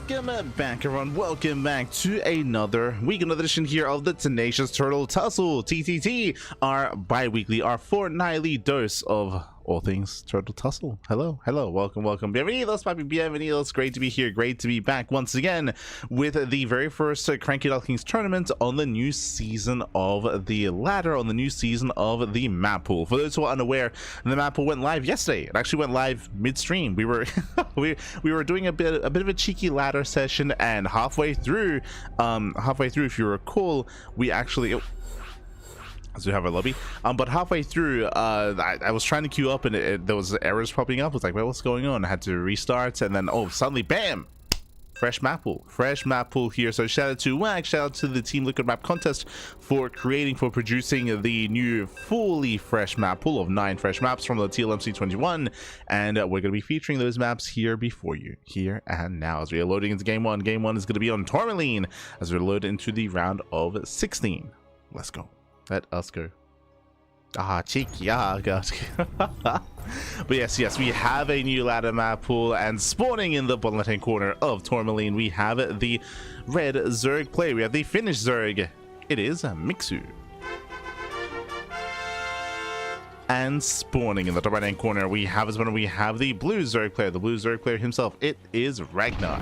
Welcome back, everyone. Welcome back to another week, another edition here of the Tenacious Turtle Tussle TTT, our bi-weekly, our fortnightly dose of all things Turtle Tussle. Hello, welcome. Bienvenidos, papi, bienvenidos. Great to be here. Great to be back once again with the very first CranKy Ducklings tournament on the new season of the ladder, on the new season of the map pool. For those who are unaware, the map pool went live yesterday. It actually went live midstream. We were we were doing a bit of a cheeky ladder session, and halfway through, if you recall, we actually. So we have our lobby, but halfway through, I was trying to queue up, and there was errors popping up. I was like, well, what's going on? I had to restart, and then suddenly, bam! Fresh map pool here. So shout out to WAG, shout out to the Team Liquid Map Contest for producing the new fully fresh map pool of 9 fresh maps from the TLMC21, and we're going to be featuring those maps here before you, here and now, as we are loading into game one. Game one is going to be on Tourmaline as we load into the round of 16. Let's go. Let us go. Cheeky, God. But yes, we have a new ladder map pool, and spawning in the bottom left hand corner of Tourmaline, we have the red Zerg player. We have the Finnish Zerg. It is Mixu. And spawning in the top right hand corner, we have the blue Zerg player, the blue Zerg player himself. It is Ragnar.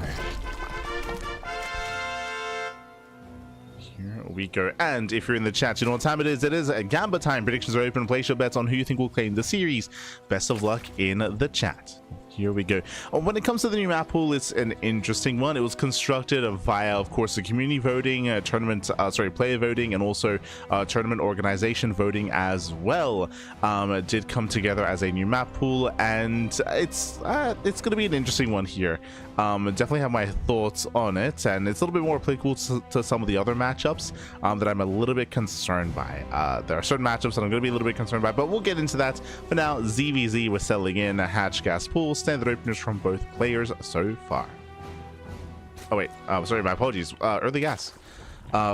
Here we go. And if you're in the chat, you know what time it is. It is Gamba time. Predictions are open. Place your bets on who you think will claim the series. Best of luck in the chat. Here we go. When it comes to the new map pool, it's an interesting one. It was constructed via, of course, the community voting, player voting, and also tournament organization voting as well. It did come together as a new map pool, and it's going to be an interesting one here. Definitely have my thoughts on it, and it's a little bit more applicable to some of the other matchups that I'm a little bit concerned by. There are certain matchups that I'm going to be a little bit concerned by, but we'll get into that. For now, ZVZ was settling in a hatch gas pool. Standard openers from both players so far. Oh wait, sorry, my apologies. Early gas.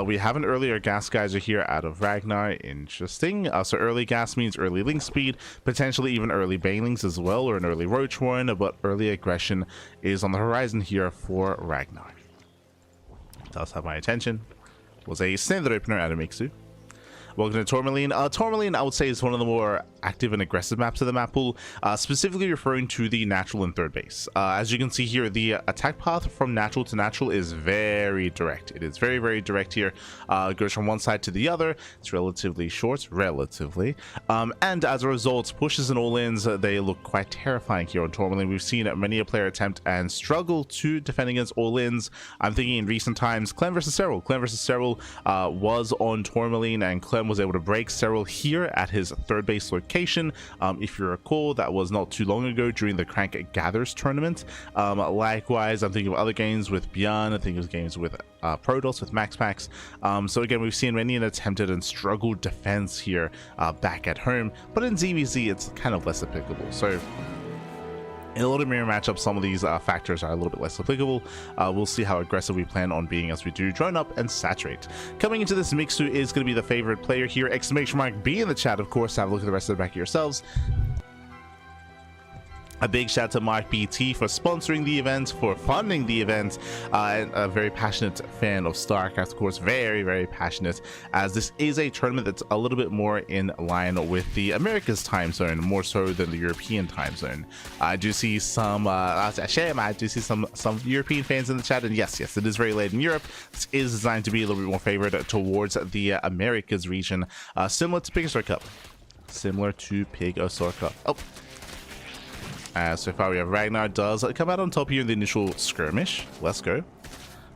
We have an earlier gas geyser here out of Ragnar. Interesting. So early gas means early link speed, potentially even early banelings as well, or an early roach horn, but early aggression is on the horizon here for Ragnar. Does have my attention. Was a standard opener out of Mixu. Welcome to Tourmaline. Tourmaline, I would say, is one of the more active and aggressive maps of the map pool, specifically referring to the natural and third base. As you can see here, the attack path from natural to natural is very direct. It is very, very direct here. It goes from one side to the other. It's relatively short, and as a result, pushes and all-ins, they look quite terrifying here on Tourmaline. We've seen many a player attempt and struggle to defend against all-ins. I'm thinking in recent times, Clem versus Cyril. Clem versus Cyril was on Tourmaline, and Clem was able to break Cyril here at his third base location. If you recall, that was not too long ago during the CranKy Gathers tournament. Likewise, I'm thinking of other games with Bjorn. I think of games with Protoss, with Max Packs. So again, we've seen many an attempted and struggled defense here back at home, but in ZVZ it's kind of less applicable. So in a lot of mirror matchups, some of these factors are a little bit less applicable. We'll see how aggressive we plan on being as we do drone up and saturate. Coming into this, Mixu is going to be the favorite player here. Exclamation mark B in the chat, of course. Have a look at the rest of the back of yourselves. A big shout out to Mark BT for sponsoring the event, for funding the event, and a very passionate fan of StarCraft, of course, very, very passionate, as this is a tournament that's a little bit more in line with the America's time zone, more so than the European time zone. I do see some European fans in the chat, and yes, it is very late in Europe. This is designed to be a little bit more favored towards the Americas region, similar to Pig Cup. Oh. So far we have Ragnar does come out on top here in the initial skirmish. Let's go.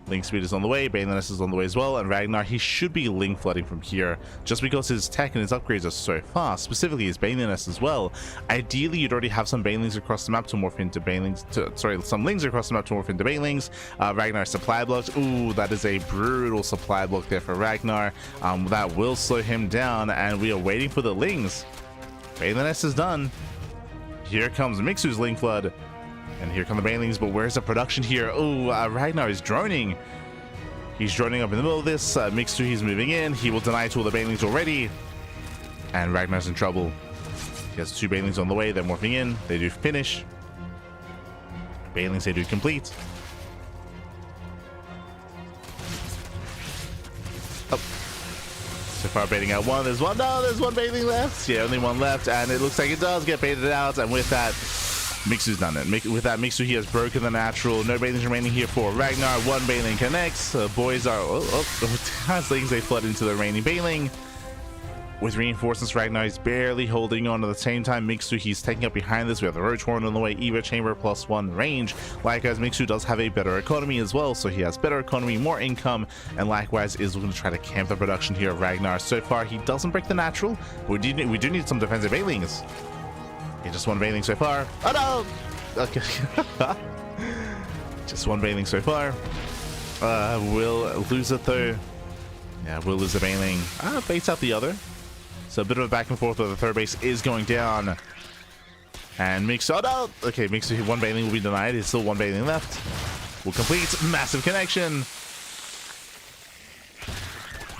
Link speed is on the way, Baneless is on the way as well, and Ragnar, he should be link flooding from here just because his tech and his upgrades are so fast, specifically his Baneless as well. Ideally, you'd already have some Banelings across the map to morph into some Lings across the map to morph into Banelings. Ragnar supply blocks. Ooh, that is a brutal supply block there for Ragnar. That will slow him down, and we are waiting for the Lings. Baneless is done. Here comes Mixu's Link Flood, and here come the Banelings, but where's the production here? Oh, Ragnar is droning. He's droning up in the middle of this. Mixu, he's moving in. He will deny two of the Banelings already, and Ragnar's in trouble. He has 2 Banelings on the way. They're morphing in. They do finish. Banelings, they do complete. So far baiting out one. There's one. No, there's one baiting left. Yeah, only one left, and it looks like it does get baited out. And with that, Mixu's done it. With that, Mixu he has broken the natural. No bailings remaining here for Ragnar. One bailing connects. Boys are Ducklings, they flood into the remaining bailing. With reinforcements, Ragnar is barely holding on. At the same time, Mixu, he's taking up behind this. We have the Roach Horn on the way, Eva Chamber +1 range. Likewise, Mixu does have a better economy as well, so he has better economy, more income, and likewise is going to try to camp the production here of Ragnar. So far, he doesn't break the natural, but we do need some defensive bailings. He just one bailing so far. Oh no! Okay. Just one bailing so far. Will lose it though. Yeah, will lose the bailing. Baits out the other. So a bit of a back and forth where the third base is going down. And Mixu, oh no! Okay, Mixu, one bailing will be denied. There's still one bailing left. Will complete. Massive connection.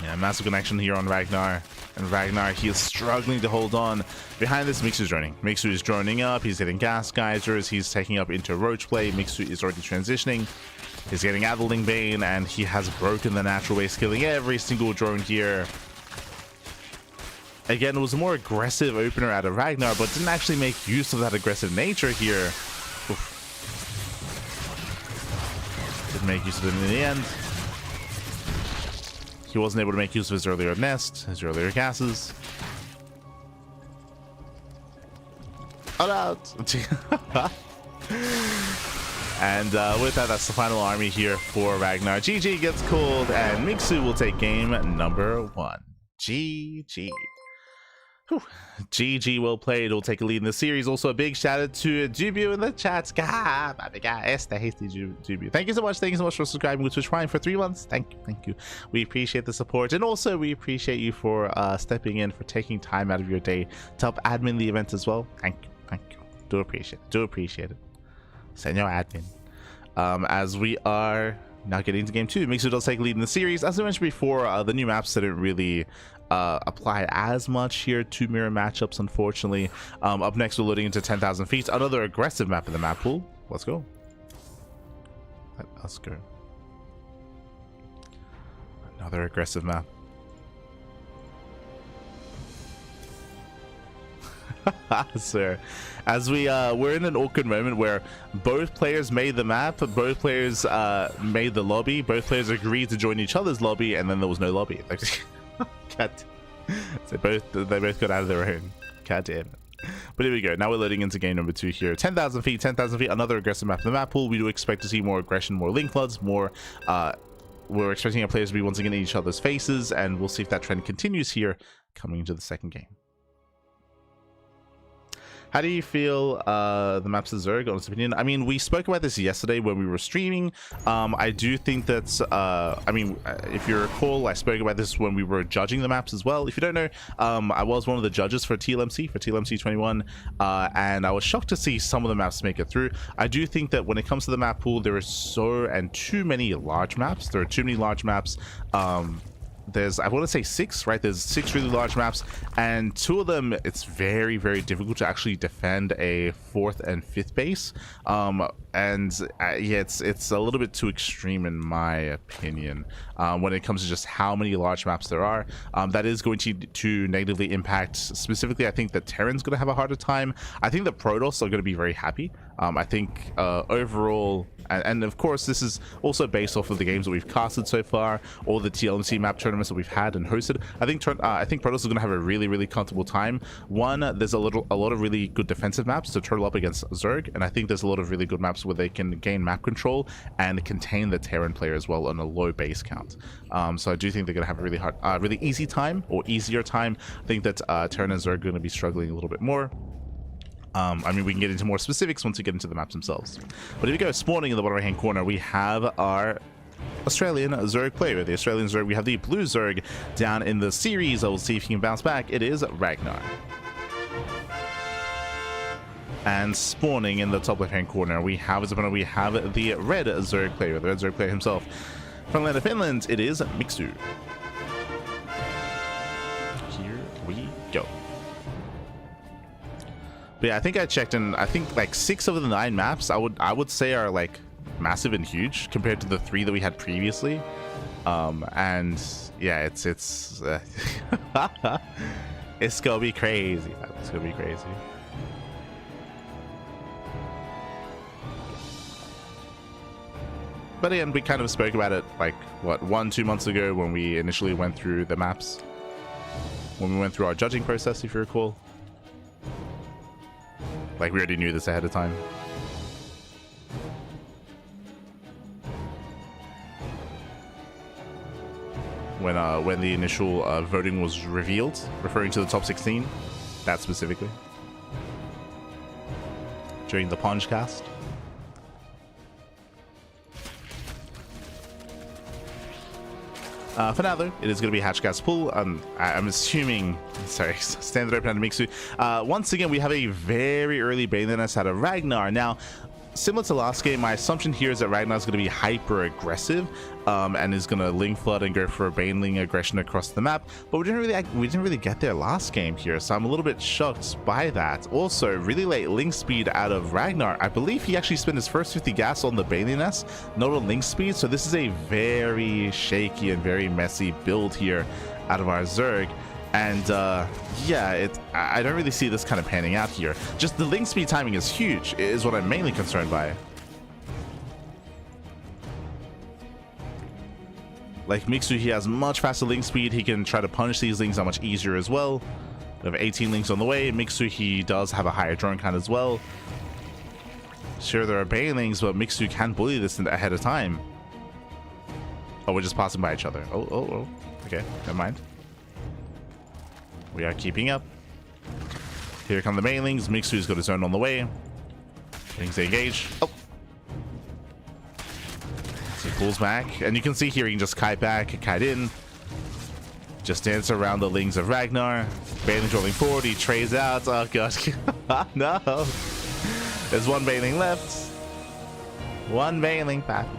Yeah, massive connection here on Ragnar. And Ragnar, he is struggling to hold on. Behind this, Mixu is droning. Mixu is droning up. He's getting gas geysers. He's taking up into roach play. Mixu is already transitioning. He's getting Adeling Bane, and he has broken the natural base, killing every single drone here. Again, it was a more aggressive opener out of Ragnar, but didn't actually make use of that aggressive nature here. Oof. Didn't make use of it in the end. He wasn't able to make use of his earlier nest, his earlier gases. Oh no! And with that, that's the final army here for Ragnar. GG gets called, and Mixu will take game number 1. GG. Whew. GG, well played. Will take a lead in the series. Also, a big shout out to Dubu in the chat. Dubu. Thank you so much. Thank you so much for subscribing to Twitch Prime for 3 months. Thank you. We appreciate the support, and also we appreciate you for stepping in, for taking time out of your day to help admin the event as well. Thank you. Do appreciate it. Senor admin. As we are now getting into game 2, Mixu does take a lead in the series. As I mentioned before, the new maps didn't really apply as much here to mirror matchups, unfortunately. Up next, we're loading into 10,000 feet, another aggressive map in the map pool. Let's go. Another aggressive map. Sir, as we're in an awkward moment where both players made the map, both players made the lobby, both players agreed to join each other's lobby, and then there was no lobby. God, they both got out of their own. God damn it. But here we go. Now we're loading into game number 2 here. 10,000 feet, another aggressive map in the map pool. We do expect to see more aggression, more link floods, more we're expecting our players to be once again in each other's faces, and we'll see if that trend continues here coming into the second game. How do you feel the maps of Zerg, honest opinion? I mean, we spoke about this yesterday when we were streaming. I do think that, if you recall, I spoke about this when we were judging the maps as well. If you don't know, I was one of the judges for TLMC 21, and I was shocked to see some of the maps make it through. I do think that when it comes to the map pool, there is too many large maps. There are too many large maps. There's, I want to say 6, right? There's 6 really large maps, and 2 of them, it's very, very difficult to actually defend a 4th and 5th base. Yeah, it's a little bit too extreme in my opinion when it comes to just how many large maps there are. That is going to negatively impact, specifically, I think that Terran's going to have a harder time. I think the Protoss are going to be very happy. I think overall, and of course this is also based off of the games that we've casted so far, all the TLMC map tournaments that we've had and hosted. I think Protoss is going to have a really, really comfortable time. One, there's a lot of really good defensive maps to turtle up against Zerg, and I think there's a lot of really good maps where they can gain map control and contain the Terran player as well on a low base count. So I do think they're going to have a really hard, really easy time, or easier time. I think that Terran and Zerg are going to be struggling a little bit more. I mean, we can get into more specifics once we get into the maps themselves. But here we go. Spawning in the bottom right hand corner, we have our Australian Zerg player. The Australian Zerg, we have the blue Zerg down in the series. I will see if he can bounce back. It is Ragnar. And spawning in the top left hand corner, we have the red Zerg player, the red Zerg player himself. From land of Finland, it is Mixu. Here we go. But yeah, I think I checked, and I think like 6 of the 9 maps I would say are like massive and huge compared to the 3 that we had previously. And yeah, it's it's gonna be crazy, man. It's gonna be crazy. But again, we kind of spoke about it like what 1-2 months ago when we initially went through the maps, when we went through our judging process, if you recall. Like, we already knew this ahead of time. When the initial voting was revealed, referring to the top 16, that specifically, during the Punch cast. For now, though, it is going to be Hatchcast Pool. I'm assuming, sorry, standard open out of Mixu. Once again, we have a very early Baneless out of Ragnar. Now, similar to last game, my assumption here is that Ragnar is going to be hyper aggressive and is going to Ling Flood and go for a Baneling aggression across the map. But we didn't really get there last game here, so I'm a little bit shocked by that. Also, really late Ling Speed out of Ragnar. I believe he actually spent his first 50 gas on the Baneliness, not on Ling Speed. So this is a very shaky and very messy build here out of our Zerg. And yeah, I don't really see this kind of panning out here. Just the Ling Speed timing is huge, is what I'm mainly concerned by. Like Mixu, he has much faster Ling Speed. He can try to punish these Lings much easier as well. We have 18 Lings on the way. Mixu, he does have a higher drone count as well. Sure, there are Banelings, but Mixu can bully this ahead of time. Oh, we're just passing by each other. Oh. Okay, never mind. We are keeping up. Here come the Banelings. Mixu's got his own on the way. Things engage. Oh. So he pulls back. And you can see here he can just kite back, kite in. Just dance around the Lings of Ragnar. Baneling's rolling forward. He trays out. Oh, God. No. There's one Baneling left. One Baneling, Pappy.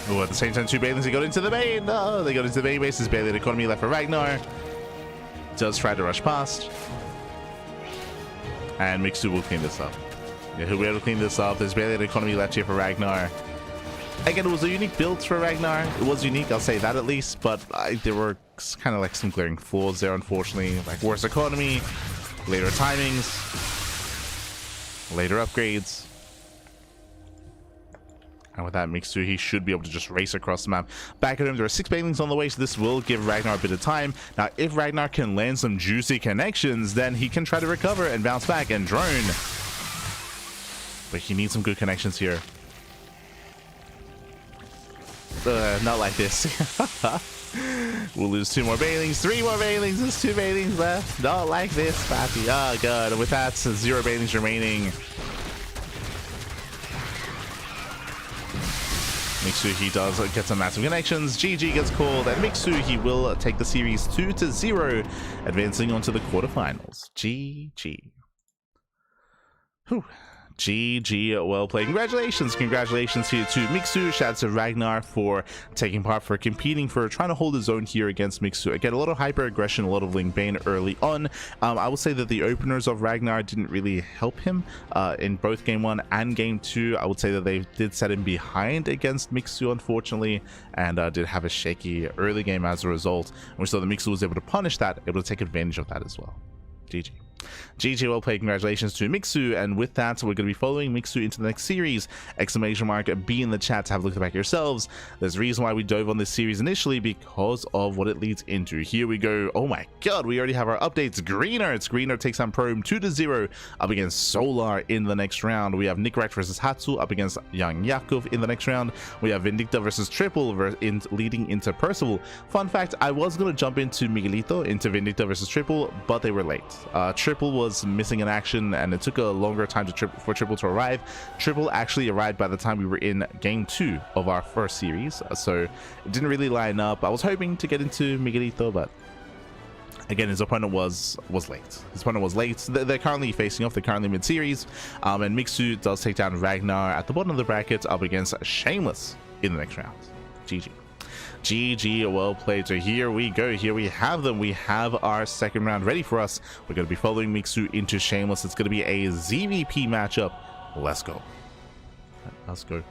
Oh, at the same time, two Banelings, they got into the Bane. No, they got into the Bane base. There's barely an economy left for Ragnar. Does try to rush past. And Mixu will clean this up. Yeah, he'll be able to clean this up. There's barely an economy left here for Ragnar. Again, it was a unique build for Ragnar. It was unique, I'll say that at least. But there were kind of like some glaring flaws there, unfortunately. Like worse economy, later timings, later upgrades. And with that Mixu, he should be able to just race across the map. Back at home, there are 6 Banelings on the way, so this will give Ragnar a bit of time. Now, if Ragnar can land some juicy connections, then he can try to recover and bounce back and drone. But he needs some good connections here. Not like this. We'll lose 2 more Banelings, 3 more Banelings, there's 2 Banelings left. Not like this, Pappy. Oh, God. With that, 0 Banelings remaining. Mixu, he does get some massive connections. GG gets called, and Mixu, he will take the series 2-0, advancing on to the quarterfinals. GG. Whew. GG, well played. Congratulations here to Mixu. Shout out to Ragnar for taking part, for competing, for trying to hold his own here against Mixu. Again, a lot of hyper aggression, a lot of Ling Bane early on. I will say that the openers of Ragnar didn't really help him in both game 1 and game 2. I would say that they did set him behind against Mixu, unfortunately, and did have a shaky early game as a result. And we saw that Mixu was able to punish that, able to take advantage of that as well. GG. GG, well played. Congratulations to Mixu, and with that, we're going to be following Mixu into the next series. Exclamation mark be in the chat to have a look back yourselves. There's a reason why we dove on this series initially, because of what it leads into. Here we go. Oh my God, we already have our updates. Greener, it's Greener takes on Probe 2-0 up against Solar in the next round. We have Nicoract versus Hatsu up against YoungYakov in the next round. We have Vindicta versus Triple leading into Percival. Fun fact, I was going to jump into Miguelito, into Vindicta versus Triple, but they were late. Triple was missing in action, and it took a longer time for Triple to arrive. Triple actually arrived by the time we were in game 2 of our first series, so it didn't really line up. I was hoping to get into Miguelito, but again, his opponent was late. His opponent was late. They're currently facing off. They're currently mid-series, and Mixu does take down Ragnar at the bottom of the bracket up against Shameless in the next round. GG. GG, well played. So here we go. Here we have them. We have our second round ready for us. We're going to be following Mixu into Shameless. It's going to be a ZVP matchup. Let's go. Let's go.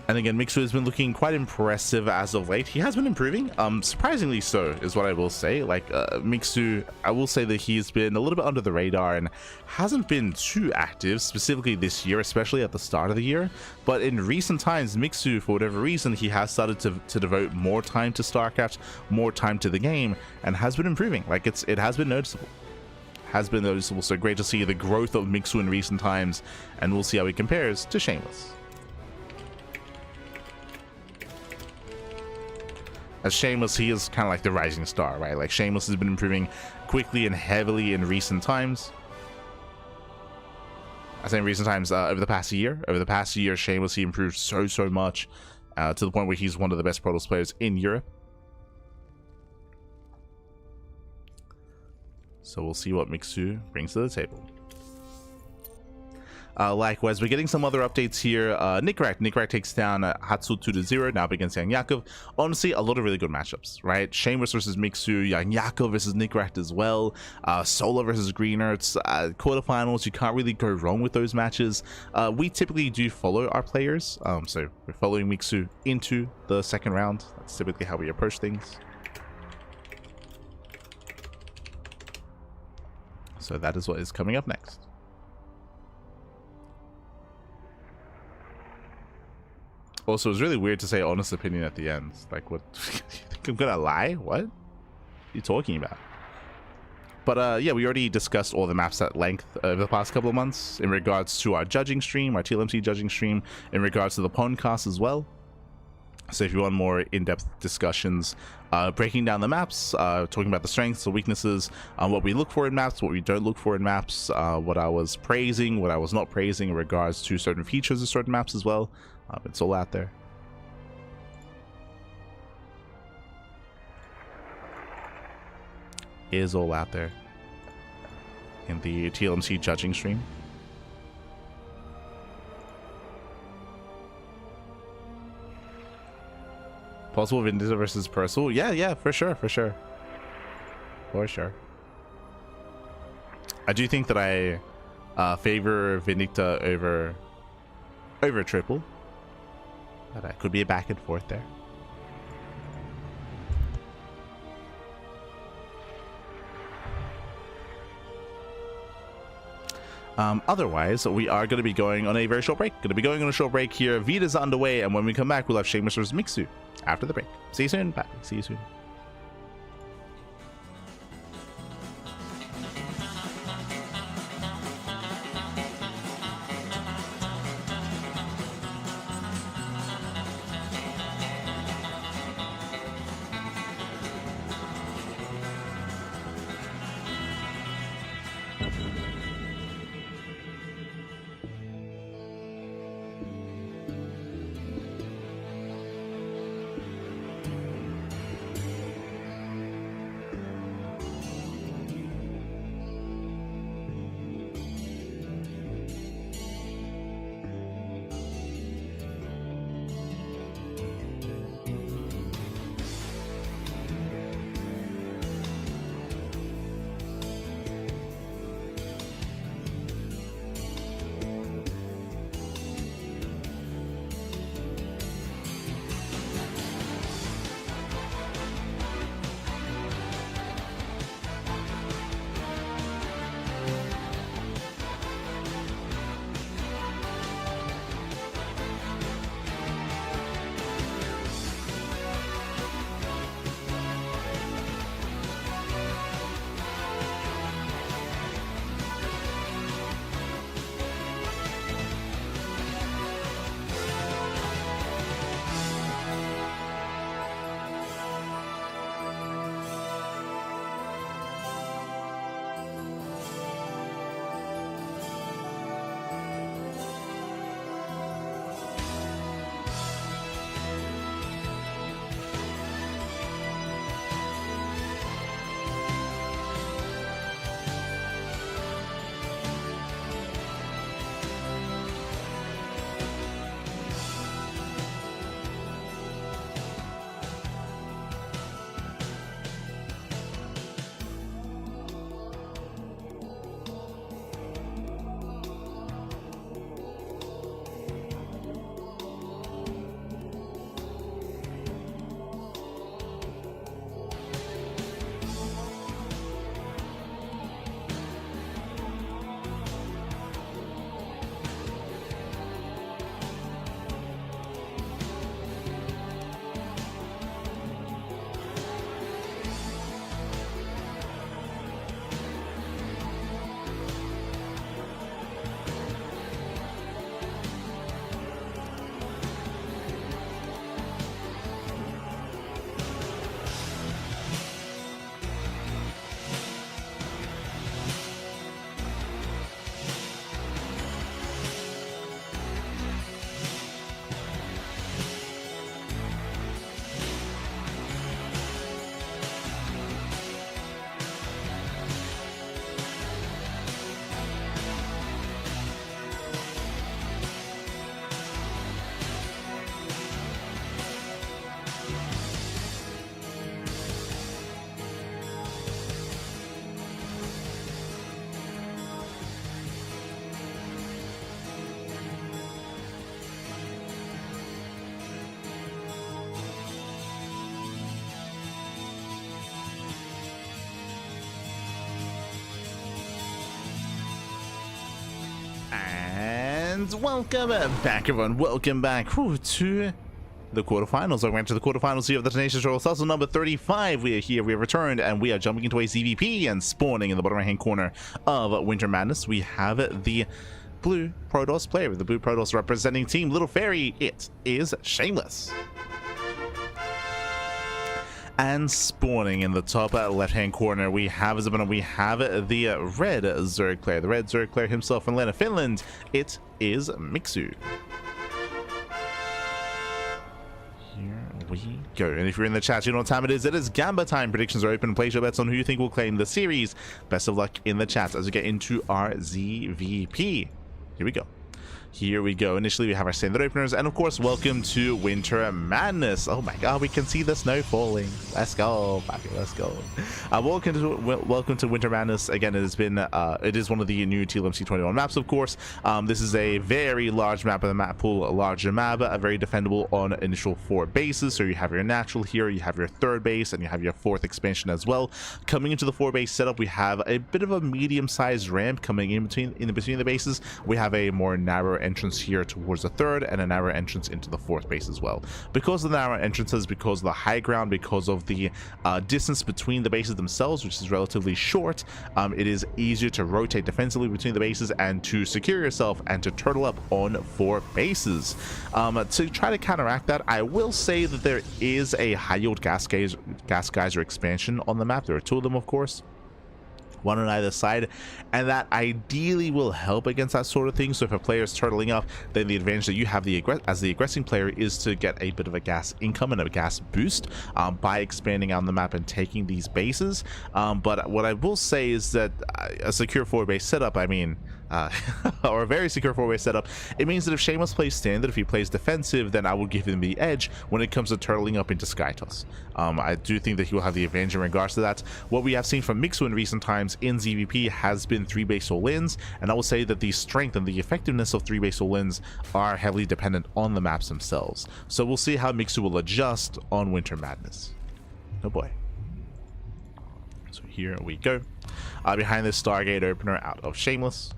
And again, Mixu has been looking quite impressive as of late. He has been improving, surprisingly so, is what I will say. Like, Mixu, I will say that he's been a little bit under the radar and hasn't been too active, specifically this year, especially at the start of the year. But in recent times, Mixu, for whatever reason, he has started to devote more time to StarCraft, more time to the game, and has been improving. Like, it has been noticeable. So great to see the growth of Mixu in recent times, and we'll see how he compares to Shameless. As Shameless, he is kind of like the rising star, right? Like, Shameless has been improving quickly and heavily in recent times. I say in recent times, over the past year. Over the past year, Shameless, he improved so much, to the point where he's one of the best Protoss players in Europe. So we'll see what Mixu brings to the table. Likewise, we're getting some other updates here. Nicoract takes down Hatsu 2-0, now up against YoungYakov. Honestly, a lot of really good matchups, right? Shameless versus Mixu, YoungYakov versus Nicoract as well, Solar versus Green Earths, quarterfinals. You can't really go wrong with those matches. We typically do follow our players, so we're following Mixu into the second round. That's typically how we approach things. So that is what is coming up next. Also, it's really weird to say honest opinion at the end. Like, what? You think I'm gonna lie? What are you talking about? But yeah, we already discussed all the maps at length over the past couple of months in regards to our judging stream, our TLMC judging stream, in regards to the podcast as well. So if you want more in-depth discussions, breaking down the maps, talking about the strengths, the weaknesses, what we look for in maps, what we don't look for in maps, what I was praising, what I was not praising in regards to certain features of certain maps as well. It's all out there. It is all out there in the TLMC judging stream. Possible Vendetta versus Percival? Yeah, for sure. For sure. I do think that I favor Vindicta over Triple. But that could be a back and forth there. Otherwise, we are going to be going on a very short break. Here. Vita's underway, and when we come back, we'll have Shameless vs. Mixu after the break. See you soon, Patrick. See you soon. And welcome back, everyone. Welcome back to the quarterfinals. I went to the quarterfinals here of the Tenacious Tussle number 35. We are here, we have returned, and we are jumping into a ZVP and spawning in the bottom right hand corner of Winter Madness. We have the blue Protoss player with the blue Protoss representing Team Little Fairy. It is Shameless. And spawning in the top left hand corner, we have the red Zerg player, the red Zerg player himself from Lena, Finland. It is Mixu. Here we go. And if you're in the chat, you know what time it is. It is Gamba time. Predictions are open. Place your bets on who you think will claim the series. Best of luck in the chat as we get into our ZVP. Here we go. Here we go. Initially, we have our standard openers, and of course, welcome to Winter Madness. Oh my God, we can see the snow falling. Let's go, Papi, let's go. Welcome to Winter Madness. Again, it has been, it is one of the new TLMC21 maps, of course. This is a very large map of the map pool, a larger map, very defendable on initial 4 bases. So you have your natural here, you have your 3rd base, and you have your 4th expansion as well. Coming into the 4 base setup, we have a bit of a medium-sized ramp coming in between the bases. We have a more narrow entrance here towards the 3rd and a narrow entrance into the 4th base as well. Because of the narrow entrances, because of the high ground, because of the distance between the bases themselves, which is relatively short, it is easier to rotate defensively between the bases and to secure yourself and to turtle up on 4 bases. To try to counteract that, I will say that there is a high yield gas geyser expansion on the map. There are 2 of them, of course, one on either side, and that ideally will help against that sort of thing. So if a player is turtling up, then the advantage that you have as the aggressing player is to get a bit of a gas income and a gas boost by expanding on the map and taking these bases. But what I will say is that a secure 4-base setup, I mean, or a very secure 4-way setup, it means that if Shameless plays standard, if he plays defensive, then I will give him the edge when it comes to turtling up into Skytoss. I do think that he will have the advantage in regards to that. What we have seen from Mixu in recent times in ZVP has been 3-base all-ins, and I will say that the strength and the effectiveness of 3-base all-ins are heavily dependent on the maps themselves. So we'll see how Mixu will adjust on Winter Madness. Oh boy. So here we go. Behind this Stargate opener out of Shameless.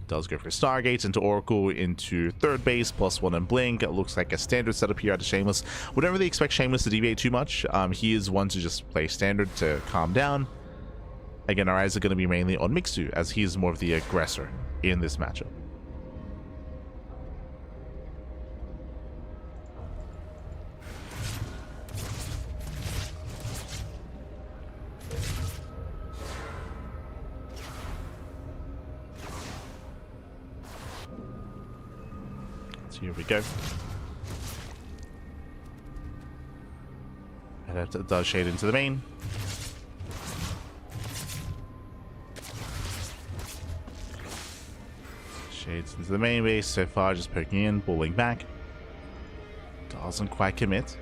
Does go for Stargates into Oracle into 3rd base, +1 and Blink. It looks like a standard setup here out of Shameless. We don't really expect Shameless to deviate too much. He is one to just play standard to calm down. Again, our eyes are going to be mainly on Mixu, as he is more of the aggressor in this matchup. Here we go. And that does shade into the main. Shades into the main base. So far, just poking in, pulling back. Doesn't quite commit.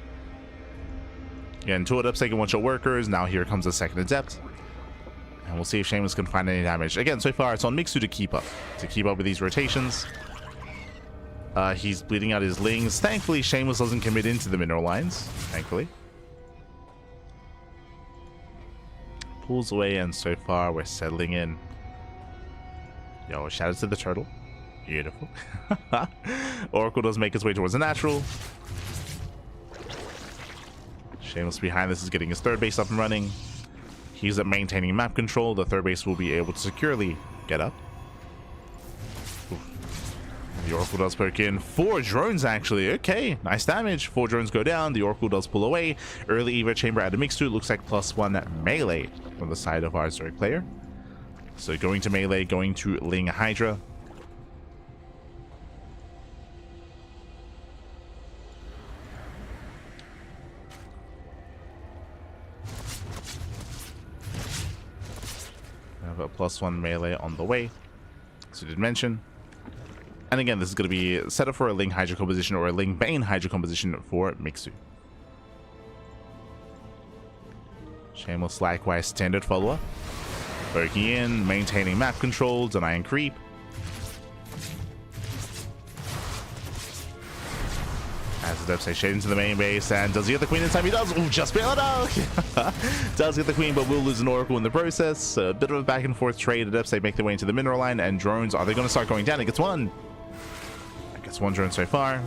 Again, 2 adepts taking 1-shot workers. Now here comes the 2nd adept. And we'll see if Shameless can find any damage. Again, so far, it's on Mixu to keep up with these rotations. He's bleeding out his lings. Thankfully, Shameless doesn't commit into the mineral lines. Thankfully. Pulls away, and so far, we're settling in. Yo, shout out to the turtle. Beautiful. Oracle does make his way towards the natural. Shameless behind this is getting his 3rd base up and running. He's at maintaining map control. The 3rd base will be able to securely get up. The Oracle does poke in. 4 drones, actually. Okay, nice damage. 4 drones go down. The Oracle does pull away. Early Evo chamber out of Mixu. Looks like +1 melee from the side of our Zerg player. So going to melee, going to Ling Hydra. We have a +1 melee on the way. So did mention. And again, this is going to be set up for a Ling Hydra composition or a Ling Bane Hydra composition for Mixu. Shameless likewise standard follower. Poking in, maintaining map control, denying creep. As the Adepts shade into the main base, and does he get the queen in time? He does. Ooh, just bail it out. Does get the queen, but will lose an oracle in the process. A bit of a back and forth trade. Adepts make their way into the mineral line, and drones, are they going to start going down? He gets one. Gets one drone so far.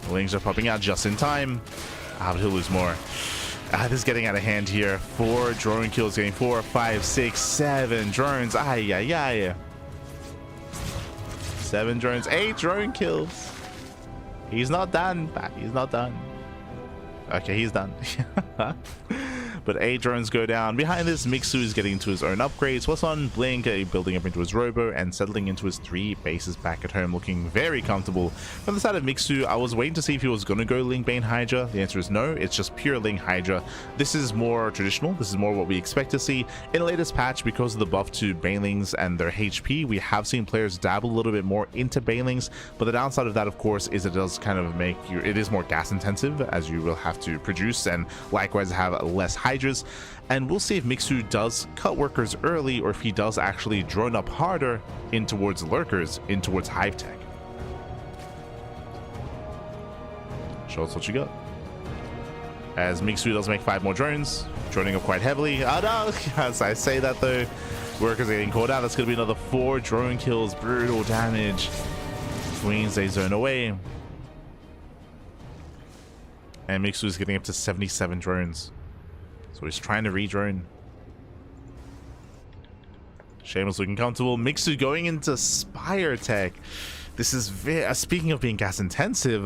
The Lings are popping out just in time. But he'll lose more. This is getting out of hand here. 4 drone kills, getting 4, 5, 6, 7 drones. Ay, ay, ay. 7 drones, 8 drone kills. He's not done. He's not done. Okay, he's done. But 8 drones go down. Behind this, Mixu is getting into his own upgrades. What's on Blink, building up into his robo and settling into his 3 bases back at home, looking very comfortable. From the side of Mixu, I was waiting to see if he was going to go Ling Bane Hydra. The answer is no. It's just pure Ling Hydra. This is more traditional. This is more what we expect to see. In the latest patch, because of the buff to Banelings and their HP, we have seen players dabble a little bit more into Banelings. But the downside of that, of course, is it does kind of make you, it is more gas intensive, as you will have to produce and likewise have less Hydras. And we'll see if Mixu does cut workers early or if he does actually drone up harder in towards lurkers, in towards hive tech. Show us what you got. As Mixu does make 5 more drones, droning up quite heavily. Oh no, as I say that though, workers are getting caught out. That's going to be another 4 drone kills, brutal damage. Queens, they zone away. And Mixu is getting up to 77 drones. So he's trying to re-drone. Shameless looking comfortable. Mixu going into Spire tech. This is speaking of being gas intensive,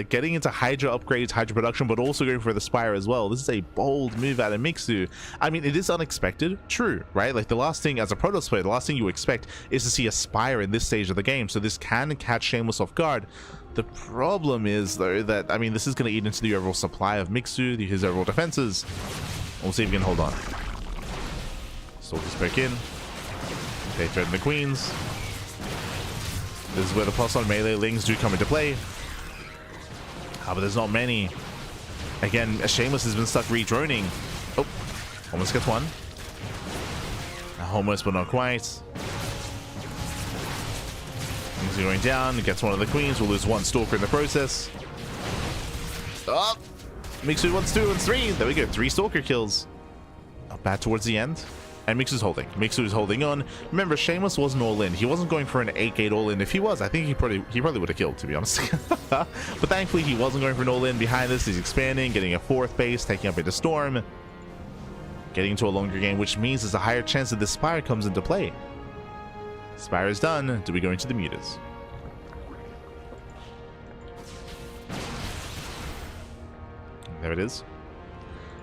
getting into Hydra upgrades, Hydra production, but also going for the Spire as well. This is a bold move out of Mixu. I mean, it is unexpected, true, right? Like the last thing as a Protoss player, the last thing you expect is to see a Spire in this stage of the game. So this can catch Shameless off guard. The problem is though that, I mean, this is going to eat into the overall supply of Mixu, his overall defenses. We'll see if we can hold on. Stalkers poke in. They threaten the queens. This is where the plus on melee lings do come into play. But there's not many. Again, Shameless has been stuck re-droning. Oh, almost gets one. Almost, but not quite. Things are going down. Gets one of the queens. We'll lose 1 stalker in the process. Oh! Mixu wants 2 and 3. There we go. 3 stalker kills. Not bad towards the end. And Mixu's holding. Mixu is holding on. Remember, Shameless wasn't all in. He wasn't going for an 8-gate all in. If he was, I think he probably would have killed, to be honest. But thankfully, he wasn't going for an all in. Behind this, he's expanding, getting a 4th base, taking up into Storm, getting into a longer game, which means there's a higher chance that this Spire comes into play. Spire is done. Do we go into the mutas? There it is.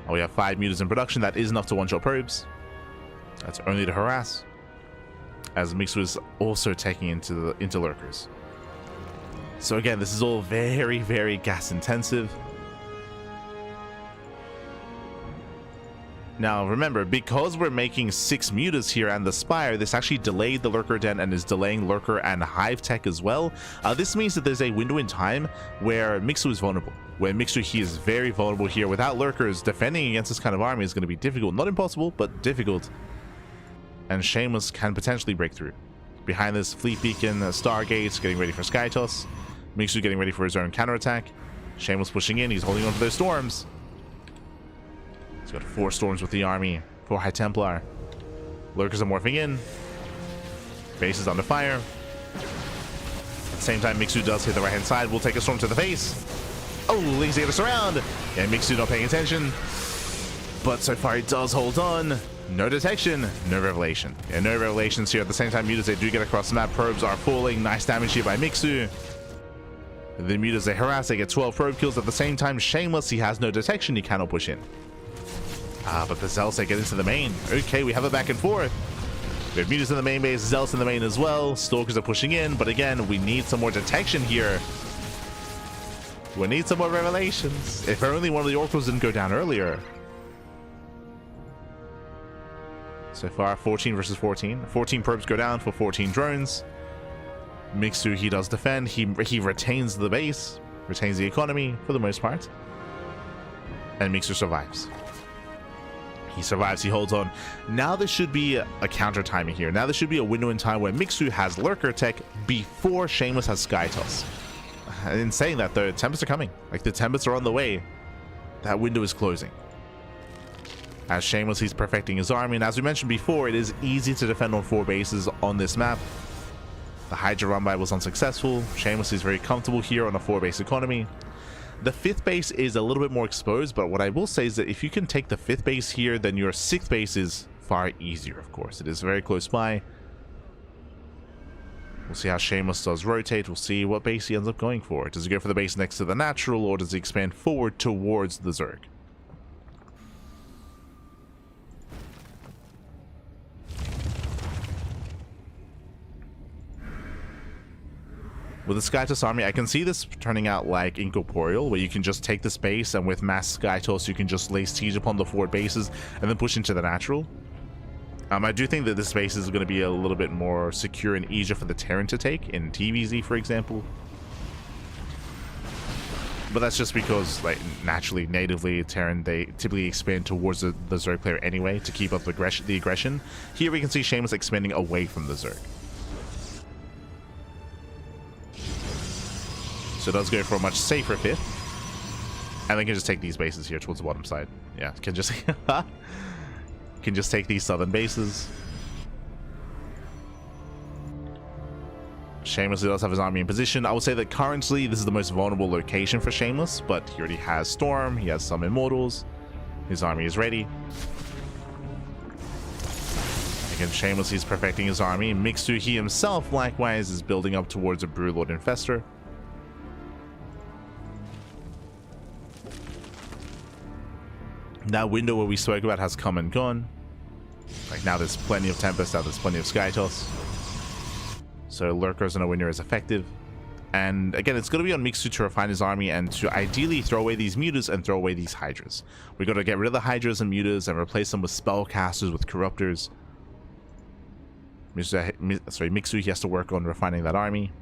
Oh, we have 5 mutas in production. That is enough to one-shot probes. That's only to harass. As Mixu is also taking into lurkers. So again, this is all very, very gas intensive. Now remember, because we're making 6 mutas here and the Spire, this actually delayed the lurker den and is delaying lurker and hive tech as well. This means that there's a window in time where Mixu is vulnerable. Where Mixu, he is very vulnerable here. Without lurkers, defending against this kind of army is going to be difficult. Not impossible, but difficult. And Shameless can potentially break through. Behind this, Fleet Beacon, Stargates, getting ready for Sky Toss. Mixu getting ready for his own counterattack. Shameless pushing in, he's holding on to those storms. He's got 4 storms with the army, 4 High Templar. Lurkers are morphing in. Base is under fire. At the same time, Mixu does hit the right-hand side. We'll take a storm to the face. Oh, Lings get us around. Yeah, Mixu not paying attention. But so far, he does hold on. No detection, no revelation. Yeah, no revelations here. At the same time, mutas, they do get across the map. Probes are falling. Nice damage here by Mixu. The mutas, they harass. They get 12 probe kills. At the same time, Shameless, he has no detection. He cannot push in. But the Zealots, they get into the main. Okay, we have a back and forth. We have mutas in the main base, Zealots in the main as well. Stalkers are pushing in. But again, we need some more detection here. We need some more revelations. If only one of the oracles didn't go down earlier. So far, 14 versus 14. 14 probes go down for 14 drones. Mixu, he does defend. He retains the base, retains the economy for the most part. And Mixu survives. He survives, he holds on. Now there should be a counter timing here. Now there should be a window in time where Mixu has lurker tech before Shameless has Sky Toss. In saying that though, Tempests are coming. Like the Tempests are on the way. That window is closing. As Shameless, he's perfecting his army, and as we mentioned before, it is easy to defend on 4 bases on this map. The Hydra run-by was unsuccessful. Shameless is very comfortable here on a 4-base economy. The 5th base is a little bit more exposed, but what I will say is that if you can take the 5th base here, then your 6th base is far easier, of course. It is very close by. We'll see how Shameless does rotate. We'll see what base he ends up going for. Does he go for the base next to the natural, or does he expand forward towards the Zerg? With the Skytoss army, I can see this turning out like Incorporeal, where you can just take the space, and with mass Skytoss, you can just lay siege upon the forward bases and then push into the natural. I do think that this space is going to be a little bit more secure and easier for the Terran to take in TVZ, for example. But that's just because, like, naturally, natively, Terran, they typically expand towards the Zerg player anyway to keep up the aggression. Here we can see Shameless expanding away from the Zerg. So it does go for a much safer 5th. And they can just take these bases here towards the bottom side. Yeah, can just can just take these southern bases. Shameless does have his army in position. I would say that currently this is the most vulnerable location for Shameless, but he already has Storm, he has some Immortals, his army is ready. Again, Shameless, he's perfecting his army. Mixu, he himself, likewise, is building up towards a Brewlord Infestor. That window where we spoke about has come and gone. Like, now there's plenty of Tempest, now there's plenty of Skytoss. So Lurkers and a winner is effective. And again, it's going to be on Mixu to refine his army and to ideally throw away these Mutas and throw away these Hydras. We're going to get rid of the Hydras and Mutas and replace them with Spellcasters, with Corruptors. Mixu, he has to work on refining that army.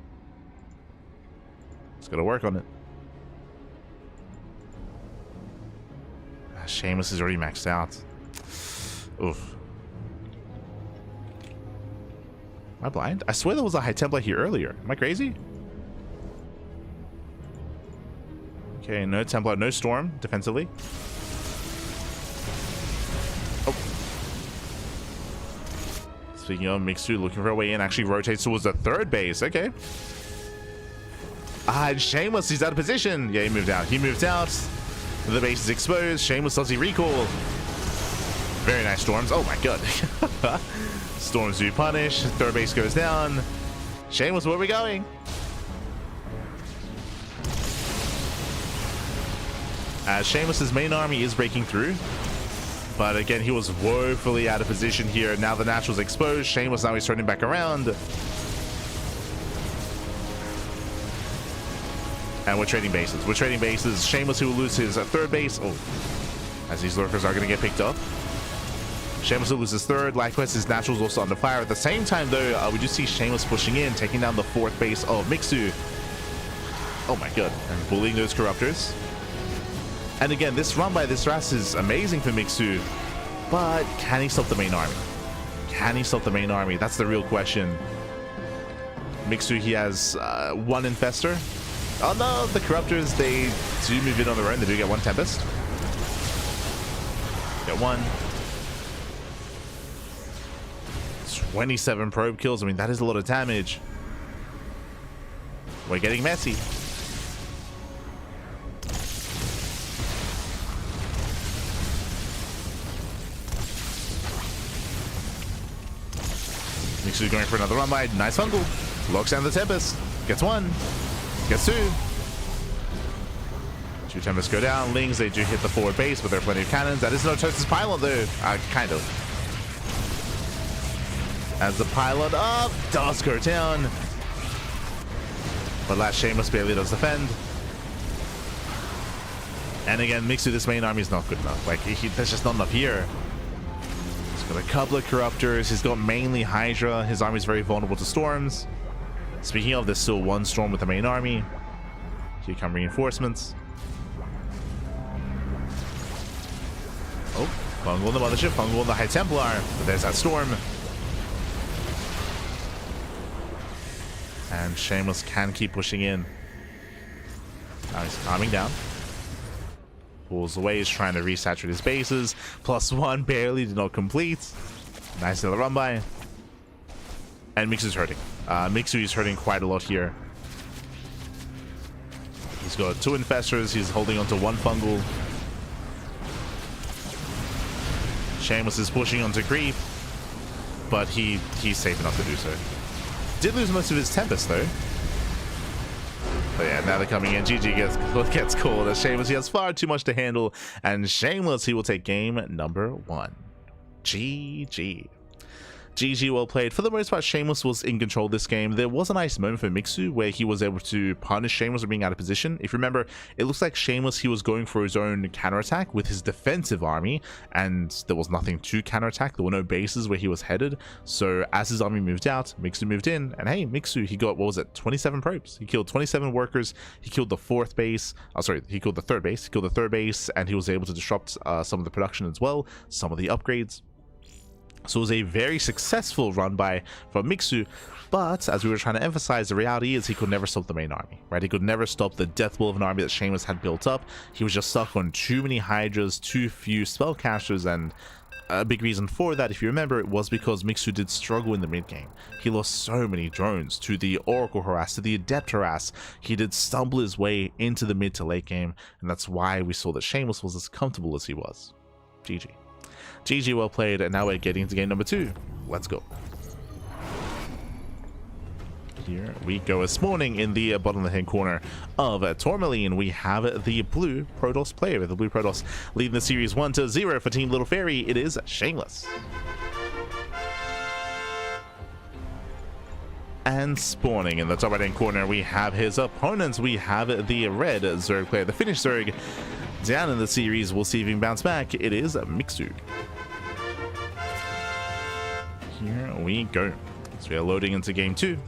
He's going to work on it. Shameless is already maxed out. Oof. Am I blind? I swear there was a High Templar here earlier. Am I crazy? Okay, no Templar, no Storm defensively. Oh. Speaking of, Mixu looking for a way in, actually rotates towards the 3rd base. Okay. And Shameless, he's out of position. Yeah, he moved out. He moved out. The base is exposed. Shameless does he recall. Very nice Storms. Oh my god. Storms do punish. 3rd base goes down. Shameless, where are we going? Shameless's main army is breaking through. But again, he was woefully out of position here. Now the natural's exposed. Shameless, now he's turning back around. And we're trading bases. We're trading bases. Shameless, who will lose his 3rd base. Oh, as these Lurkers are going to get picked up. Shameless will lose his 3rd. Likewise, his natural's also under fire. At the same time, though, we do see Shameless pushing in, taking down the 4th base of Mixu. Oh my god. And bullying those Corruptors. And again, this run by this Ras is amazing for Mixu. But can he stop the main army? Can he stop the main army? That's the real question. Mixu, he has 1 Infestor. Oh no, the Corruptors, they do move in on their own. They do get 1 Tempest. Get 1. 27 probe kills. I mean, that is a lot of damage. We're getting messy. Mixu going for another run by. Nice fungal. Locks down the Tempest. Gets 1. Gets 2. 2 Tempests go down. Lings, they do hit the forward base, but there are plenty of cannons. That is no Toast's pylon, though. Kind of. As the pylon up does go down. But last Shameless barely does defend. And again, Mixu, this main army is not good enough. Like, there's just not enough here. He's got a couple of Corruptors. He's got mainly Hydra. His army is very vulnerable to Storms. Speaking of, there's still 1 Storm with the main army. Here come reinforcements. Oh, Fungal on the Mothership, Fungal on the High Templar. But there's that Storm. And Shameless can keep pushing in. Now he's calming down. Pulls away, he's trying to resaturate his bases. +1 barely did not complete. Nice little run by. And Mixu's hurting. Mixu is hurting quite a lot here. He's got 2 infestors. He's holding onto 1 fungal. Shameless is pushing onto creep, but he's safe enough to do so. Did lose most of his Tempest though. But yeah, now they're coming in. GG gets called as Shameless. He has far too much to handle, and Shameless, he will take game number 1. GG. GG, well played. For the most part, Shameless was in control this game. There was a nice moment for Mixu where he was able to punish Shameless for being out of position. If you remember, it looks like Shameless, he was going for his own counterattack with his defensive army, and there was nothing to counterattack. There were no bases where he was headed. So as his army moved out, Mixu moved in, and hey, Mixu, he got, what was it, 27 probes. He killed 27 workers. He killed the 4th base. Oh, sorry, he killed the 3rd base. He killed the 3rd base, and he was able to disrupt some of the production as well, some of the upgrades. So it was a very successful run by from Mixu, but as we were trying to emphasize, the reality is he could never stop the main army, right? He could never stop the death wall of an army that Shameless had built up. He was just stuck on too many Hydras, too few spellcasters, and a big reason for that, if you remember, it was because Mixu did struggle in the mid game. He lost so many drones to the Oracle harass, to the Adept harass. He did stumble his way into the mid to late game, and that's why we saw that Shameless was as comfortable as he was. GG. GG, well played, and now we're getting into game number 2. Let's go. Here we go. Spawning in the bottom left hand corner of Tourmaline, we have the blue Protoss player, with the blue Protoss leading the series 1-0 for Team Little Fairy. It is Shameless. And spawning in the top right hand corner, we have his opponents. We have the red Zerg player, the Finnish Zerg. Down in the series, we'll see if he can bounce back. It is Mixu. Here we go. So we are loading into game 2.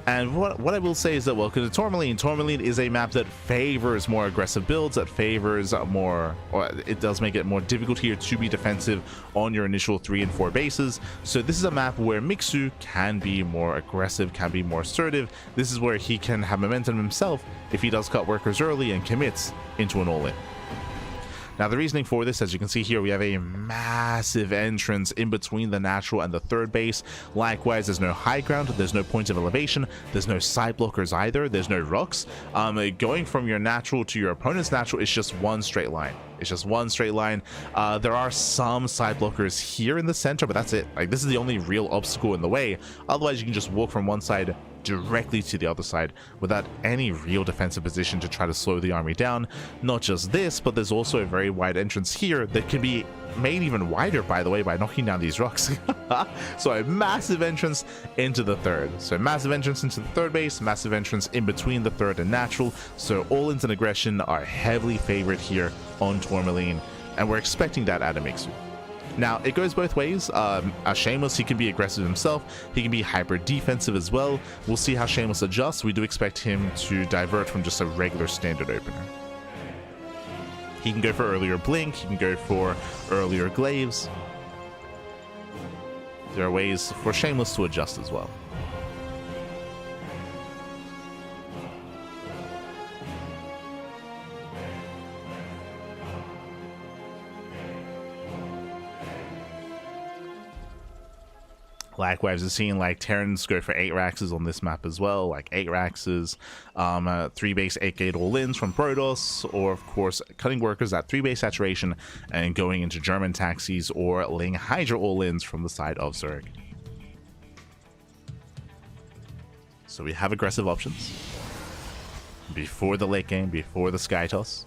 And what I will say is that, welcome to Tourmaline. Tourmaline is a map that favors more aggressive builds, that favors more, or it does make it more difficult here to be defensive on your initial 3 and 4 bases. So this is a map where Mixu can be more aggressive, can be more assertive. This is where he can have momentum himself if he does cut workers early and commits into an all-in. Now, the reasoning for this, as you can see here, we have a massive entrance in between the natural and the 3rd base. Likewise, there's no high ground, there's no point of elevation, there's no side blockers either, there's no rocks. Going from your natural to your opponent's natural is just one straight line. It's just one straight line. There are some side blockers here in the center, but that's it. Like, this is the only real obstacle in the way. Otherwise, you can just walk from one side directly to the other side without any real defensive position to try to slow the army down. Not just this, but there's also a very wide entrance here that can be made even wider, by the way, by knocking down these rocks. So a massive entrance into the 3rd. So massive entrance into the 3rd base, massive entrance in between the 3rd and natural. So all-ins and aggression are heavily favored here on Tourmaline, and we're expecting that out of Mixu. Now, it goes both ways. As Shameless, he can be aggressive himself. He can be hyper defensive as well. We'll see how Shameless adjusts. We do expect him to divert from just a regular standard opener. He can go for earlier blink. He can go for earlier glaives. There are ways for Shameless to adjust as well. Likewise, we're seeing like Terrans go for 8 Raxes on this map as well, like 8 Raxes, 3 base 8 gate all-ins from Protoss, or of course cutting workers at 3 base saturation and going into German taxis or laying Hydra all-ins from the side of Zerg. So we have aggressive options before the late game, before the Sky Toss.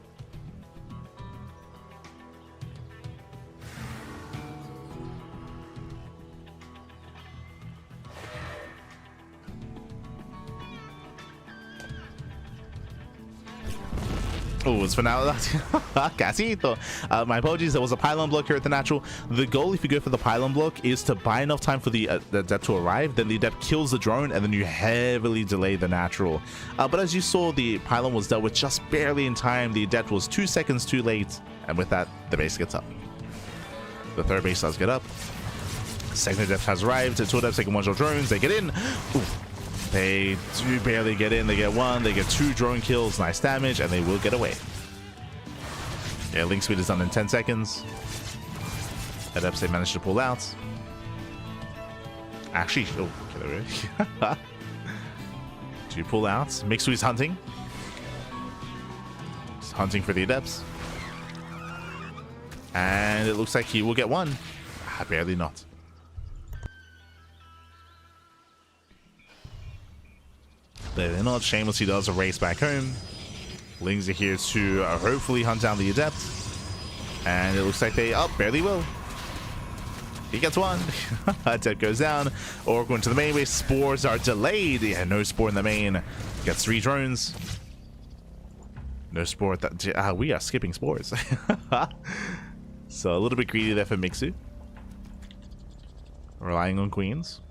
Oh, it's for now. Casito. My apologies. There was a pylon block here at the natural. The goal, if you go for the pylon block, is to buy enough time for the adept to arrive. Then the adept kills the drone, and then you heavily delay the natural. But as you saw, the pylon was dealt with just barely in time. The adept was 2 seconds too late, and with that, the base gets up. The 3rd base does get up. Second adept has arrived. 2 adepts taking 1-shot drones. They get in. Ooh. They do barely get in. They get 1, they get 2 drone kills, nice damage, and they will get away. Yeah, link speed is done in 10 seconds. Adepts, they managed to pull out. Actually, oh, okay, there we go. Do you pull out? Mixu is hunting. He's hunting for the adepts. And it looks like he will get one. Barely not. They're not. Shamelessly does a race back home. Lings are here to hopefully hunt down the adept. And it looks like they barely will. He gets one. Adept goes down. Oracle into the main base. Spores are delayed. Yeah, no spore in the main. Gets 3 drones. No spore. We are skipping spores. So a little bit greedy there for Mixu. Relying on queens.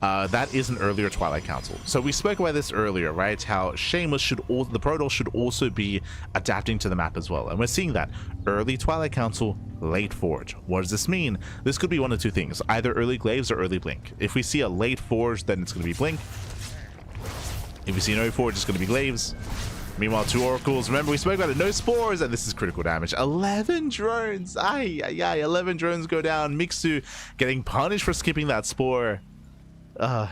That is an earlier Twilight Council. So we spoke about this earlier, right? How Shameless should the Protoss should also be adapting to the map as well. And we're seeing that. Early Twilight Council, late Forge. What does this mean? This could be one of 2 things. Either early Glaives or early Blink. If we see a late Forge, then it's going to be Blink. If we see no Forge, it's going to be Glaives. Meanwhile, 2 Oracles. Remember, we spoke about it. No spores, and this is critical damage. 11 drones. 11 drones go down. Mixu getting punished for skipping that spore.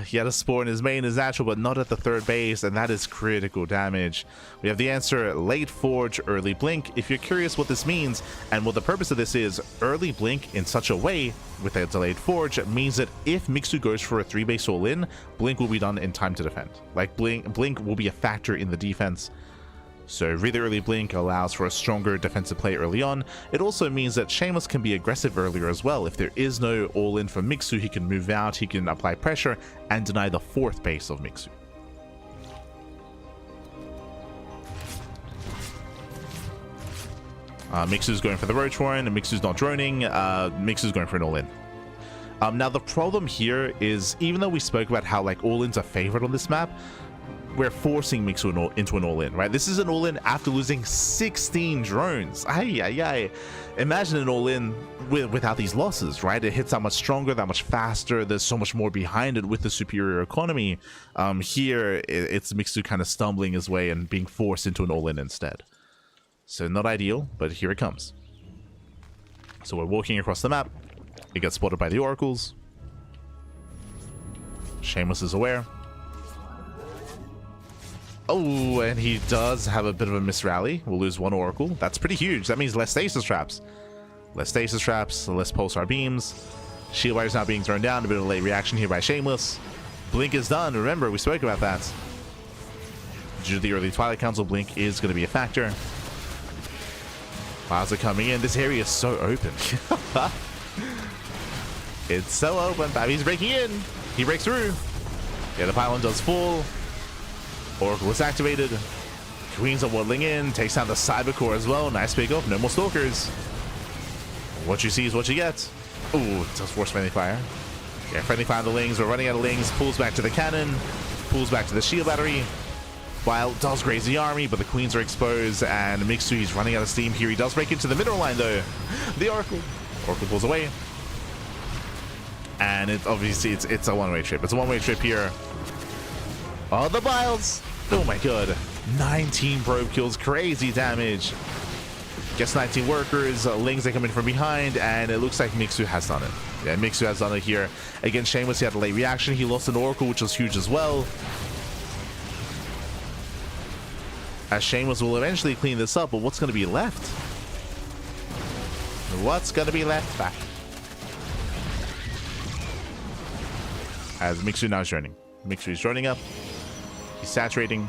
He had a spore in his main is natural, but not at the 3rd base, and that is critical damage. We have the answer: late Forge, early Blink. If you're curious what this means and what the purpose of this is, early Blink in such a way with a delayed Forge means that if Mixu goes for a 3-base all-in, Blink will be done in time to defend. Like Blink will be a factor in the defense. So really early Blink allows for a stronger defensive play early on. It also means that Shameless can be aggressive earlier as well. If there is no all-in for Mixu, he can move out, he can apply pressure, and deny the 4th base of Mixu. Mixu's going for the Roach Warren, and Mixu's not droning. Mixu's going for an all-in. Now the problem here is, even though we spoke about how like all-ins are favored on this map, we're forcing Mixu into an all-in, right? This is an all-in after losing 16 drones. Imagine an all-in without these losses, right? It hits that much stronger, that much faster. There's so much more behind it with the superior economy. Here, it's Mixu kind of stumbling his way and being forced into an all-in instead. So not ideal, but here it comes. So we're walking across the map. It gets spotted by the Oracles. Shameless is aware. Oh, and he does have a bit of a misrally. We'll lose 1 Oracle. That's pretty huge. That means less stasis traps. Less stasis traps, less pulsar beams. Shield wires now being thrown down. A bit of a late reaction here by Shameless. Blink is done. Remember, we spoke about that. Due to the early Twilight Council, Blink is going to be a factor. Clouds are coming in. This area is so open. It's so open. He's breaking in. He breaks through. Yeah, the pylon does full. Oracle is activated. Queens are waddling in. Takes down the Cyber Core as well. Nice pick up. No more Stalkers. What you see is what you get. Ooh, does force friendly fire. Yeah, friendly fire on the Lings. We're running out of Lings. Pulls back to the cannon. Pulls back to the shield battery. While does graze the army, but the Queens are exposed. And Mixu, he's running out of steam here. He does break into the mineral line though. The Oracle. Oracle pulls away. And it obviously it's a one-way trip. It's a one-way trip here. Oh, the Biles! Oh my god. 19 probe kills, crazy damage. Gets 19 workers, Lings they come in from behind, and it looks like Mixu has done it. Yeah, Mixu has done it here. Against Shameless, he had a late reaction. He lost an Oracle, which was huge as well. As Shameless will eventually clean this up, but what's going to be left? What's going to be left back? As Mixu now is joining. Mixu is joining up. He's saturating.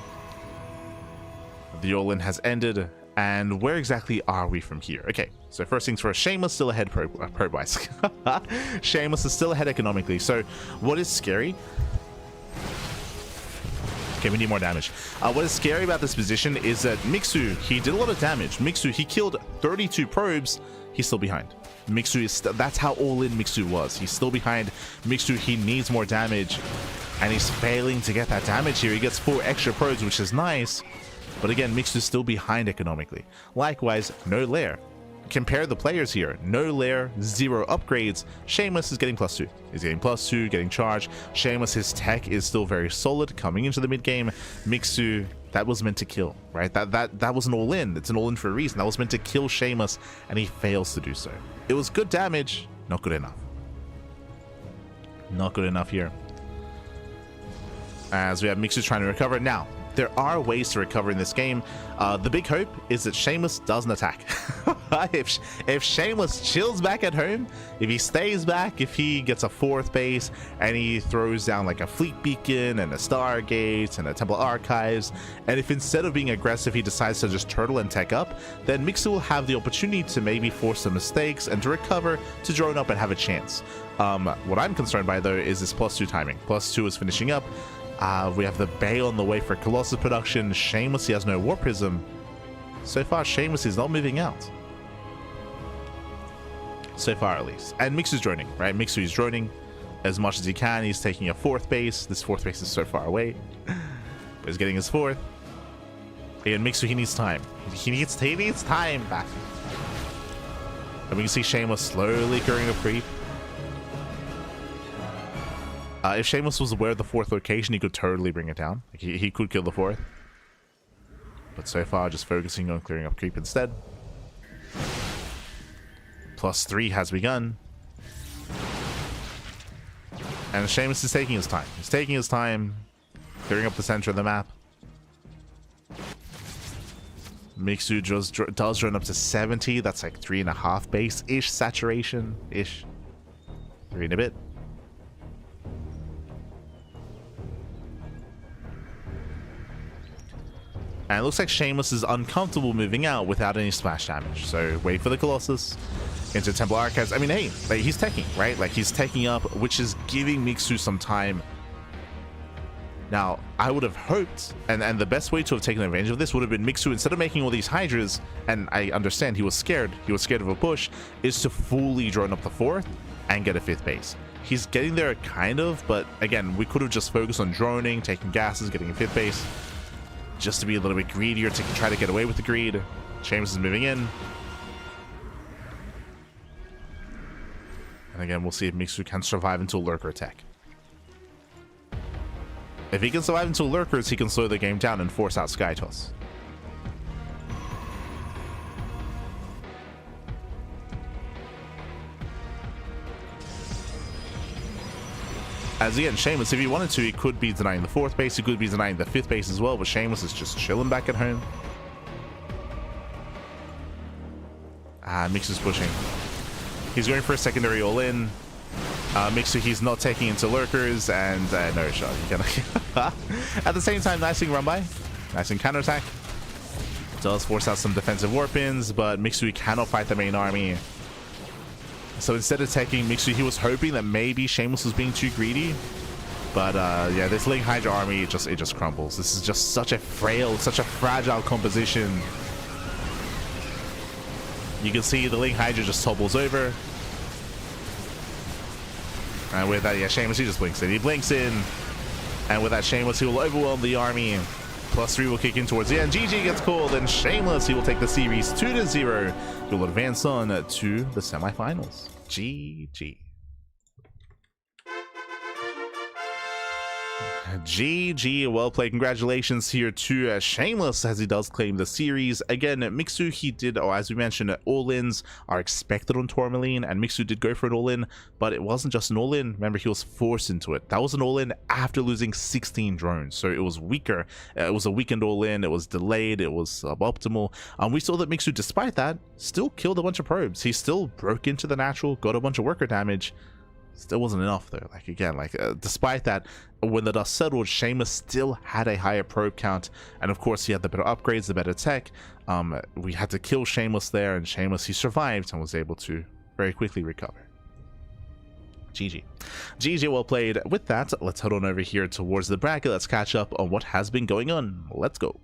The all-in has ended. And where exactly are we from here? Okay, so first things first, Shameless still ahead probe-wise. Shameless is still ahead economically. So what is scary? Okay, we need more damage. What is scary about this position is that Mixu, he did a lot of damage. Mixu, he killed 32 probes. He's still behind. Mixu is that's how all-in Mixu was. He's still behind. Mixu, he needs more damage. And he's failing to get that damage here. He gets 4 extra probes, which is nice. But again, Mixu is still behind economically. Likewise, no lair. Compare the players here. No lair, 0 upgrades. Shameless is getting +2. He's getting +2, getting charged. Shameless, his tech is still very solid coming into the mid game. Mixu, that was meant to kill, right? That was an all-in. It's an all-in for a reason. That was meant to kill Shameless, and he fails to do so. It was good damage, not good enough. Not good enough here. As we have Mixu trying to recover. Now, there are ways to recover in this game. The big hope is that Shameless doesn't attack. if Shameless chills back at home, if he stays back, if he gets a 4th base and he throws down like a Fleet Beacon and a Stargate and a Temple Archives, and if instead of being aggressive he decides to just turtle and tech up, then Mixu will have the opportunity to maybe force some mistakes and to recover, to drone up and have a chance. What I'm concerned by though is this +2 timing. +2 is finishing up. We have the Bay on the way for Colossus production. Shameless, he has no War Prism. So far, Shameless is not moving out. So far, at least. And Mixu's droning, right? Mixu is droning as much as he can. He's taking a 4th base. This 4th base is so far away. But he's getting his 4th. And Mixu, he needs time. He needs time back. And we can see Shameless slowly going up creep. If Shameless was aware of the 4th location, he could totally bring it down. Like, he could kill the 4th. But so far, just focusing on clearing up creep instead. +3 has begun. And Shameless is taking his time. He's taking his time, clearing up the center of the map. Mixu does run up to 70. That's like 3.5 base-ish saturation-ish. 3 and a bit. And it looks like Shameless is uncomfortable moving out without any splash damage. So wait for the Colossus into Temple Archives. I mean, hey, like, he's teching, right? Like, he's teching up, which is giving Mixu some time. Now, I would have hoped, and the best way to have taken advantage of this would have been Mixu, instead of making all these Hydras, and I understand he was scared of a push, is to fully drone up the 4th and get a 5th base. He's getting there kind of, but again, we could have just focused on droning, taking gases, getting a 5th base, just to be a little bit greedier, to try to get away with the greed. Shameless is moving in. And again, we'll see if Mixu can survive until Lurker attack. If he can survive until Lurkers, he can slow the game down and force out Sky Toss. As again, Shameless, if he wanted to, he could be denying the 4th base, he could be denying the 5th base as well, but Shameless is just chilling back at home. Mixu's pushing. He's going for a secondary all-in. Mixu, he's not taking into Lurkers, and no shot. At the same time, nice thing run by. Nice and counterattack. Does force out some defensive warpins, but Mixu cannot fight the main army. So instead of taking Mixu, he was hoping that maybe Shameless was being too greedy. But yeah, this Ling Hydra army, it just crumbles. This is just such a frail, such a fragile composition. You can see the Ling Hydra just topples over. And with that, yeah, Shameless, he just blinks in. He blinks in. And with that, Shameless, he will overwhelm the army. +3 will kick in towards the end. GG gets called, and Shameless, he will take the series 2-0. He will advance on to the semifinals. GG. GG, well played. Congratulations here to Shameless, as he does claim the series. Again, Mixu, he did, as we mentioned, all-ins are expected on Tourmaline, and Mixu did go for an all-in, but it wasn't just an all-in. Remember, he was forced into it. That was an all-in after losing 16 drones, so it was weaker. It was a weakened all-in, it was delayed, it was suboptimal. We saw that Mixu, despite that, still killed a bunch of probes. He still broke into the natural, got a bunch of worker damage. Still wasn't enough though. Like, again, like despite that, when the dust settled, Shameless still had a higher probe count, and of course he had the better upgrades, the better tech. We had to kill Shameless there, and Shameless, he survived and was able to very quickly recover. GG. GG, well played. With that, let's head on over here towards the bracket. Let's catch up on what has been going on. Let's go.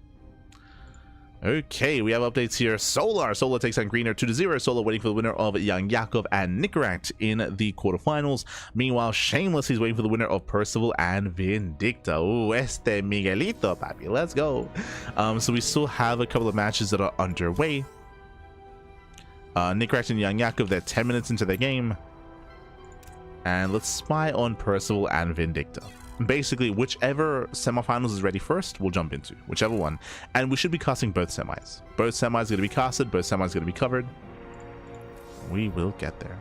Okay, we have updates here. Solar takes on Greener 2-0. Solar waiting for the winner of YoungYakov and Nicoract in the quarterfinals. Meanwhile, Shameless, he's waiting for the winner of Percival and Vindicta. Oh, este Miguelito, papi. Let's go. So we still have a couple of matches that are underway. Nicoract and YoungYakov, they're 10 minutes into their game. And let's spy on Percival and Vindicta. Basically, whichever semifinals is ready first, we'll jump into whichever one, and we should be casting both semis. Both semis are going to be casted, both semis are going to be covered. We will get there.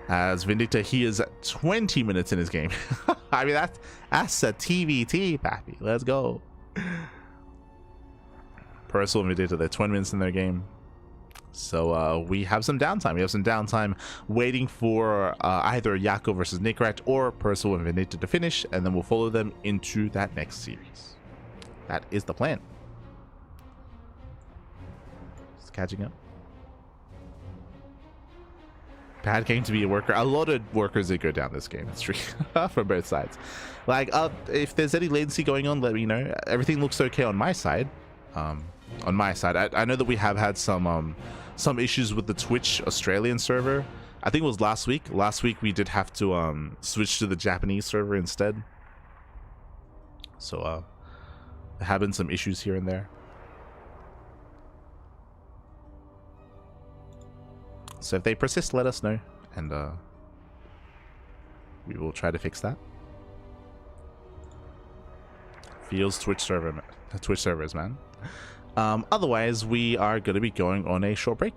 As Vindicta, he is 20 minutes in his game. I mean, that's a TVT, pappy. Let's go. Percival and Vindicta, they're 20 minutes in their game. So we have some downtime. We have some downtime waiting for either Yakov versus Nicoract or Percival and Vindicta to finish, and then we'll follow them into that next series. That is the plan. Just catching up. Bad game to be a worker. A lot of workers that go down this game. It's true. From both sides. Like, if there's any latency going on, let me know. Everything looks okay on my side. On my side, I know that we have had some issues with the Twitch Australian server. I think it was last week. Last week we did have to switch to the Japanese server instead. So there have been some issues here and there. So if they persist, let us know, and we will try to fix that. Feels Twitch servers, man. Otherwise, we are going to be going on a short break.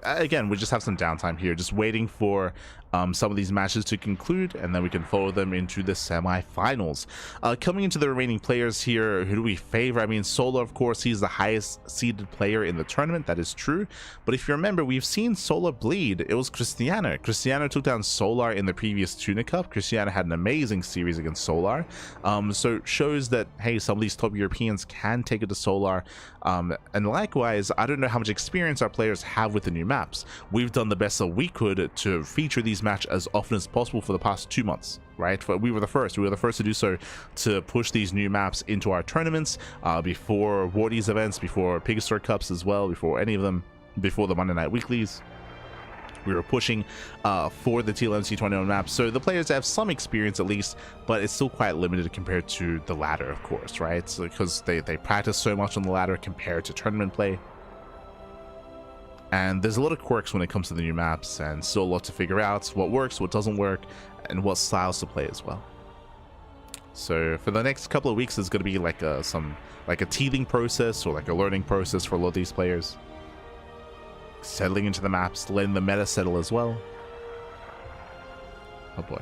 Again, we just have some downtime here, just waiting for some of these matches to conclude, and then we can follow them into the semi-finals. Coming into the remaining players here, who do we favor? I mean, Solar, of course, he's the highest seeded player in the tournament. That is true. But if you remember, we've seen Solar bleed. It was Cristiano. Cristiano took down Solar in the previous Tuna Cup. Cristiano had an amazing series against Solar. So it shows that, hey, some of these top Europeans can take it to Solar. And likewise, I don't know how much experience our players have with the new maps. We've done the best that we could to feature these matches as often as possible for the past 2 months, right? We were the first to do so, to push these new maps into our tournaments before Wardy's events, before Pigastore Cups as well, before any of them, before the Monday Night Weeklies. We were pushing for the TLMC 21 maps, so the players have some experience at least, but it's still quite limited compared to the ladder, of course, right? So because they practice so much on the ladder compared to tournament play. And there's a lot of quirks when it comes to the new maps, and still a lot to figure out, what works, what doesn't work, and what styles to play as well. So for the next couple of weeks, there's going to be like a teething process, or like a learning process for a lot of these players. Settling into the maps, letting the meta settle as well. Oh boy.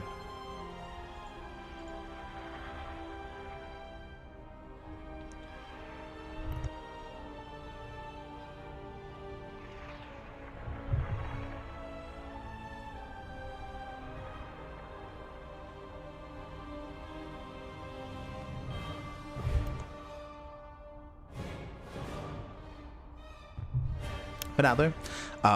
For now, though,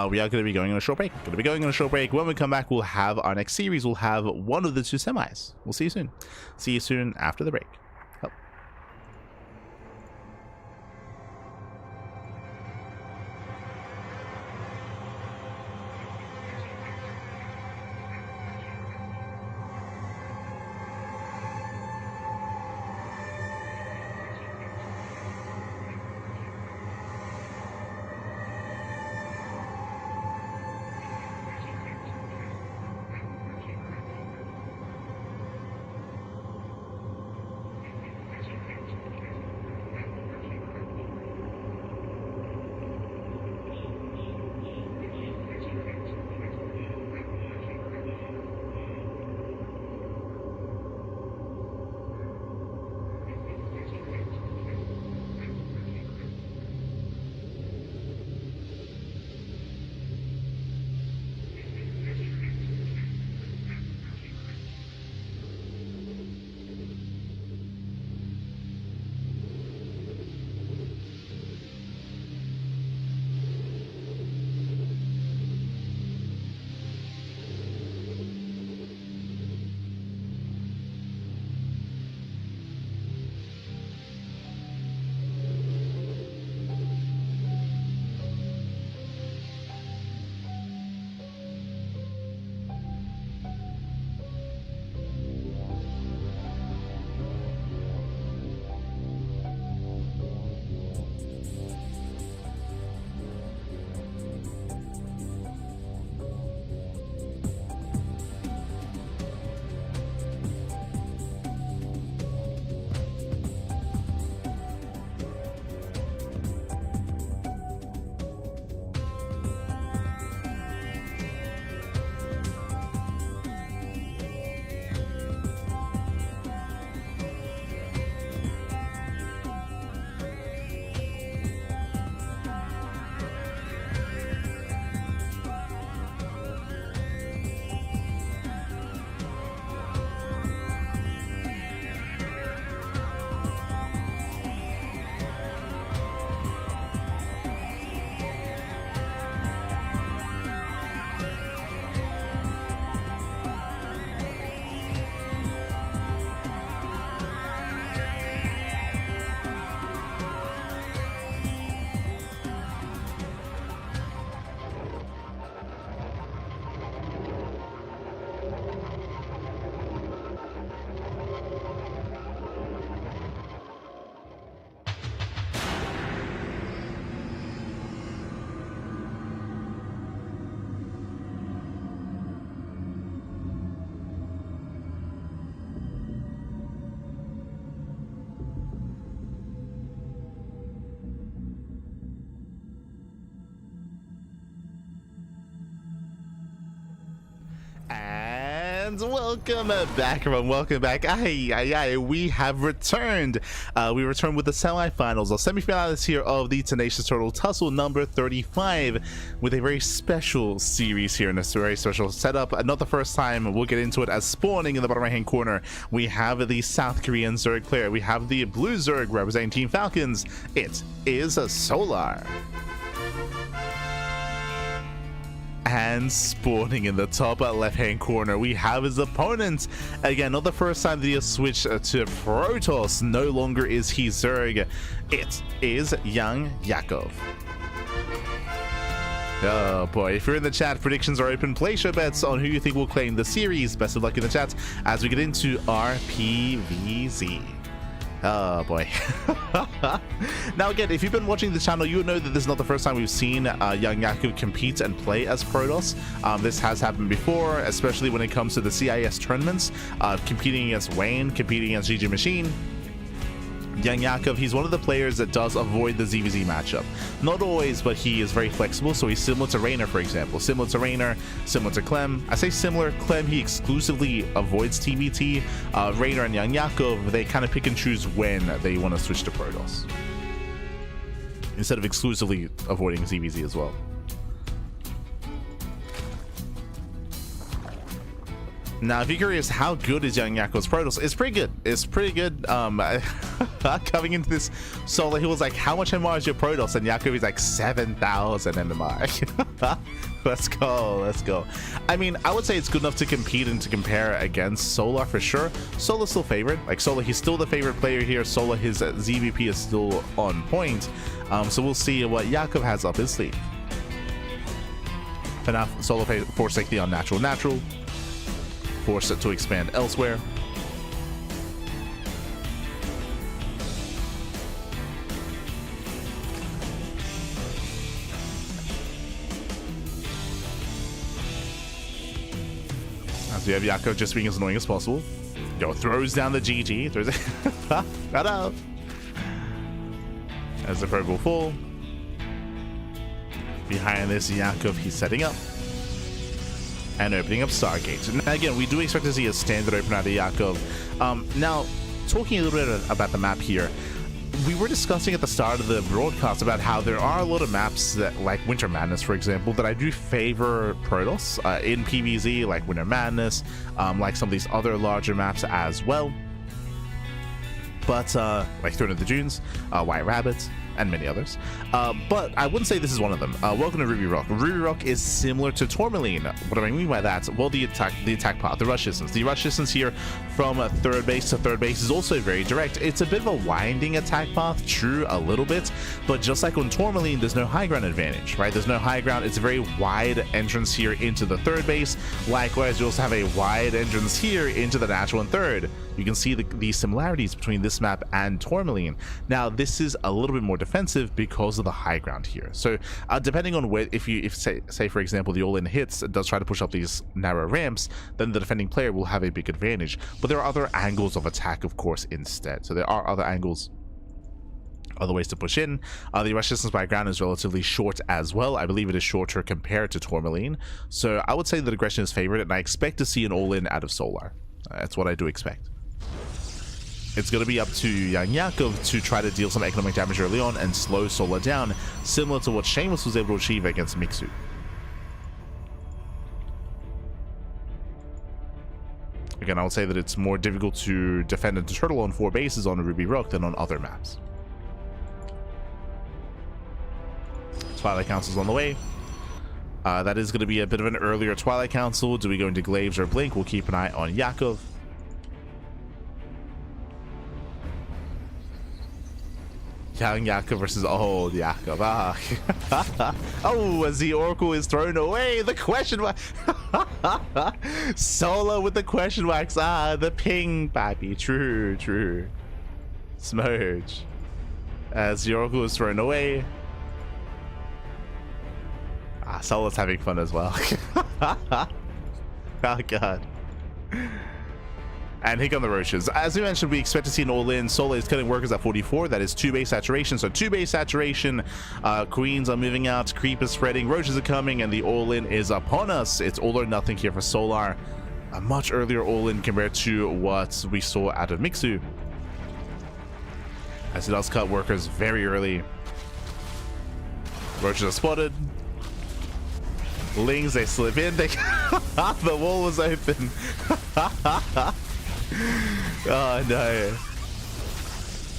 we are going to be going on a short break. When we come back, we'll have our next series. We'll have one of the two semis. We'll see you soon. See you soon after the break. Oh. And welcome back, everyone. Welcome back. We have returned. We returned with the semifinals or semifinalists here of the Tenacious Turtle Tussle number 35 with a very special series here in this very special setup. Not the first time. We'll get into it. As spawning in the bottom right hand corner, we have the South Korean Zerg player. We have the blue Zerg representing Team Falcons. It is a Solar. And spawning in the top left hand corner, we have his opponent. Again, not the first time that he has switched to Protoss. No longer is he Zerg. It is YoungYakov. Oh boy, if you're in the chat, predictions are open. Place your bets on who you think will claim the series. Best of luck in the chat as we get into our PVZ. Oh boy. Now again, if you've been watching the channel, you know that this is not the first time we've seen YoungYakov compete and play as Protoss. This has happened before, especially when it comes to the CIS tournaments, competing against Wayne, competing against GG Machine. YoungYakov, he's one of the players that does avoid the ZVZ matchup. Not always, but he is very flexible, so he's similar to Raynor, for example. Similar to Raynor, similar to Clem. I say similar. Clem, he exclusively avoids TBT. Raynor and YoungYakov, they kind of pick and choose when they want to switch to Protoss, instead of exclusively avoiding ZVZ as well. Now, if you're curious, how good is YoungYakov's Protoss? It's pretty good. It's pretty good. Coming into this solo, he was like, how much MMR is your Protoss? And Yakov is like 7,000 MMR. Let's go. Let's go. I mean, I would say it's good enough to compete and to compare against Solar for sure. Solar's still favored. Like, Solar, he's still the favorite player here. Solar, his ZVP is still on point. So we'll see what Yakov has up his sleeve. For now, Solar forsake the unnatural natural. Force it to expand elsewhere. As we have Yakov just being as annoying as possible. Yo, throws down the GG. Throws it. Shut up. As the bird will fall. Behind this, Yakov, he's setting up. And opening up Stargate. Now again, we do expect to see a standard open out of Yakov. Now, talking a little bit about the map here, we were discussing at the start of the broadcast about how there are a lot of maps that, like Winter Madness, for example, that I do favor Protoss in PvZ, like Winter Madness, like some of these other larger maps as well. But like Throne of the Dunes, White Rabbit, and many others. But I wouldn't say this is one of them. Welcome to Ruby Rock. Ruby Rock is similar to Tourmaline. What do I mean by that? Well, the attack path, the rush distance. The rush distance here from third base to third base is also very direct. It's a bit of a winding attack path, true, a little bit, but just like on Tourmaline, there's no high ground advantage, right? There's no high ground. It's a very wide entrance here into the third base. Likewise, you also have a wide entrance here into the natural and third. You can see the similarities between this map and Tourmaline. Now, this is a little bit more defensive because of the high ground here. So depending on where, if say for example the all-in hits does try to push up these narrow ramps, then the defending player will have a big advantage. But there are other angles of attack, of course, instead. So there are other angles, other ways to push in. The rush distance by ground is relatively short as well. I believe it is shorter compared to Tourmaline. So I would say that aggression is favored, and I expect to see an all-in out of Solar. That's what I do expect. It's going to be up to YoungYakov to try to deal some economic damage early on and slow Solar down, similar to what Seamus was able to achieve against Mixu. Again, I would say that it's more difficult to defend and to turtle on 4 bases on Ruby Rock than on other maps. Twilight Council's on the way. That is going to be a bit of an earlier Twilight Council. Do we go into Glaives or Blink? We'll keep an eye on Yakov. YoungYakov versus old Yakov. Oh, as the Oracle is thrown away, the question mark. Solo with the question marks. The ping, baby. True, true. Smudge. As the Oracle is thrown away. Solo's having fun as well. Oh, God. And Hick on the Roaches. As we mentioned, we expect to see an all-in. Solar is cutting workers at 44. That is 2 base saturation. So 2 base saturation. Queens are moving out. Creep is spreading. Roaches are coming. And the all-in is upon us. It's all or nothing here for Solar. a much earlier all-in compared to what we saw out of Mixu, as it does cut workers very early. Roaches are spotted. Lings, they slip in. They the wall was open. Oh no.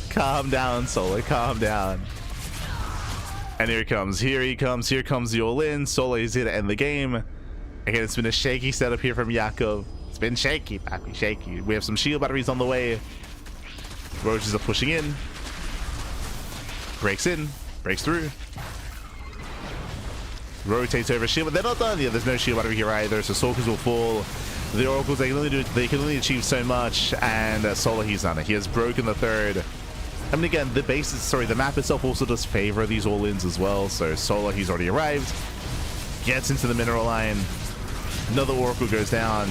Calm down, Solo, calm down. And here he comes, here comes the all-in. Solo is here to end the game. Again, it's been a shaky setup here from Yakov. It's been shaky, pappy, shaky. We have some shield batteries on the way. Roaches are pushing in. Breaks in, breaks through. Rotates over shield, but they're not done. Yeah, there's no shield battery here either, so Sorkers will fall. The Oracles, they can only achieve so much, and Solo, he's done it. He has broken the third. I mean, again, the map itself also does favor these all-ins as well, so Solo, he's already arrived. Gets into the mineral line. Another Oracle goes down.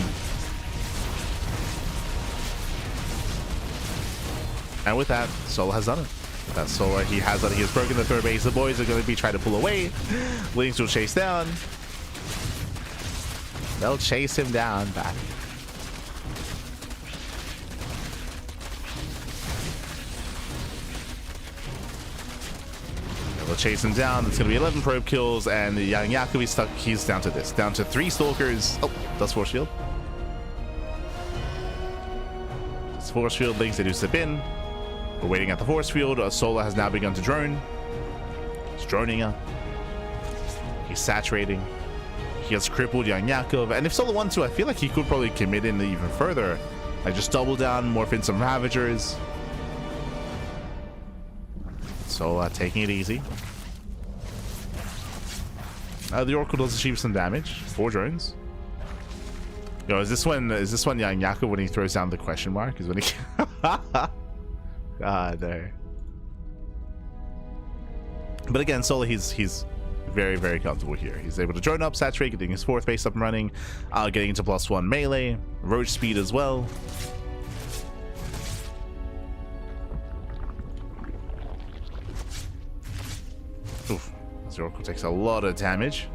And with that, Solo has done it. That's Solo, he has done it. He has broken the third base. The boys are going to be trying to pull away. Lings will chase down. They'll chase him down back. They'll chase him down. It's going to be 11 probe kills, and YoungYakov is stuck. He's down to this. Down to 3 stalkers. Oh, that's force field. It's force field. Lings, they do slip in. We're waiting at the force field. Solo has now begun to drone. He's droning up. He's saturating. He has crippled YoungYakov. And if Solo wants to, I feel like he could probably commit in even further. Like just double down, morph in some Ravagers. So taking it easy. The Oracle does achieve some damage. 4 drones. Yo, is this one YoungYakov when he throws down the question mark? Is when he ah, no. But again, Solo, he's very, very comfortable here. He's able to drone up, saturate, getting his 4th base up and running, getting into +1 melee, roach speed as well. Oof, the Oracle takes a lot of damage.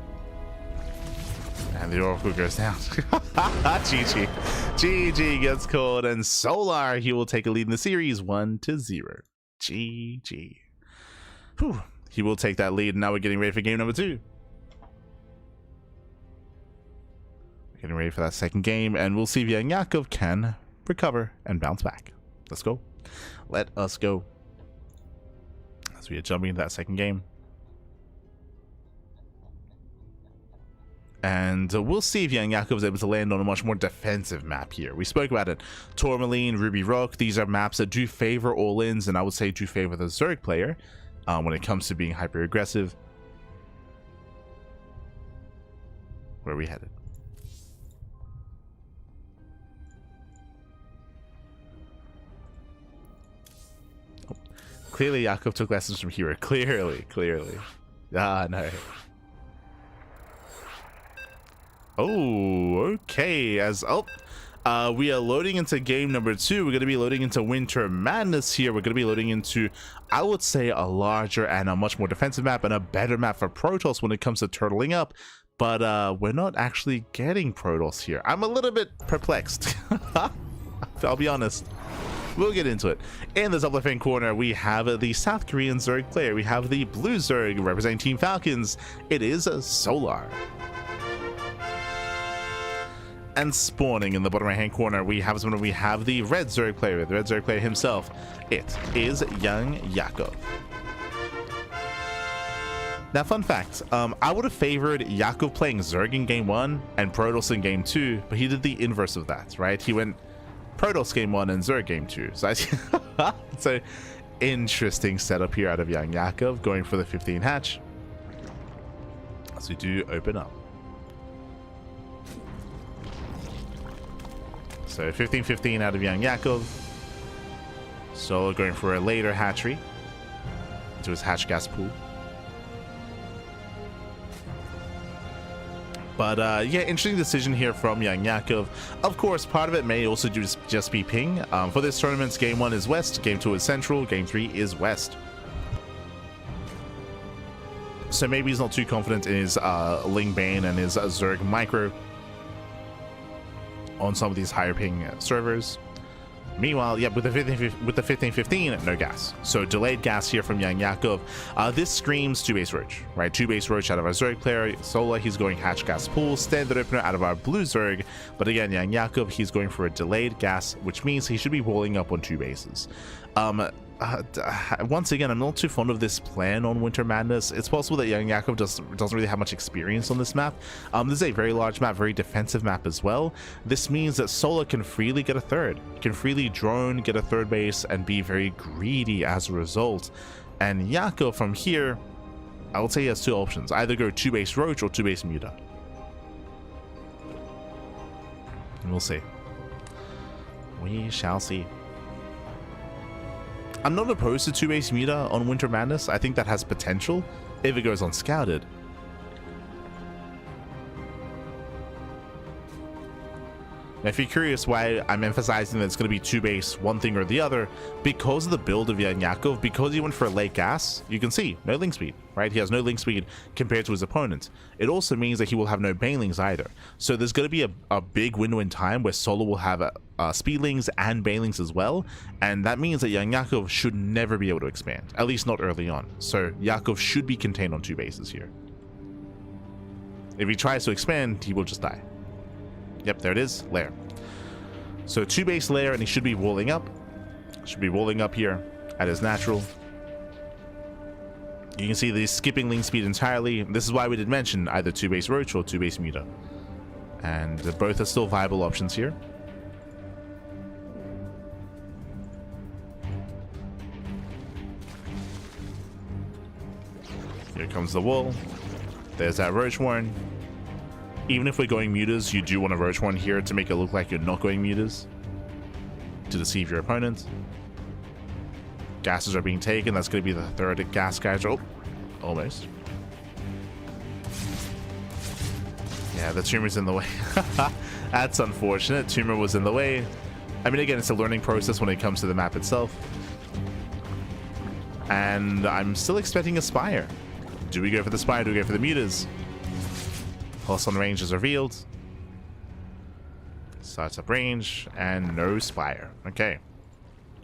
And the Oracle goes down. GG. GG gets called, and Solar, he will take a lead in the series 1-0. GG. Whew. He will take that lead, and now we're getting ready for game number 2. We're getting ready for that second game, and we'll see if YoungYakov can recover and bounce back. Let's go. Let us go. As we are jumping into that second game. And we'll see if YoungYakov is able to land on a much more defensive map here. We spoke about it. Tourmaline, Ruby Rock, these are maps that do favor all-ins, and I would say do favor the Zerg player when it comes to being hyper-aggressive. Where are we headed? Oh. Clearly, Yakov took lessons from Hero. Clearly. Ah, no. Oh, okay. We are loading into game number 2. We're going to be loading into Winter Madness here. We're going to be loading into, I would say, a larger and a much more defensive map and a better map for Protoss when it comes to turtling up. But we're not actually getting Protoss here. I'm a little bit perplexed. I'll be honest. We'll get into it. In the top left-hand corner, we have the South Korean Zerg player. We have the Blue Zerg representing Team Falcons. It is Solar. And spawning in the bottom right hand corner, we have the Red Zerg player, the Red Zerg player himself. It is YoungYakov. Now, fun fact, I would have favored Yakov playing Zerg in game 1 and Protoss in game 2, but he did the inverse of that, right? He went Protoss game 1 and Zerg game 2. So it's an interesting setup here out of YoungYakov, going for the 15 hatch. As we do open up. So 15-15 out of YoungYakov. Solo going for a later hatchery into his hatch gas pool. But yeah, interesting decision here from YoungYakov. Of course, part of it may also just be ping. For this tournament, game 1 is west, game 2 is central, game 3 is west. So maybe he's not too confident in his Ling Bane and his Zerg micro. on some of these higher ping servers. Meanwhile, yeah, with the 1515, no gas. So delayed gas here from YoungYakov. This screams 2-base Roach, right? 2-base Roach out of our Zerg player. Solar, he's going hatch gas pool. Standard opener out of our blue Zerg. But again, YoungYakov, he's going for a delayed gas, which means he should be rolling up on 2 bases. Once again, I'm not too fond of this plan on Winter Madness. It's possible that YoungYakov doesn't really have much experience on this map. This is a very large map, very defensive map as well. This means that Solar can freely get a third, can freely drone, get a third base, and be very greedy as a result. And Yakov from here, I would say he has 2 options. Either go 2-base Roach or 2-base Muta. And we'll see. We shall see. I'm not opposed to 2-base Muta on Winter Madness. I think that has potential if it goes unscouted. Now, if you're curious why I'm emphasizing that it's going to be 2-base, one thing or the other, because of the build of YoungYakov, because he went for a late gas, you can see no link speed, right? He has no link speed compared to his opponent. It also means that he will have no banelings either. So there's going to be a big window in time where Solo will have speedlings and banelings as well, and that means that YoungYakov should never be able to expand, at least not early on. So Yakov should be contained on 2 bases here. If he tries to expand, he will just die. Yep, there it is, lair. So 2-base lair, and he should be rolling up. Should be rolling up here at his natural. You can see that he's skipping link speed entirely. This is why we did mention either 2-base Roach or 2-base Muta. And both are still viable options here. Here comes the wall. There's that Roach Warren. Even if we're going mutas, you do want a Roach one here to make it look like you're not going mutas, to deceive your opponent. Gases are being taken. That's going to be the third gas guys. Oh, almost. Yeah, the tumor's in the way. That's unfortunate. Tumor was in the way. I mean, again, it's a learning process when it comes to the map itself. And I'm still expecting a Spire. Do we go for the Spire? Do we go for the mutas? Pulse on range is revealed. Starts up range and no Spire. Okay.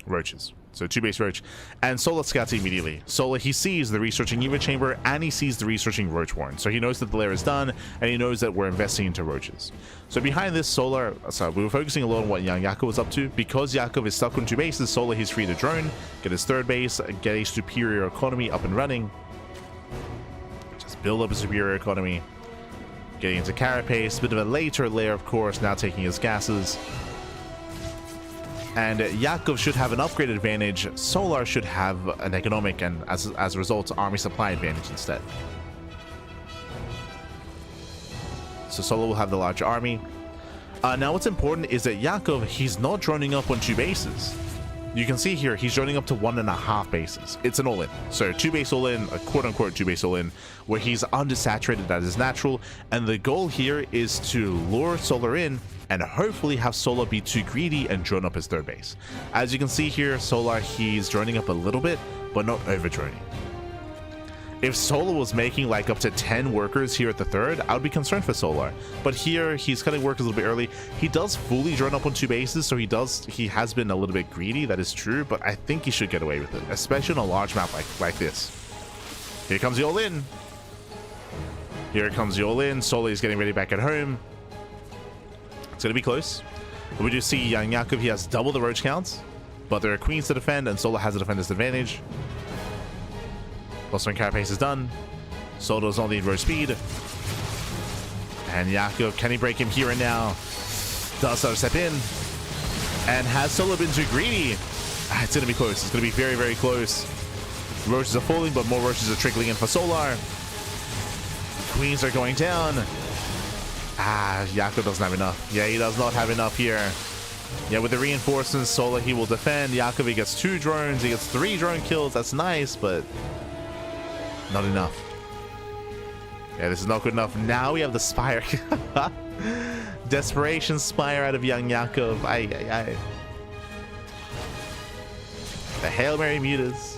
Roaches. So 2-base Roach. And Solar scouts immediately. Solar, he sees the researching Eva Chamber and he sees the researching Roach Warren. So he knows that the lair is done and he knows that we're investing into Roaches. So behind this, Solar, we were focusing a lot on what YoungYakov was up to. Because Yakov is stuck on 2 bases, Solar, he's free to drone, get his 3rd base, get a superior economy up and running. Just build up a superior economy. Getting into Carapace, bit of a later layer, of course, now taking his gases. And Yakov should have an upgrade advantage. Solar should have an economic and, as a result, army supply advantage instead. So Solar will have the large army. Now what's important is that Yakov, he's not droning up on 2 bases. You can see here, he's droning up to 1.5 bases. It's an all-in. So 2-base all-in, a quote-unquote 2-base all-in, where he's undersaturated at his natural. And the goal here is to lure Solar in and hopefully have Solar be too greedy and drone up his 3rd base. As you can see here, Solar, he's droning up a little bit, but not over-droning. If Solar was making like up to 10 workers here at the 3rd, I would be concerned for Solar. But here, he's cutting workers a little bit early. He does fully drone up on 2 bases, so he has been a little bit greedy, that is true, but I think he should get away with it, especially on a large map like this. Here comes the all-in. Here comes the all-in. Solar is getting ready back at home. It's going to be close. But we do see YoungYakov, he has double the Roach counts, but there are queens to defend, and Solar has a defender's advantage. Plus one Carapace is done. Solar does not need Roach speed. And Yakov, can he break him here and now? Does Solar step in? And has Solar been too greedy? It's going to be close. It's going to be very, very close. Roaches are falling, but more Roaches are trickling in for Solar. Queens are going down. Yakov doesn't have enough. Yeah, he does not have enough here. Yeah, with the reinforcements, Solar, he will defend. Yakov, he gets 2 drones. He gets 3 drone kills. That's nice, but not enough. Yeah, this is not good enough. Now we have the Spire. Desperation Spire out of YoungYakov. The Hail Mary mutas.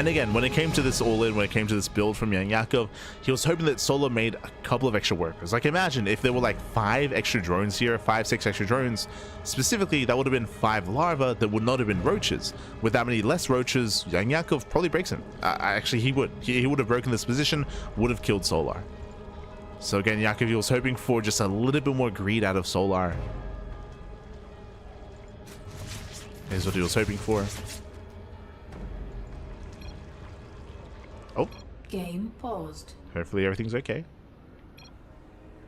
And again, when it came to this all-in, when it came to this build from YoungYakov, he was hoping that Solar made a couple of extra workers. Like, imagine if there were like 5 extra drones here, 5-6 extra drones. Specifically, that would have been 5 larvae that would not have been roaches. With that many less roaches, YoungYakov probably breaks him. Actually, he would. He would have broken this position, would have killed Solar. So again, Yakov, he was hoping for just a little bit more greed out of Solar. Here's what he was hoping for. Oh. Game paused. Hopefully everything's okay.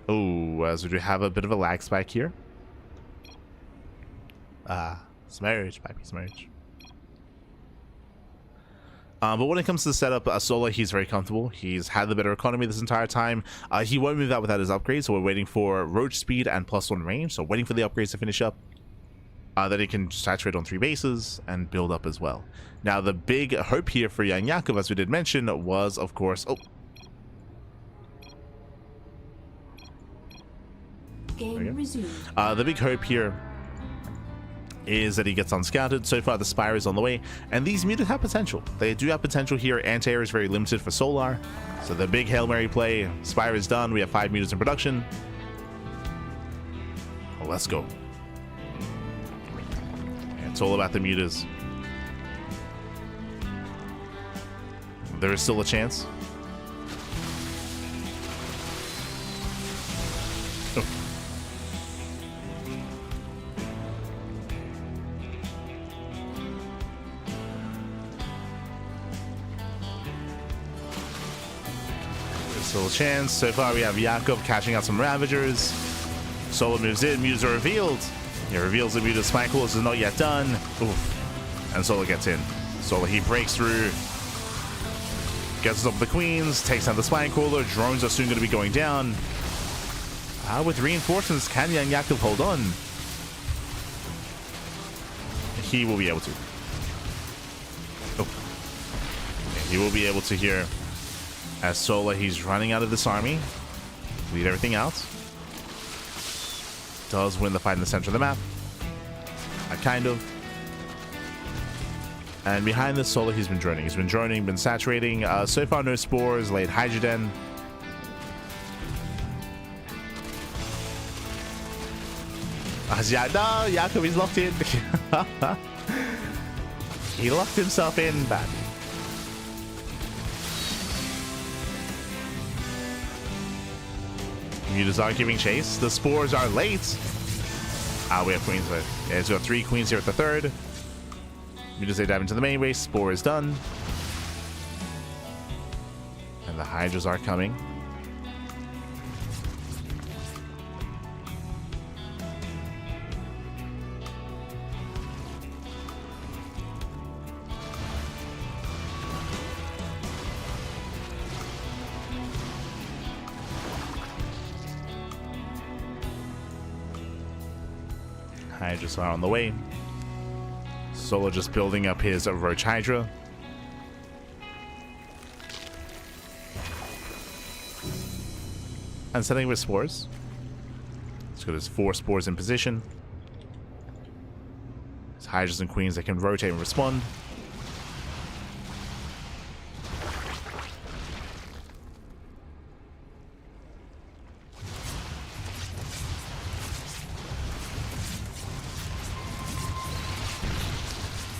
Oh, as we do have a bit of a lag spike here. Smarriage, papi, smarriage. But when it comes to the setup, Solar, he's very comfortable. He's had the better economy this entire time. He won't move out without his upgrades, so we're waiting for roach speed and +1 range. So waiting for the upgrades to finish up. Then he can saturate on 3 bases and build up as well. Now, the big hope here for YoungYakov, as we did mention, was, of course... Oh. Game resumed. The big hope here is that he gets unscouted. So far, the Spire is on the way, and these muted have potential. They do have potential here. Anti-air is very limited for Solar, so the big Hail Mary play. Spire is done. We have 5 mutants in production. Well, let's go. It's all about the mutas. There is still a chance. Oh. There's still a chance. So far we have Yakov catching out some Ravagers. Solar moves in, mutas are revealed. He reveals the muted spine coolers is not yet done. Oof. And Solar gets in. Solar, he breaks through. Gets up the queens, takes down the spine cooler. Drones are soon going to be going down. With reinforcements, can YoungYakov hold on? He will be able to. Oh. He will be able to here. As Solar, he's running out of this army. Lead everything out. Does win the fight in the center of the map. Kind of. And behind this Solar, he's been droning. He's been droning, been saturating. So far, no spores, late hydrogen. No, Yakov, he's locked in. He locked himself in badly. Mutas are giving chase. The spores are late. We have queens left. Yeah, he's got 3 queens here at the 3rd. Mutas, they dive into the main base. Spore is done. And the Hydras are coming. Hydras are on the way. Solar just building up his Roach Hydra. And setting with spores. He's got his 4 spores in position. His Hydras and Queens that can rotate and respond.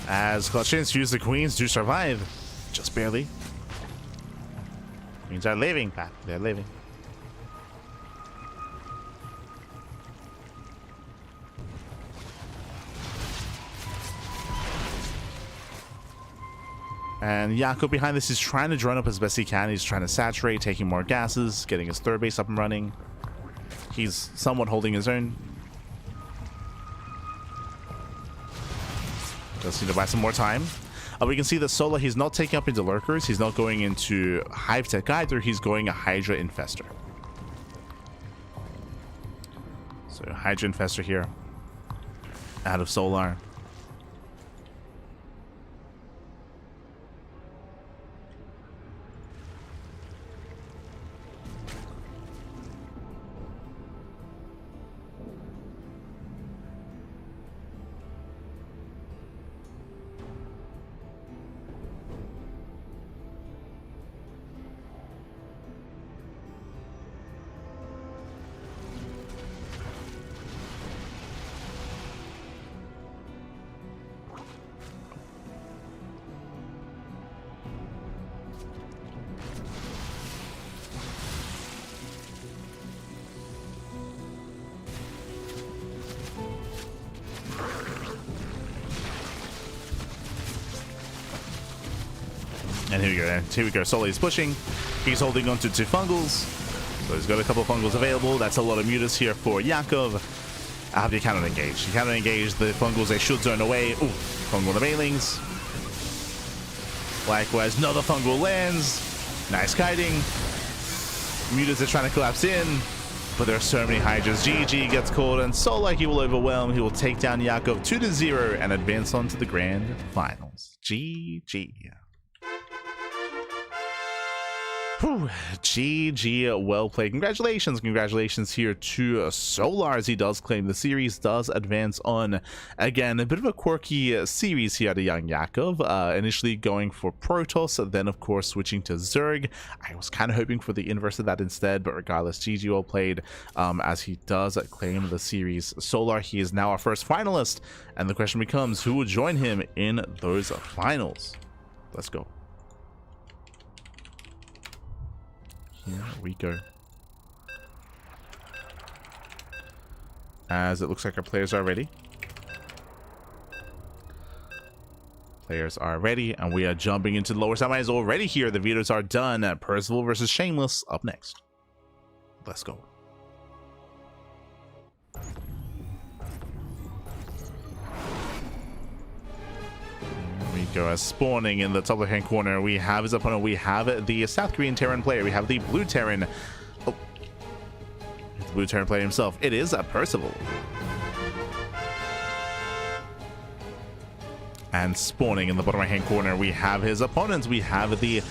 As Clutchins use the Queens to survive. Just barely. Queens are living, Pat. They're living. And Yakov behind this is trying to drone up as best he can. He's trying to saturate, taking more gases, getting his 3rd base up and running. He's somewhat holding his own. Just need to buy some more time. We can see that Solar, he's not taking up into Lurkers. He's not going into Hive Tech either. He's going a Hydra Infestor. So Hydra Infestor here. Out of Solar. And here we go. Solo is pushing. He's holding on to 2 fungals. So he's got a couple of fungals available. That's a lot of mutas here for Yakov. After you cannot engage. You cannot engage the fungals. They should zone away. Ooh, fungal on the banelings. Likewise, another fungal lands. Nice kiting. Mutas are trying to collapse in. But there are so many Hydras. GG gets called, and Solar he will overwhelm. He will take down Yakov 2-0 and advance on to the grand finals. GG. Whew. GG, well played. Congratulations here to Solar as he does claim the series, does advance on. Again, a bit of a quirky series here to YoungYakov. Initially going for Protoss, then of course switching to Zerg. I was kind of hoping for the inverse of that instead, but regardless, GG, well played as he does claim the series. Solar, he is now our first finalist, and the question becomes, who will join him in those finals? Let's go. Here we go. As it looks like our players are ready. Players are ready, and we are jumping into the lower semis already here. The vetoes are done. Percival versus Shameless up next. Let's go. We go as spawning in the top left hand corner. We have his opponent. We have the South Korean Terran player. We have the blue Terran. Oh, the blue Terran player himself. It is Percival. And spawning in the bottom right hand corner, we have his opponents. We have the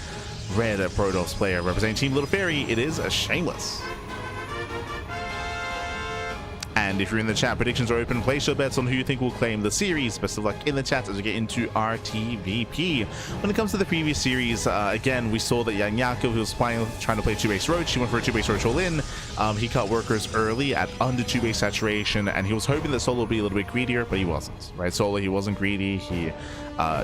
red Protoss player representing Team Little Fairy. It is Shameless. And if you're in the chat, predictions are open. Place your bets on who you think will claim the series. Best of luck in the chat as we get into RTVP. When it comes to the previous series, again, we saw that YoungYakov, who was trying to play 2-base Roach, he went for a 2-base Roach all-in. He cut workers early at under 2-base saturation, and he was hoping that Solo would be a little bit greedier, but he wasn't. Right, Solo, he wasn't greedy. He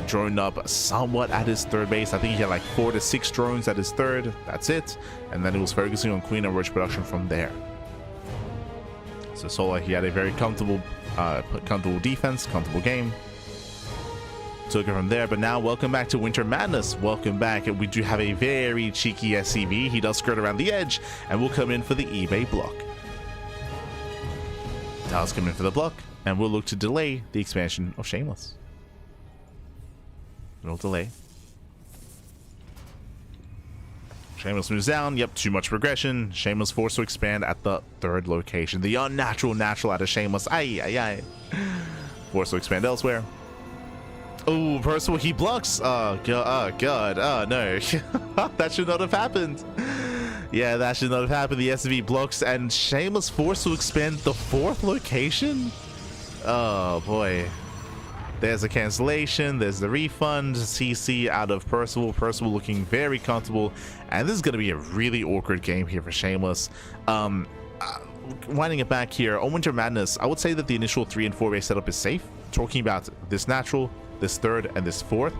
droned up somewhat at his third base. I think he had like 4 to 6 drones at his third. That's it. And then he was focusing on Queen and Roach production from there. So Solar, he had a very comfortable defense, comfortable game. Took it from there, but now welcome back to Winter Madness. Welcome back, and we do have a very cheeky SCV. He does skirt around the edge, and we'll come in for the eBay block. Does come in for the block, and we'll look to delay the expansion of Shameless. No delay. Shameless moves down. Yep, too much progression. Shameless forced to expand at the 3rd location. The unnatural natural out of Shameless. Aye. Forced to expand elsewhere. Oh, Percival, he blocks. Oh, God. Oh, no. That should not have happened. Yeah, that should not have happened. The SV blocks, and Shameless forced to expand the 4th location? Oh, boy. There's a cancellation, there's the refund, CC out of Percival. Percival looking very comfortable, and this is going to be a really awkward game here for Shameless. Winding it back here, on Winter Madness, I would say that the initial 3 and 4 base setup is safe. Talking about this natural, this 3rd, and this 4th.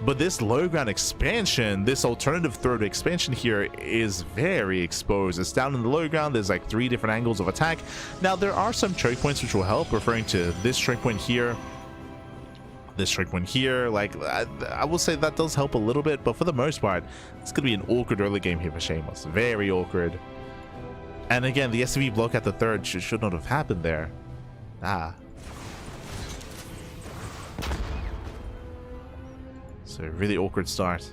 But this low ground expansion, this alternative 3rd expansion here is very exposed. It's down in the low ground, there's like 3 different angles of attack. Now, there are some choke points which will help, referring to this choke point here, this trick one here. Like, I will say that does help a little bit, but for the most part, it's gonna be an awkward early game here for Shameless. Very awkward. And again, the SV block at the 3rd should not have happened there. So really awkward start.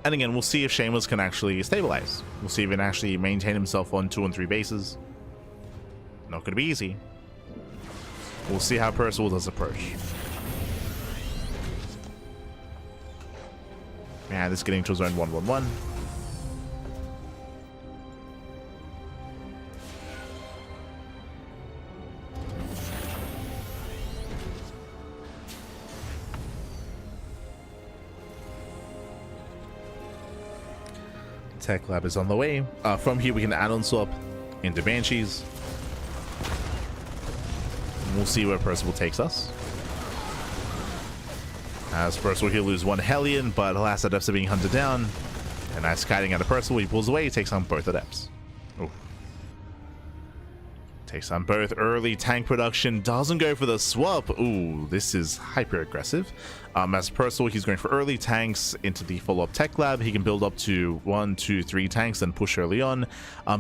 And again, we'll see if Shameless can actually stabilize. We'll see if he can actually maintain himself on 2 and 3 bases. Not going to be easy. We'll see how Percival does approach. Yeah, this is getting to zone 1-1-1. Tech Lab is on the way. From here, we can add-on swap into Banshees. We'll see where Percival takes us. As Percival, he'll lose one Hellion, but alas, Adepts are being hunted down. A nice kiting out of Percival. He pulls away, he takes on both Adepts. Ooh. Takes on both. Early tank production, doesn't go for the swap. Ooh, this is hyper aggressive. As Percival, he's going for early tanks into the follow-up tech lab. He can build up to 1, 2, 3 tanks and push early on.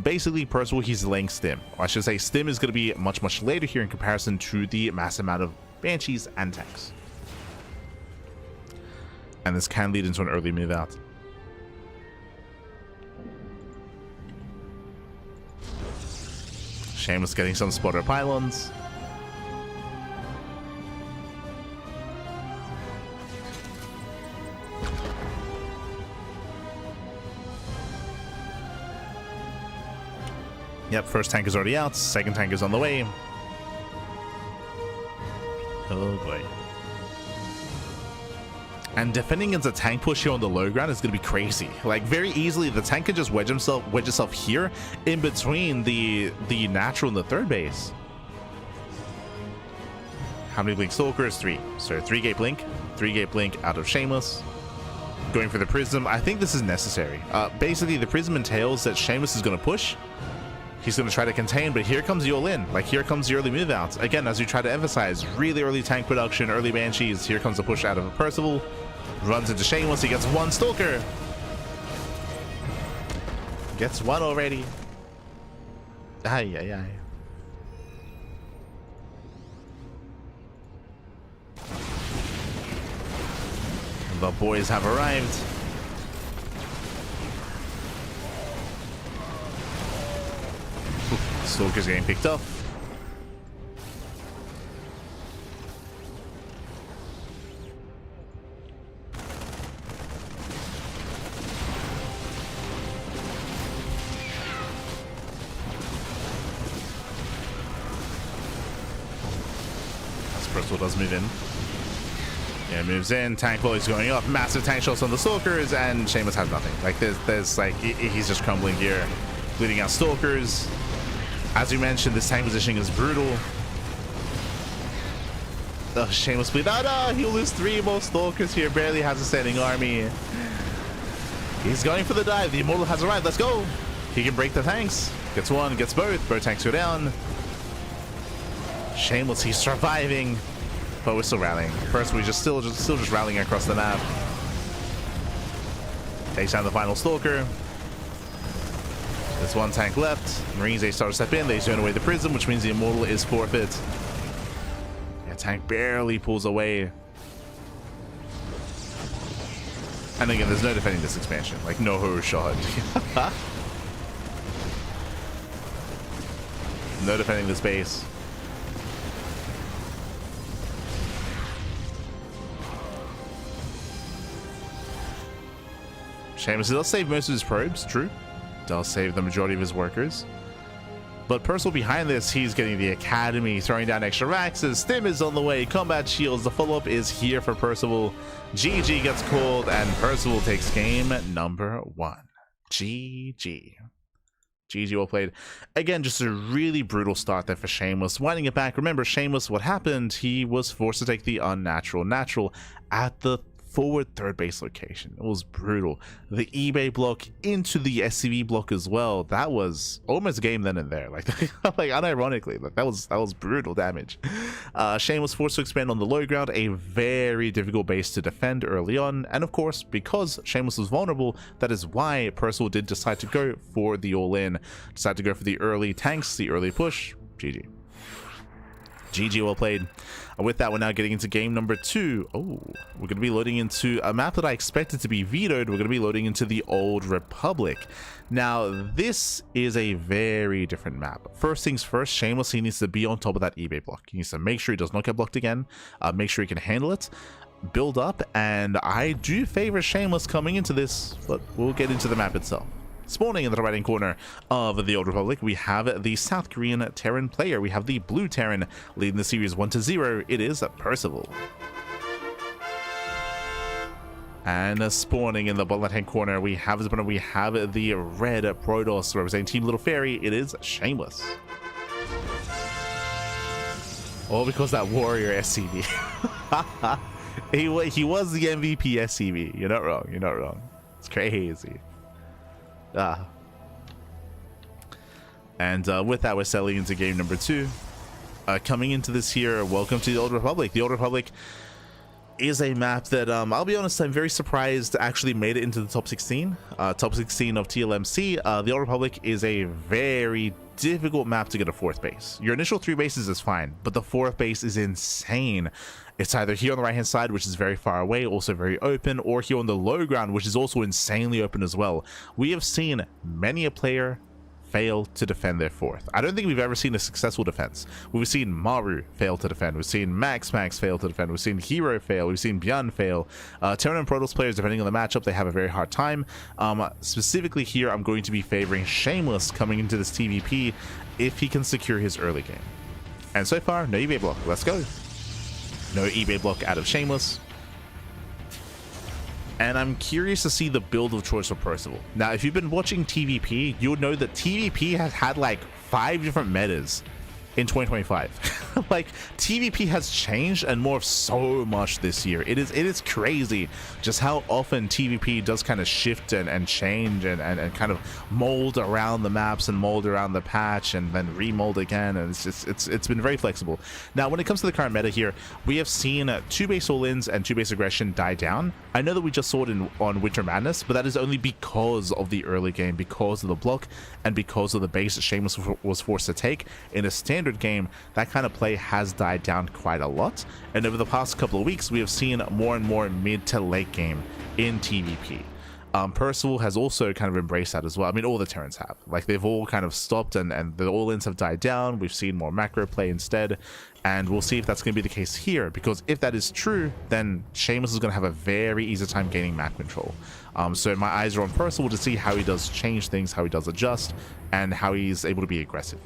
Basically, Percival, he's delaying Stim. Or I should say, Stim is going to be much later here in comparison to the massive amount of Banshees and tanks. And this can lead into an early move out. Shameless getting some spotter pylons. Yep, first tank is already out, second tank is on the way. Oh boy. And defending against a tank push here on the low ground is going to be crazy. Like, very easily, the tank can just wedge itself here in between the natural and the third base. How many Blink Stalkers? 3. So 3-gate Blink. 3-gate Blink out of Shameless. Going for the Prism. I think this is necessary. Basically, the Prism entails that Shameless is going to push. He's going to try to contain, but here comes the all-in. Like, here comes the early move outs. Again, as we try to emphasize, really early tank production, early Banshees. Here comes the push out of Percival. Runs into Shameless. He gets one Stalker. Gets one already. Ay, ay, ay. The boys have arrived. Stalker's getting picked up. As Percival does move in. Yeah, moves in. Tank volley's going up. Massive tank shots on the Stalkers, and Shameless has nothing. Like, there's like, he's just crumbling here. Bleeding out Stalkers. As we mentioned, this tank positioning is brutal. Oh, Shameless bleed. Oh no, he'll lose 3 more Stalkers here. Barely has a standing army. He's going for the dive. The Immortal has arrived. Let's go. He can break the tanks. Gets one, gets both. Both tanks go down. Shameless, he's surviving. But we're still rallying. First, we're still just rallying across the map. Takes down the final Stalker. There's one tank left. Marines, they start to step in. They turn away the Prism, which means the Immortal is forfeit. Yeah, tank barely pulls away. And again, there's no defending this expansion. Like, no horror shot. No defending this base. Shameless does save most of his probes, true. Does save the majority of his workers. But Percival behind this, he's getting the Academy, throwing down extra Raxes. Stim is on the way, combat shields. The follow-up is here for Percival. GG gets called, and Percival takes game number 1. GG. GG, well played. Again, just a really brutal start there for Shameless. Winding it back, remember, Shameless, what happened? He was forced to take the unnatural natural at the forward third base location. It was brutal. The eBay block into the SCV block as well. That was almost game then and there. Like, like unironically, like that was brutal damage. Shane was forced to expand on the low ground, a very difficult base to defend early on, and of course, because Shameless was vulnerable, that is why Percival did decide to go for the all-in, decided to go for the early tanks, the early push. GG. GG, well played. And with that, we're now getting into game number 2. Oh, we're going to be loading into a map that I expected to be vetoed. We're going to be loading into the Old Republic. Now, this is a very different map. First things first, Shameless, he needs to be on top of that eBay block. He needs to make sure he does not get blocked again, make sure he can handle it, build up, and I do favor Shameless coming into this, but we'll get into the map itself. Spawning in the right-hand corner of the Old Republic, we have the South Korean Terran player. We have the blue Terran leading the series 1-0. It is Percival. And spawning in the bottom left-hand corner, we have the red Protoss representing Team Little Fairy. It is Shameless. All because that warrior SCV. He was the MVP SCV. You're not wrong. You're not wrong. It's crazy. And with that, we're settling into game number 2. Coming into this here, welcome to the Old Republic. The Old Republic is a map that, I'll be honest, I'm very surprised actually made it into the top 16. Top 16 of TLMC. The Old Republic is a very difficult map to get a 4th base. Your initial 3 bases is fine, but the 4th base is insane. It's either here on the right hand side, which is very far away, also very open, or here on the low ground, which is also insanely open as well. We have seen many a player fail to defend their 4th. I don't think we've ever seen a successful defense. We've seen Maru fail to defend. We've seen Max fail to defend. We've seen Hero fail. We've seen Björn fail. Terran and Protoss players, depending on the matchup, they have a very hard time. Specifically here, I'm going to be favoring Shameless coming into this TVP if he can secure his early game. And so far, no eBay block. Let's go. No eBay block out of Shameless. And I'm curious to see the build of choice for Percival. Now, if you've been watching TVP, you'll know that TVP has had like 5 different metas in 2025. Like, TVP has changed and morphed so much this year. It is crazy just how often TVP does kind of shift and change and kind of mold around the maps and mold around the patch and then remold again, and it's been very flexible. Now, when it comes to the current meta here, we have seen 2 base all-ins and 2 base aggression die down. I know that we just saw it on Winter Madness, but that is only because of the early game, because of the block, and because of the base that Shameless was forced to take. In a standard game, that kind of play has died down quite a lot, and over the past couple of weeks we have seen more and more mid to late game in TVP. Percival has also kind of embraced that as well. I mean, all the Terrans have. Like, they've all kind of stopped and the all-ins have died down. We've seen more macro play instead, and we'll see if that's going to be the case here, because if that is true, then Shameless is going to have a very easy time gaining map control. So my eyes are on Percival to see how he does change things, how he does adjust, and how he's able to be aggressive,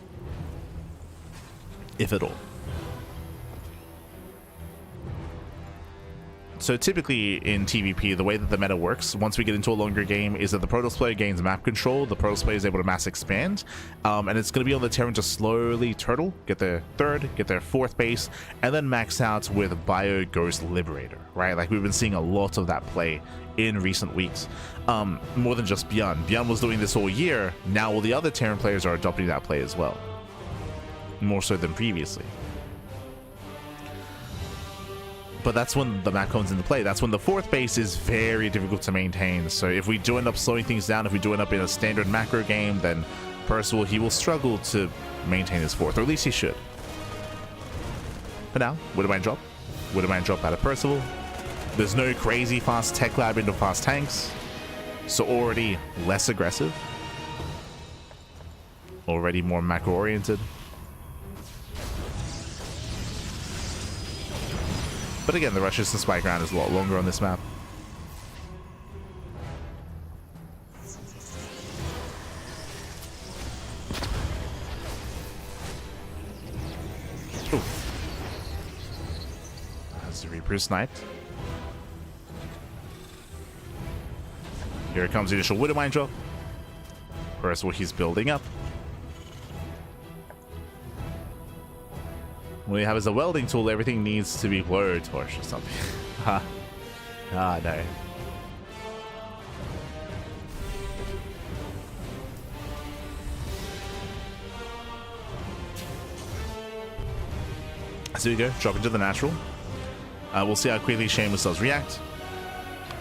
if at all. So typically in TVP, the way that the meta works, once we get into a longer game, is that the Protoss player gains map control, the Protoss player is able to mass expand, and it's going to be on the Terran to slowly turtle, get their 3rd, get their 4th base, and then max out with Bio Ghost Liberator, right? Like, we've been seeing a lot of that play in recent weeks. More than just Björn. Björn was doing this all year. Now all the other Terran players are adopting that play as well, more so than previously. But that's when the map comes into play. That's when the 4th base is very difficult to maintain. So if we do end up slowing things down, if we do end up in a standard macro game, then Percival, he will struggle to maintain his 4th, or at least he should. But now, Widowmine drop. Widowmine drop out of Percival. There's no crazy fast tech lab into fast tanks, so already less aggressive. Already more macro oriented. But again, the rush distance by ground is a lot longer on this map. Ooh. As the Reaper is sniped. Here comes the initial Widowmine drop. Whereas what he's building up. What you have is a welding tool, everything needs to be blurred torch or something. Ha. Ah, no. So we go, drop into the natural. We'll see how quickly Shameless does react.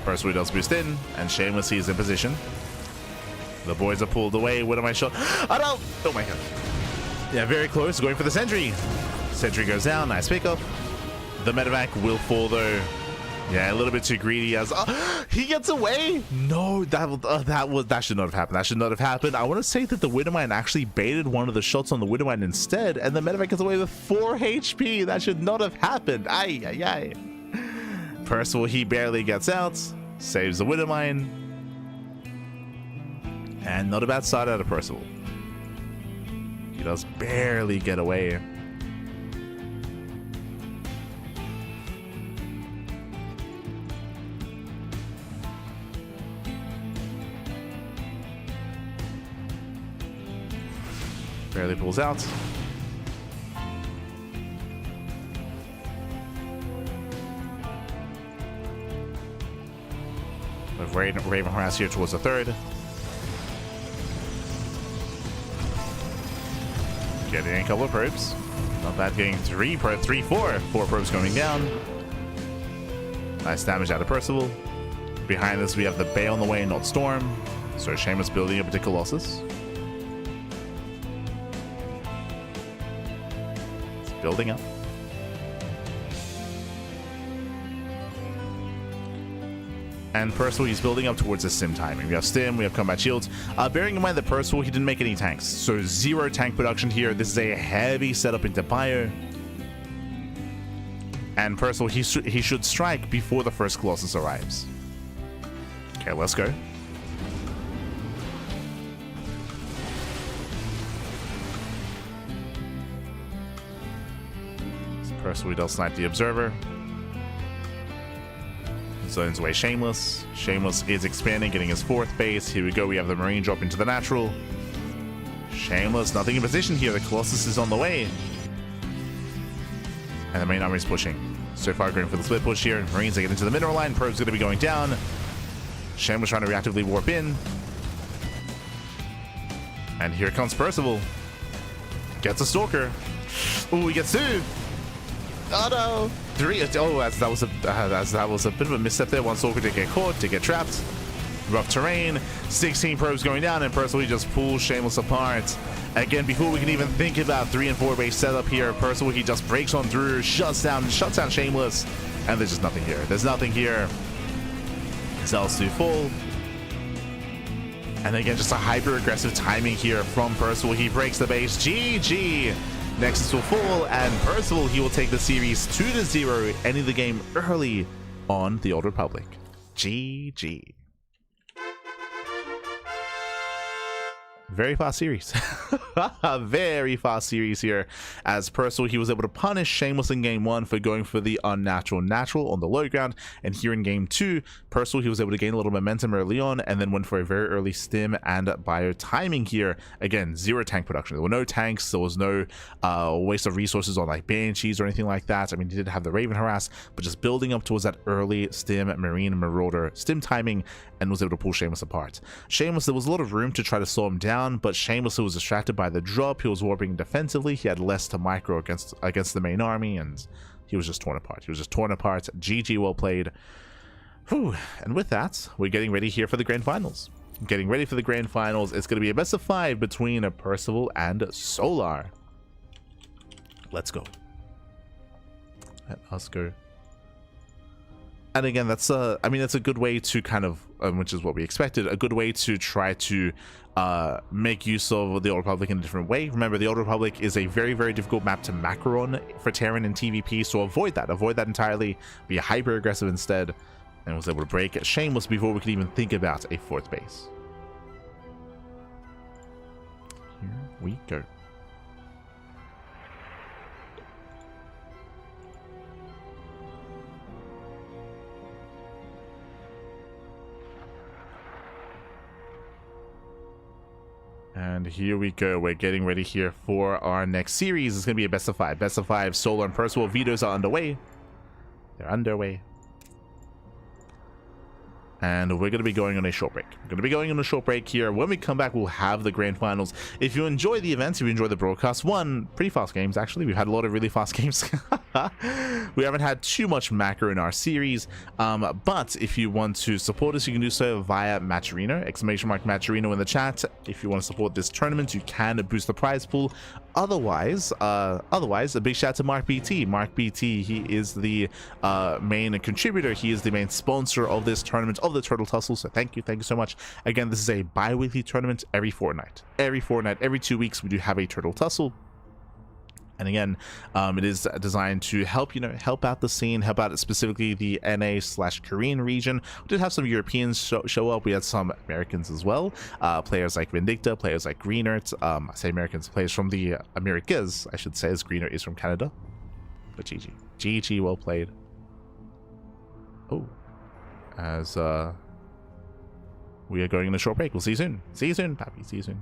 First we does boost in, and Shameless is in position. The boys are pulled away. What am I shot? Oh no! Oh my god. Yeah, very close, going for the sentry. Sentry goes down, nice pickup. The medevac will fall though. Yeah, a little bit too greedy as he gets away. No, that should not have happened. That should not have happened. I want to say that the Widowmine actually baited one of the shots on the Widowmine instead, and the medevac gets away with 4 HP. That should not have happened. Ay, ay, ay. Percival, he barely gets out, saves the Widowmine, and not a bad start out of Percival. He does barely get away. Barely pulls out. With Raven harass here towards the third. Getting a couple of probes. Not bad, getting four probes going down. Nice damage out of Percival. Behind this, we have the Bay on the way, not Storm. So Seamus building up into Colossus. It's building up. And Percival, he's building up towards his Stim timing. We have Stim, we have Combat Shields. Bearing in mind that Percival, he didn't make any tanks. So 0 tank production here. This is a heavy setup into Bio. And Percival, he should strike before the first Colossus arrives. Okay, let's go. Percival does snipe the Observer. Zones away Shameless. Shameless is expanding, getting his 4th base. Here we go, we have the Marine drop into the natural. Shameless, nothing in position here. The Colossus is on the way. And the main army is pushing. So far going for the split push here. Marines they get into the mineral line. Probe's going to be going down. Shameless trying to reactively warp in. And here comes Percival. Gets a Stalker. Ooh, he gets 2. Oh no! 3. Oh, that was a bit of a misstep there. One Stalker did get caught, did get trapped. Rough terrain. 16 probes going down, and Percival just pulls Shameless apart. Again, before we can even think about 3 and 4 base setup here, Percival he just breaks on through, shuts down Shameless, and there's just nothing here. There's nothing here. Cells too full. And again, just a hyper aggressive timing here from Percival. He breaks the base. GG. Nexus will fall, and Percival, he will take the series 2-0, ending the game early on the Old Republic. GG. Very fast series. Very fast series here, as Percival, he was able to punish Shameless in game 1 for going for the unnatural natural on the low ground, and here in game 2, Percival, he was able to gain a little momentum early on and then went for a very early Stim and Bio timing here. Again, 0 tank production. There were no tanks, there was no waste of resources on like Banshees or anything like that. I mean, he did have the Raven harass, but just building up towards that early Stim, Marine, Marauder Stim timing, and was able to pull Shameless apart. Shameless, there was a lot of room to try to slow him down, but Shameless was distracted by the drop. He was warping defensively. He had less to micro against the main army, and he was just torn apart. GG, well played. Whew. And with that, we're getting ready here for the grand finals. It's going to be a best of 5 between Percival and Solar. Let's go. Let us go. And again, that's I mean, it's a good way to kind of, which is what we expected, a good way to try to make use of the Old Republic in a different way. Remember, the Old Republic is a very, very difficult map to macro on for Terran and TVP, so avoid that entirely. Be hyper aggressive instead, and was able to break Shameless before we could even think about a 4th base. Here we go. And here we go. We're getting ready here for our next series. It's going to be a best of 5. Best of 5. Solar and Percival vetoes are underway. They're underway. And we're going to be going on a short break. Here. When we come back, we'll have the grand finals. If you enjoy the events, if you enjoy the broadcast, pretty fast games, actually. We've had a lot of really fast games. We haven't had too much macro in our series. But if you want to support us, you can do so via Matcherino, !Matcherino in the chat. If you want to support this tournament, you can boost the prize pool. Otherwise, a big shout out to Mark BT. Mark BT, he is the main contributor. He is the main sponsor of this tournament, of the Turtle Tussle. So thank you so much. Again, this is a bi-weekly tournament every fortnight. Every 2 weeks, we do have a Turtle Tussle. And again, it is designed to help, help out the scene, help out specifically the NA/Korean region. We did have some Europeans show up. We had some Americans as well. Players like Vindicta, players like Greenert. I say Americans, players from the Americas, I should say, as Greenert is from Canada. But GG. GG, well played. Oh. As we are going on a short break. We'll see you soon. See you soon, Pappy. See you soon.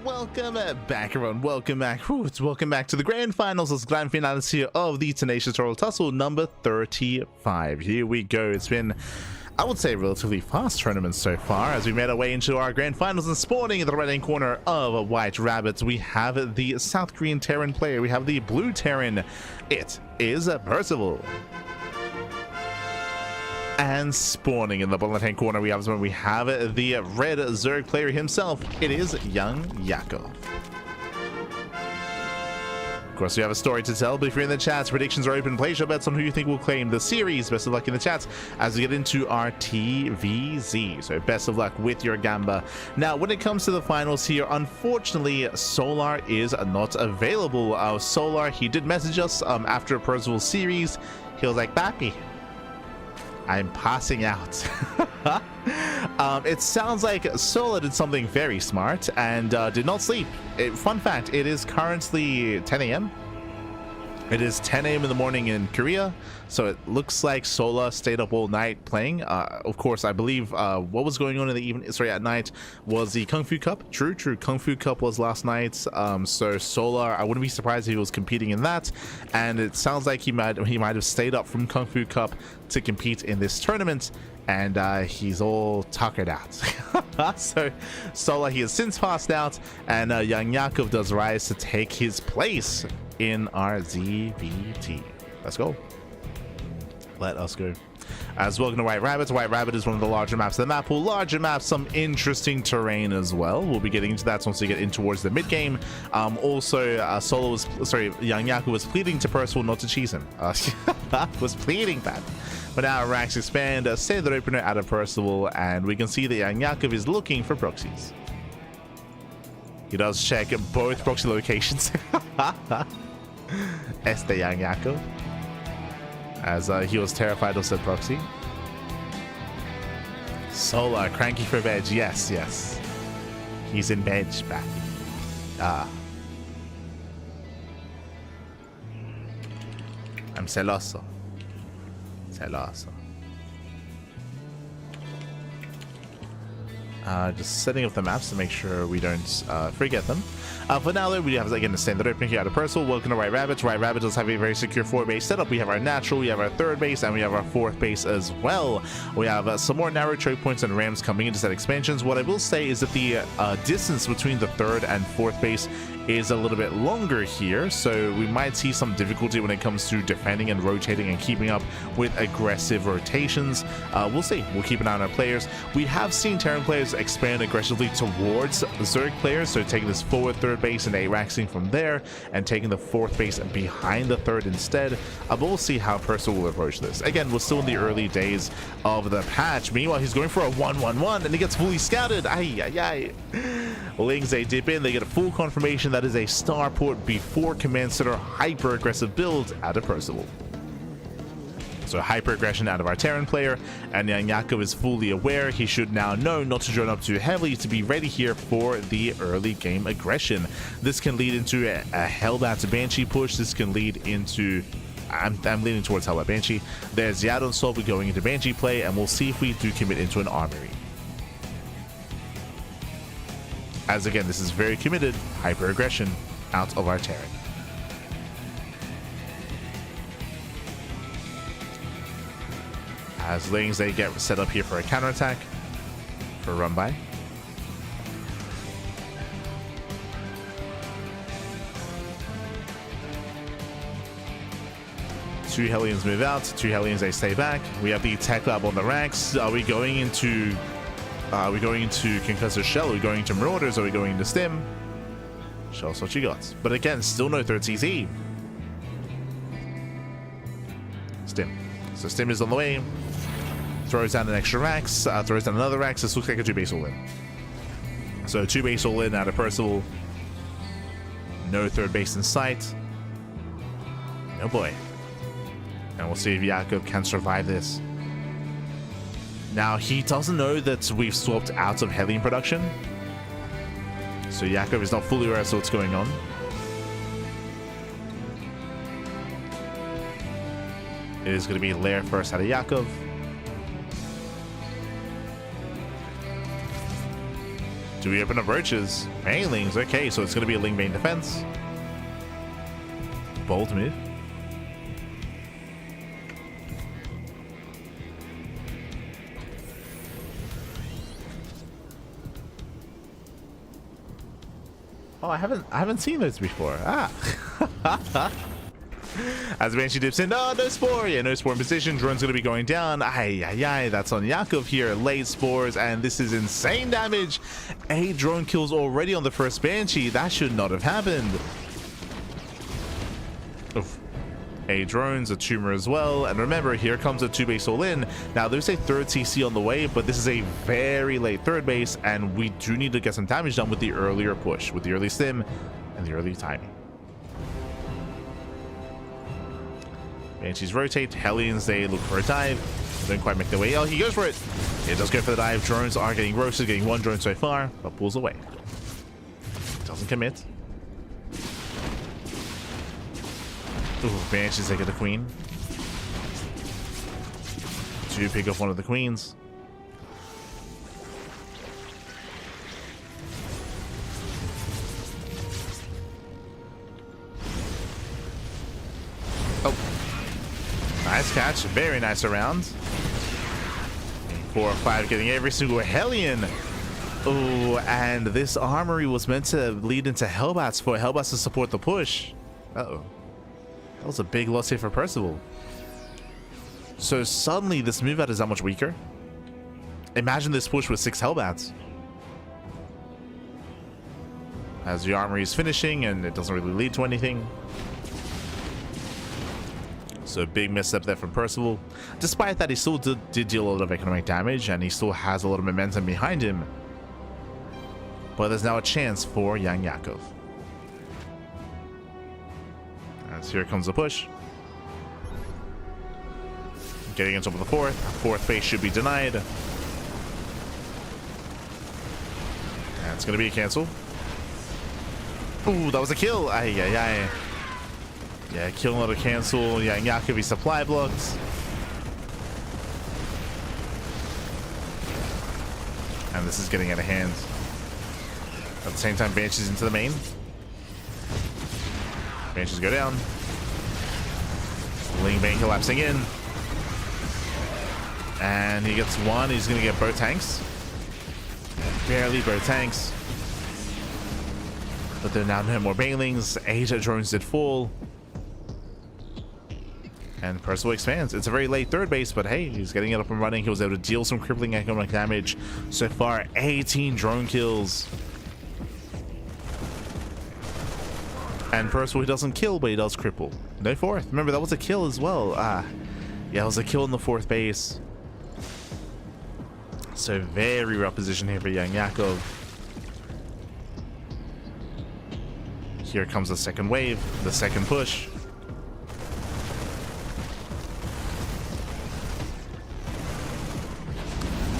welcome back, everyone. Welcome back. Welcome back to the grand finals, this grand finales here of the Tenacious Tussle number 35. Here we go. It's been, I would say, a relatively fast tournament so far as we made our way into our grand finals, and spawning in the right hand corner of White Rabbits, we have the South Korean Terran player. We have the Blue Terran. It is Percival. And spawning in the bottom left hand corner, we have the red Zerg player himself. It is YoungYakov. Of course, we have a story to tell, but if you're in the chats, predictions are open. Place your bets on who you think will claim the series. Best of luck in the chats as we get into our TVZ. So best of luck with your Gamba. Now, when it comes to the finals here, unfortunately, Solar is not available. Solar, he did message us after Percival's series. He was like, Papi, I'm passing out. It sounds like Sola did something very smart and did not sleep. Fun fact, it is currently 10 a.m. It is 10 a.m. in the morning in Korea, so it looks like Sola stayed up all night playing. Of course, I believe what was going on in the evening, at night, was the Kung Fu Cup. True. Kung Fu Cup was last night. So Sola, I wouldn't be surprised if he was competing in that. And it sounds like he might have stayed up from Kung Fu Cup to compete in this tournament. And he's all tuckered out. So Sola, he has since passed out, and YoungYakov does rise to take his place in our ZVT. Let's go. Let us go. As welcome to White Rabbit. White Rabbit is one of the larger maps of the map pool. Larger maps, some interesting terrain as well. We'll be getting into that once we get in towards the mid game. YoungYakov was pleading to Percival not to cheese him. Was pleading that. But now racks expand, save the opener out of Percival, and we can see that YoungYakov is looking for proxies. He does check both proxy locations. Este YoungYakov, as he was terrified of said proxy. Solar, CranKy for veg. Yes. He's in veg back. I'm celoso. Just setting up the maps to make sure we don't forget them. For now, though, we have again the standard opening here out of Percival. Welcome to White Rabbits. White Rabbit does have a very secure 4-base setup. We have our natural, we have our 3rd base, and we have our 4th base as well. We have some more narrow choke points and ramps coming into set expansions. What I will say is that the distance between the 3rd and 4th base is a little bit longer here, so we might see some difficulty when it comes to defending and rotating and keeping up with aggressive rotations. We'll see. We'll keep an eye on our players. We have seen Terran players expand aggressively towards Zerg players, so taking this forward 3rd base and A-Raxing from there and taking the 4th base behind the 3rd instead. But we'll see how Percival will approach this. Again, we're still in the early days of the patch. Meanwhile, he's going for a 1-1-1 and he gets fully scouted. Lings, they dip in, they get a full confirmation that is a starport before command center hyper aggressive build out of Percival. So hyper aggression out of our Terran player, and YoungYakov is fully aware. He should now know not to join up too heavily to be ready here for the early game aggression. This can lead into a Hellbat Banshee push. This can lead into I'm leaning towards Hellbat Banshee. There's Yadon Solvi going into Banshee play, and we'll see if we do commit into an armory. As again, this is very committed hyper aggression out of our Terran. As Lings, they get set up here for a counterattack for a run by. Two Hellions move out, 2 Hellions they stay back. We have the Tech Lab on the ranks. Are we going into Concussor Shell? Are we going to Marauders? Are we going to Stim? Shell's what you got. But again, still no 3rd CZ. Stim. So Stim is on the way. Throws down an extra Rax. Throws down another Rax. This looks like a 2-base all-in. So 2-base all-in out of Percival. No 3rd base in sight. Oh boy. And we'll see if Yakov can survive this. Now, he doesn't know that we've swapped out of Hellion production. So Yakov is not fully aware of what's going on. It is going to be Lair first out of Yakov. Do we open up roaches? Banelings, okay, so it's going to be a Ling Bane defense. Bold move. Oh, I haven't seen those before. Ah. As Banshee dips in, oh, no spore. Yeah, no spore in position. Drone's going to be going down. Ay, that's on Yakov here. Late spores, and this is insane damage. 8 drone kills already on the first Banshee. That should not have happened. Oof. 8 drones, a tumor as well. And remember, here comes a 2 base all in. Now, there's a 3rd CC on the way, but this is a very late 3rd base, and we do need to get some damage done with the earlier push, with the early stim and the early timing. Banshees rotate, Hellions, they look for a dive. They don't quite make their way. Oh, he goes for it. It does go for the dive. Drones are getting roasted, getting 1 drone so far, but pulls away. Doesn't commit. Ooh, Banshees, they get the queen. 2 pick up one of the queens. Oh. Nice catch. Very nice around. 4 or 5 getting every single Hellion. Oh, and this armory was meant to lead into Hellbats for Hellbats to support the push. Uh-oh. That was a big loss here for Percival. So suddenly this move out is that much weaker. Imagine this push with 6 Hellbats. As the armory is finishing and it doesn't really lead to anything. So a big misstep there from Percival. Despite that, he still did deal a lot of economic damage and he still has a lot of momentum behind him. But there's now a chance for YoungYakov. As here comes the push. Getting on top of the 4th. 4th base should be denied. And it's going to be a cancel. Ooh, that was a kill. Ay. Yeah, kill another cancel. Yeah, YoungYakov supply blocks. And this is getting out of hand. At the same time, Banshees into the main. Banshees go down. Ling Bane collapsing in. And he gets 1. He's going to get both tanks. Barely both tanks. But there are now no more Banelings. 8 drones did fall. And Percival expands. It's a very late 3rd base, but hey, he's getting it up and running. He was able to deal some crippling economic damage. So far, 18 drone kills. And Percival, he doesn't kill, but he does cripple. No 4th. Remember, that was a kill as well. Yeah, it was a kill in the 4th base. So very rough position here for YoungYakov. Here comes the 2nd wave, the 2nd push.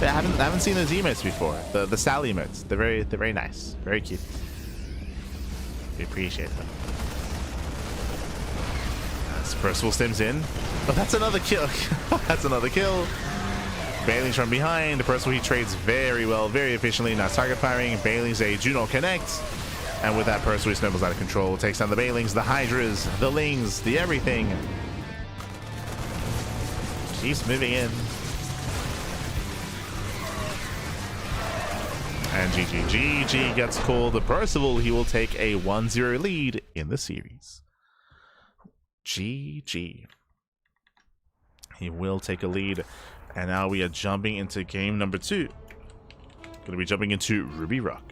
I haven't seen those emotes before. The Sal emotes. They're very nice. Very cute. We appreciate them. As Percival stems in. Oh, that's another kill. That's another kill. Bailey's from behind. Percival, he trades very well, very efficiently. Now target firing. Bailey's a do not connect. And with that, Percival, he snowballs out of control. Takes down the Bailings, the Hydras, the Lings, the everything. Keeps moving in. And GG gets called. Percival, he will take a 1-0 lead in the series. GG. He will take a lead. And now we are jumping into game number 2. Going to be jumping into Ruby Rock.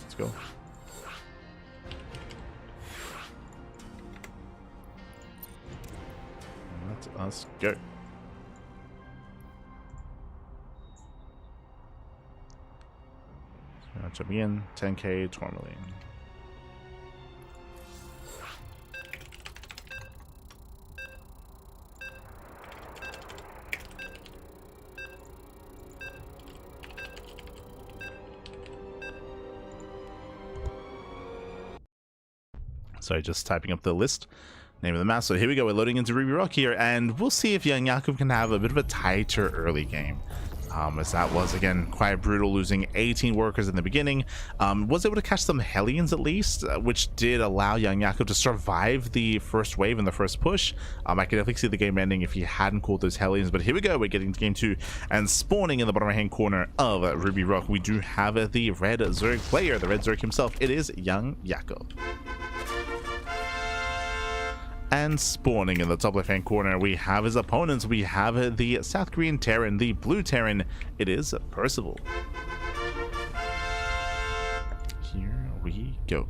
Let's go. Let us go. So jumping in, 10k tourmaline. Sorry, just typing up the list. name of the map. So here we go, we're loading into Ruby Rock here, and we'll see if YoungYakov can have a bit of a tighter early game. As that was, again, quite brutal, losing 18 workers in the beginning. Was able to catch some Hellions at least, which did allow YoungYakov to survive the first wave and the first push. I could definitely see the game ending if he hadn't caught those Hellions, but here we go, we're getting to game 2, and spawning in the bottom right hand corner of Ruby Rock, we do have the Red Zerg player, the Red Zerg himself. It is YoungYakov. And spawning in the top left hand corner, we have his opponents. We have the South Korean Terran, the Blue Terran. It is Percival. Here we go.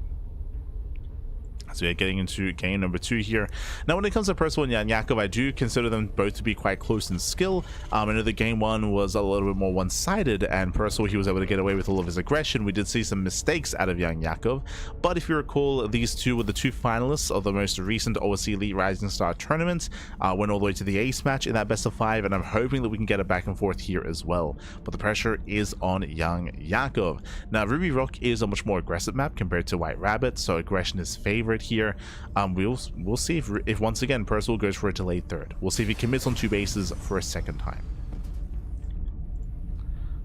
So we're getting into game number 2 here. Now, when it comes to Percival and YoungYakov, I do consider them both to be quite close in skill. I know the game 1 was a little bit more one-sided, and Percival, he was able to get away with all of his aggression. We did see some mistakes out of YoungYakov, but if you recall, these two were the 2 finalists of the most recent OSC Elite Rising Star tournament. Went all the way to the ace match in that best of 5, and I'm hoping that we can get it back and forth here as well. But the pressure is on YoungYakov. Now, Ruby Rock is a much more aggressive map compared to White Rabbit, so aggression is favored here. We'll see if once again Percival goes for a delayed third. We'll see if he commits on 2 bases for a second time.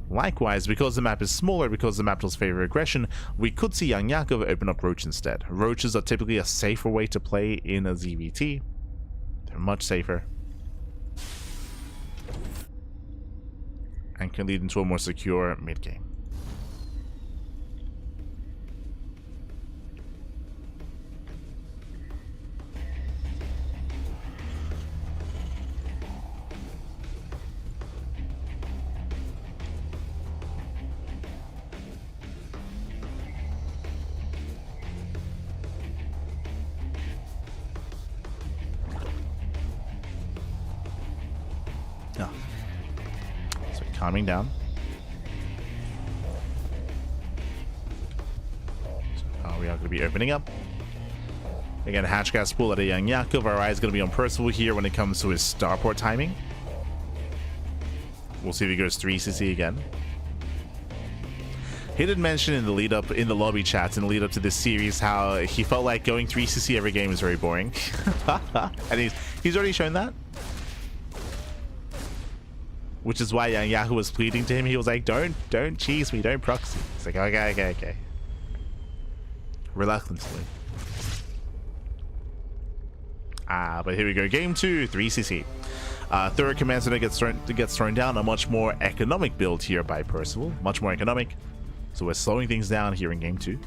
Likewise, because the map is smaller, because the map does favor aggression, we could see YoungYakov open up Roach instead. Roaches are typically a safer way to play in a ZVT. They're much safer and can lead into a more secure mid game. So calming down. So we are going to be opening up. Again, hatch gas pool at a YoungYakov. Our eye is going to be on Percival here when it comes to his starport timing. We'll see if he goes 3cc again. He did mention in the lead up, in the lobby chats, in the lead up to this series, how he felt like going 3cc every game is very boring. And he's already shown that. Which is why YoungYakov was pleading to him. He was like, don't cheese me, don't proxy. It's like, okay. Reluctantly. But here we go. Game 2, 3cc. Third command center gets thrown down. A much more economic build here by Percival. Much more economic. So we're slowing things down here in game 2.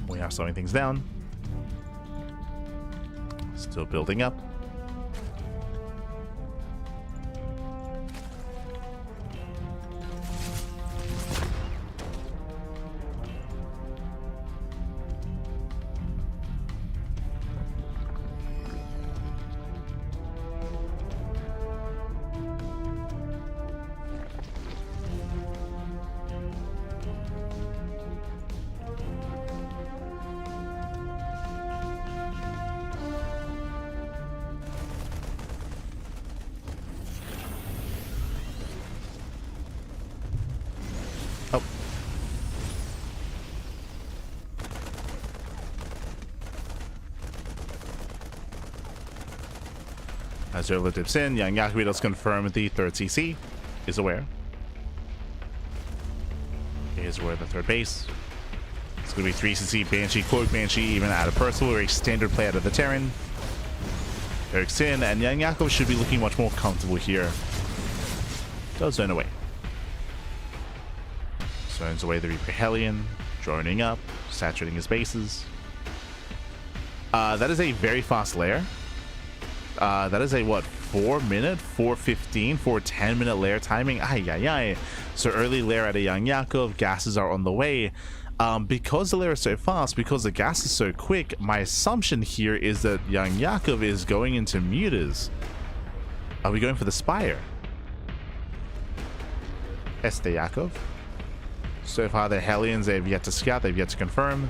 We are slowing things down. Still building up. Oh. As Zerla dips in, YoungYakov does confirm the third CC. Is aware. He is aware of the third base. It's going to be 3cc, Banshee, Cloak Banshee, even out of Percival, very standard play out of the Terran. Eric's in, and YoungYakov should be looking much more comfortable here. Does zone away. Zones away the Reaper Hellion, droning up, saturating his bases. That is a very fast lair. That is a, what, 4-minute, 4:15, 4:10-minute lair timing? Ay. So early lair at a YoungYakov, gases are on the way. Because the lair is so fast, because the gas is so quick, my assumption here is that YoungYakov is going into mutas. Are we going for the Spire? Yakov. So far, the Hellions, they've yet to scout, they've yet to confirm.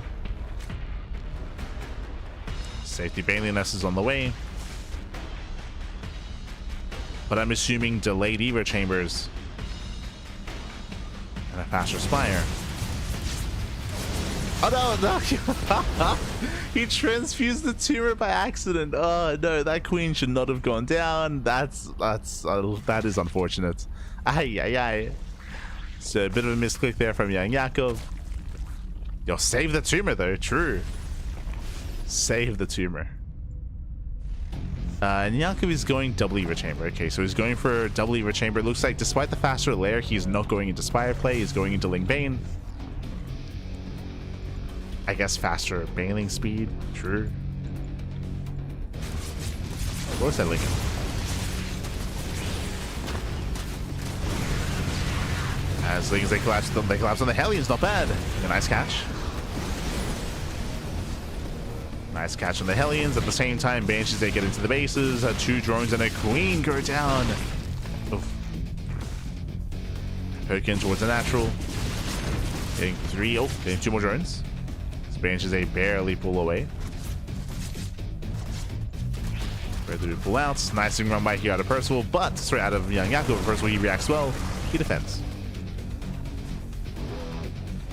Safety Baneliness is on the way. But I'm assuming delayed Evo Chambers and a faster Spire. Oh no, no. He transfused the tumor by accident. Oh no, that queen should not have gone down. That is unfortunate. Ay ay ay. So a bit of a misclick there from YoungYakov. Yo, save the tumor though. True. Save the tumor. And Yakov is going double Eva Chamber. Okay, so he's going for double Eva Chamber. It looks like despite the faster lair, he's not going into Spire play. He's going into Ling Bane. I guess faster Baneling speed. True. Of course I Ling him. As Lings, they collapse on the Hellions. Not bad. A nice catch. Nice catch on the Hellions. At the same time, Banshees, they get into the bases. 2 drones and a queen go down. Oof. Poke in towards the natural. Getting 3. Oh, getting 2 more drones. So Banshees, they barely pull away. Ready to pull out. Nice run by here out of Percival, but sorry, out of YoungYakov. Percival, he reacts well. He defends.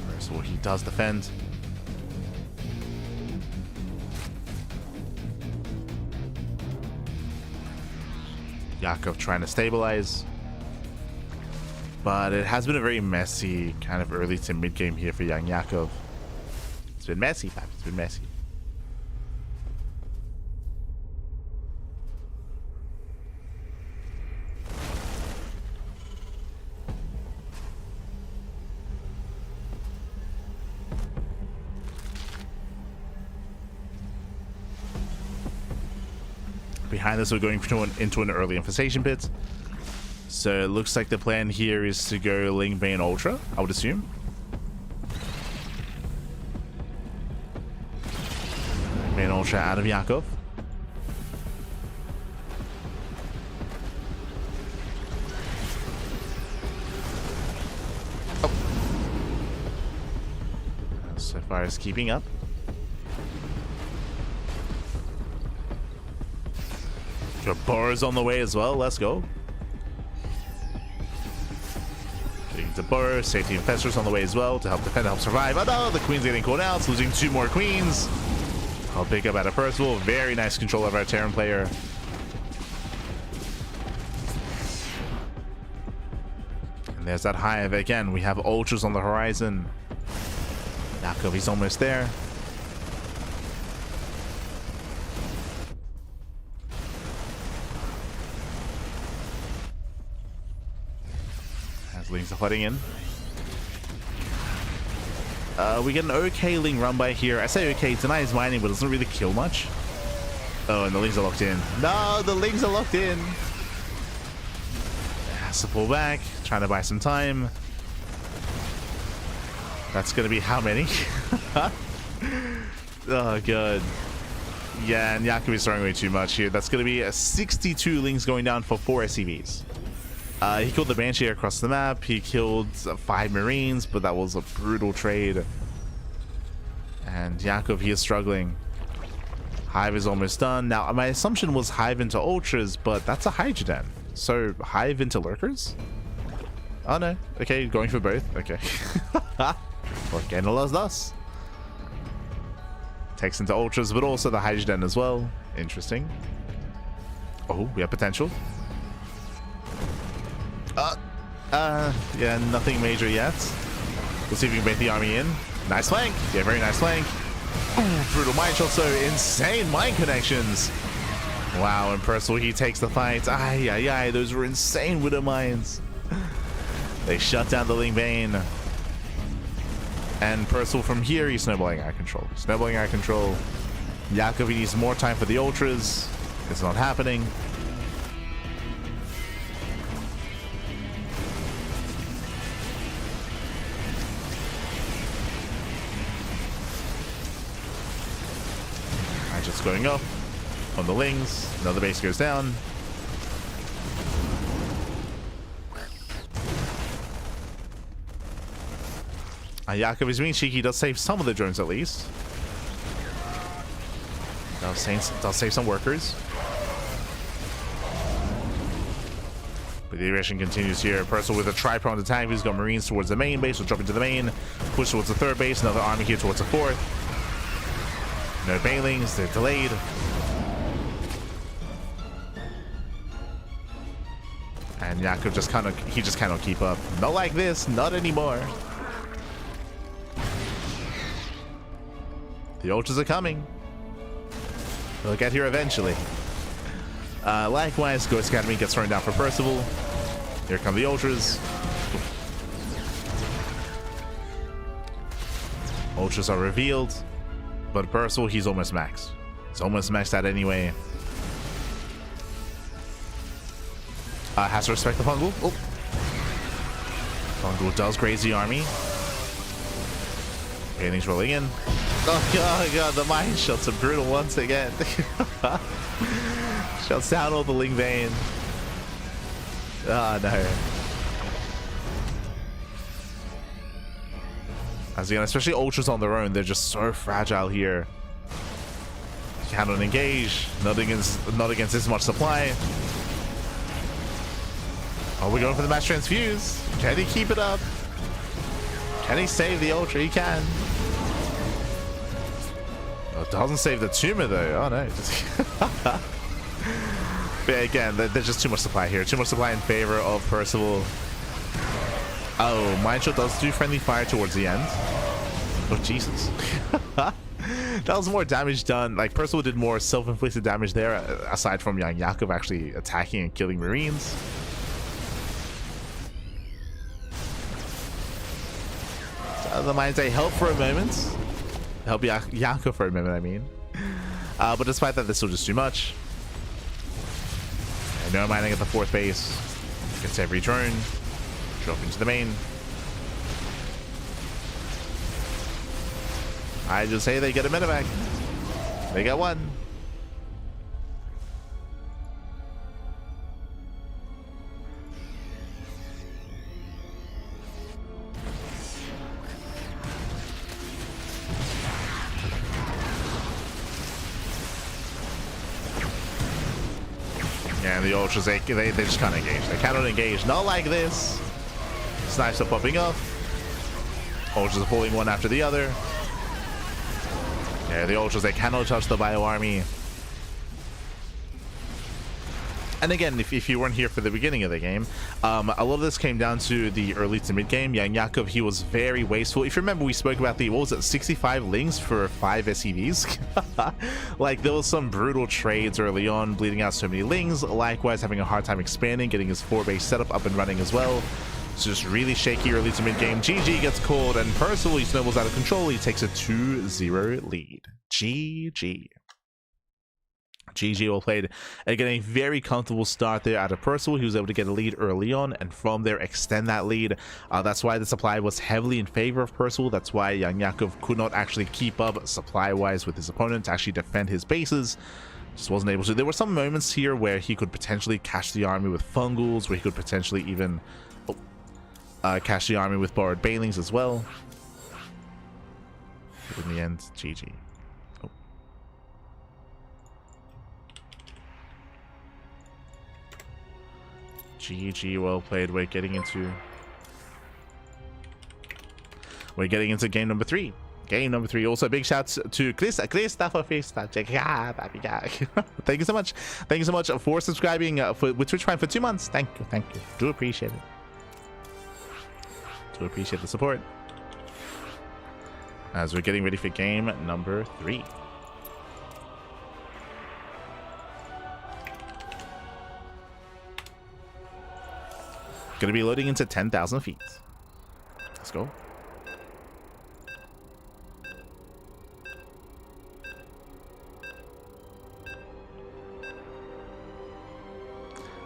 Percival, he does defend. Yakov trying to stabilize, but it has been a very messy kind of early to mid game here for YoungYakov. It's been messy, Pap. It's been messy. Behind us, we're going into an early infestation pit. So it looks like the plan here is to go Ling Bane Ultra, I would assume. Bane Ultra out of Yakov. Oh. So far as keeping up. Your Burrow's on the way as well. Let's go. Getting to Burrow. Safety Infestor's on the way as well to help defend, help survive. Oh no, the Queen's getting called out. It's losing 2 more Queens. I'll pick up out of Percival. Very nice control of our Terran player. And there's that Hive. Again, we have Ultras on the horizon. Yakov, he's almost there. Lings are flooding in. We get an okay Ling run by here. I say okay, Denies mining, but it doesn't really kill much. Oh, and the Lings are locked in. No, the Lings are locked in. Has to pull back, trying to buy some time. That's gonna be how many? Oh god. Yeah, and Yakov is throwing away too much here. That's gonna be a 62 Lings going down for 4 SCVs. He killed the Banshee across the map. He killed 5 Marines, but that was a brutal trade. And Yakov, he is struggling. Hive is almost done. Now, my assumption was Hive into Ultras, but that's a Hydroden. So, Hive into Lurkers? Oh no. Okay, going for both. Okay. What Gandalf does. Takes into Ultras, but also the Hydroden as well. Interesting. Oh, we have potential. Yeah, nothing major yet. We'll see if we can bait the army in. Nice flank. Yeah, very nice flank. Ooh, brutal mine shot. So insane mine connections. Wow, and Percival, he takes the fight. Ay, ay, ay. Those were insane Widow mines. They shut down the Ling Bane. And Percival from here, he's snowballing out of control. Snowballing out of control. Yakov, he needs more time for the Ultras. It's not happening. Just going up on the Lings. Another base goes down. Yakov is being cheeky. Does save some of the drones at least. Does save some workers. But the aggression continues here. Percival with a tri-pronged attack. He's got Marines towards the main base. We'll drop into the main. Push towards the third base. Another army here towards the fourth. No bailings. They're delayed. And Yakov just cannot keep up. Not like this. Not anymore. The ultras are coming. They'll get here eventually. Likewise, Ghost Academy gets thrown down for Percival. Here come the ultras. Ultras are revealed, but Percival, he's almost maxed. He's almost maxed out anyway. Has to respect the Fungal. Oh. Fungal does graze the army. Paintings rolling in. Oh god, the mine shots are brutal once again. Shuts down all the Ling Vein. Oh no. As again, especially ultras on their own, they're just so fragile here. Cannot engage. Not against this much supply. Oh, we're going for the mass transfuse. Can he keep it up? Can he save the ultra? He can. Oh, it doesn't save the tumor though. Oh no. But again, there's just too much supply here. Too much supply in favor of Percival. Oh, Mindshot does do friendly fire towards the end. Oh, Jesus. That was more damage done. Like, Percival did more self-inflicted damage there, aside from YoungYakov actually attacking and killing Marines. So the Minds, they help for a moment. Help Yakov for a moment, I mean. But despite that, this is still just too much. No mining at the fourth base. Gets every turn. Drop into the main. I just say they get a medevac. They got one. Yeah, the ultras, they just can't engage. They cannot engage. Not like this. Snipes are popping up. Ultras are pulling one after the other. Yeah, the ultras, they cannot touch the bio army. And again, if you weren't here for the beginning of the game, a lot of this came down to the early to mid game. YoungYakov, he was very wasteful. If you remember, we spoke about the, what was it, 65 lings for 5 SCVs? Like, there was some brutal trades early on, bleeding out so many lings. Likewise, having a hard time expanding, getting his 4-base setup up and running as well. It's just really shaky early to mid game. GG gets called, and Percival, he snowballs out of control. He takes a 2-0 lead. GG. GG well played. Again, a very comfortable start there out of Percival. He was able to get a lead early on and from there extend that lead. That's why the supply was heavily in favor of Percival. That's why YoungYakov could not actually keep up supply wise with his opponent to actually defend his bases. Just wasn't able to. There were some moments here where he could potentially cash the army with Fungals, where he could potentially even cash the army with borrowed Bailings as well. But in the end, GG. GG, well played. We're getting into game number 3. Game number 3. Also, big shouts to Christopher Fista. Thank you so much. Thank you so much for subscribing with Twitch Prime for 2 months. Thank you. Thank you. Do appreciate it. Do appreciate the support. As we're getting ready for game number 3. Gonna be loading into 10,000 feet. Let's go.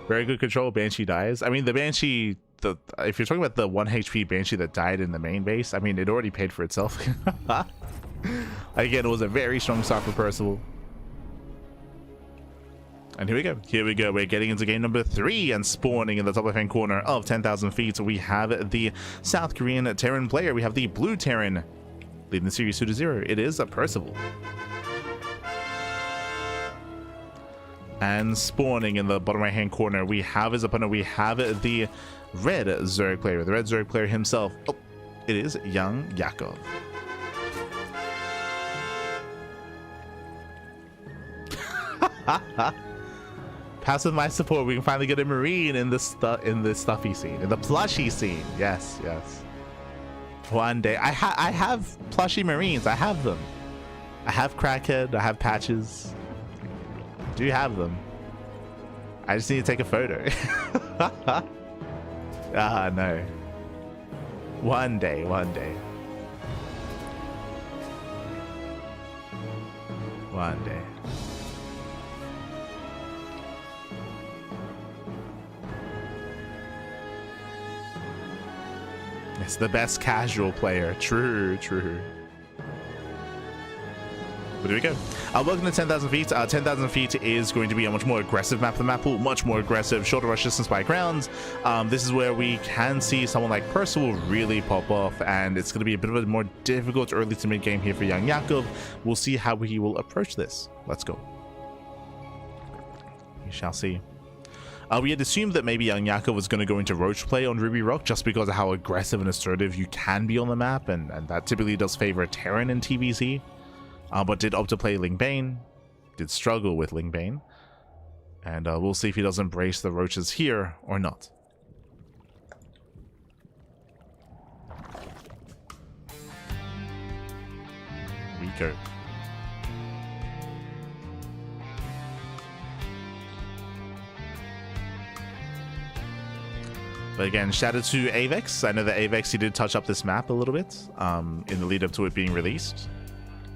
Very good control. Banshee dies. I mean, the Banshee, if you're talking about the 1 HP Banshee that died in the main base, I mean, it already paid for itself. Again, it was a very strong start for Percival. And here we go. Here we go. We're getting into game number 3 and spawning in the top left-hand corner of 10,000 feet. We have the South Korean Terran player. We have the blue Terran leading the series 2-0. It is a Percival. And spawning in the bottom right hand corner, we have his opponent. We have the red Zerg player, the red Zerg player himself. Oh, it is YoungYakov. Pass with my support. We can finally get a marine in the stuffy scene, in the plushy scene. Yes, yes. One day, I have plushy marines. I have them. I have Crackhead. I have Patches. Do you have them? I just need to take a photo. Ah, no. One day, one day. One day. It's the best casual player. True, true. Where do we go? Welcome to 10,000 feet. 10,000 feet is going to be a much more aggressive map than map pool, much more aggressive, shorter rush distance by grounds. This is where we can see someone like Percival really pop off, and it's going to be a bit of a more difficult early to mid game here for YoungYakov. We'll see how he will approach this. Let's go. We shall see. We had assumed that maybe YoungYakov was going to go into Roach play on Ruby Rock just because of how aggressive and assertive you can be on the map, and that typically does favor a Terran in TVZ. But did opt to play Lingbane, did struggle with Lingbane, and we'll see if he does embrace the Roaches here or not. We go. But again, shout out to Avex. I know that Avex, he did touch up this map a little bit in the lead up to it being released.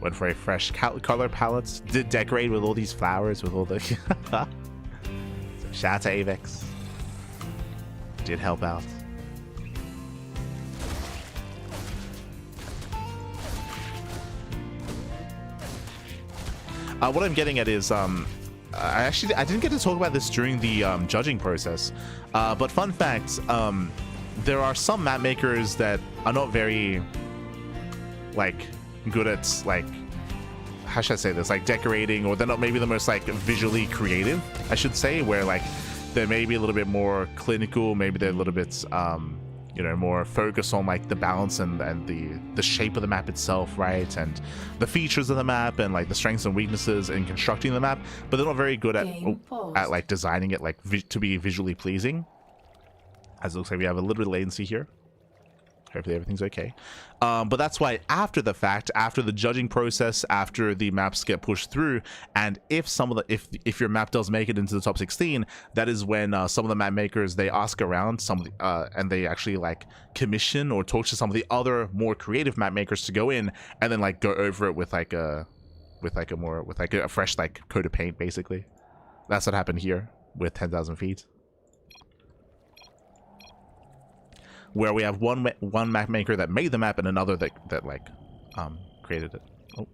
Went for a fresh color palette. Did decorate with all these flowers, with all the... So shout out to Avex. Did help out. What I'm getting at is, I didn't get to talk about this during the judging process. But fun fact, there are some map makers that are not very, like, good at, like, how should I say this, like decorating, or they're not maybe the most like visually creative, I should say, where like they're maybe a little bit more clinical, maybe they're a little bit you know, more focused on like the balance and the shape of the map itself, right, and the features of the map and like the strengths and weaknesses in constructing the map, but they're not very good at like designing it like to be visually pleasing. As it looks like we have a little bit of latency here. Hopefully everything's okay. But that's why after the fact, after the judging process, after the maps get pushed through, and if some of the if your map does make it into the top 16, that is when some of the map makers, they ask around some of the, and they actually like commission or talk to some of the other more creative map makers to go in and then like go over it with like a fresh like coat of paint, basically. That's what happened here with 10,000 feet. Where we have one map maker that made the map and another that like created it. Oh.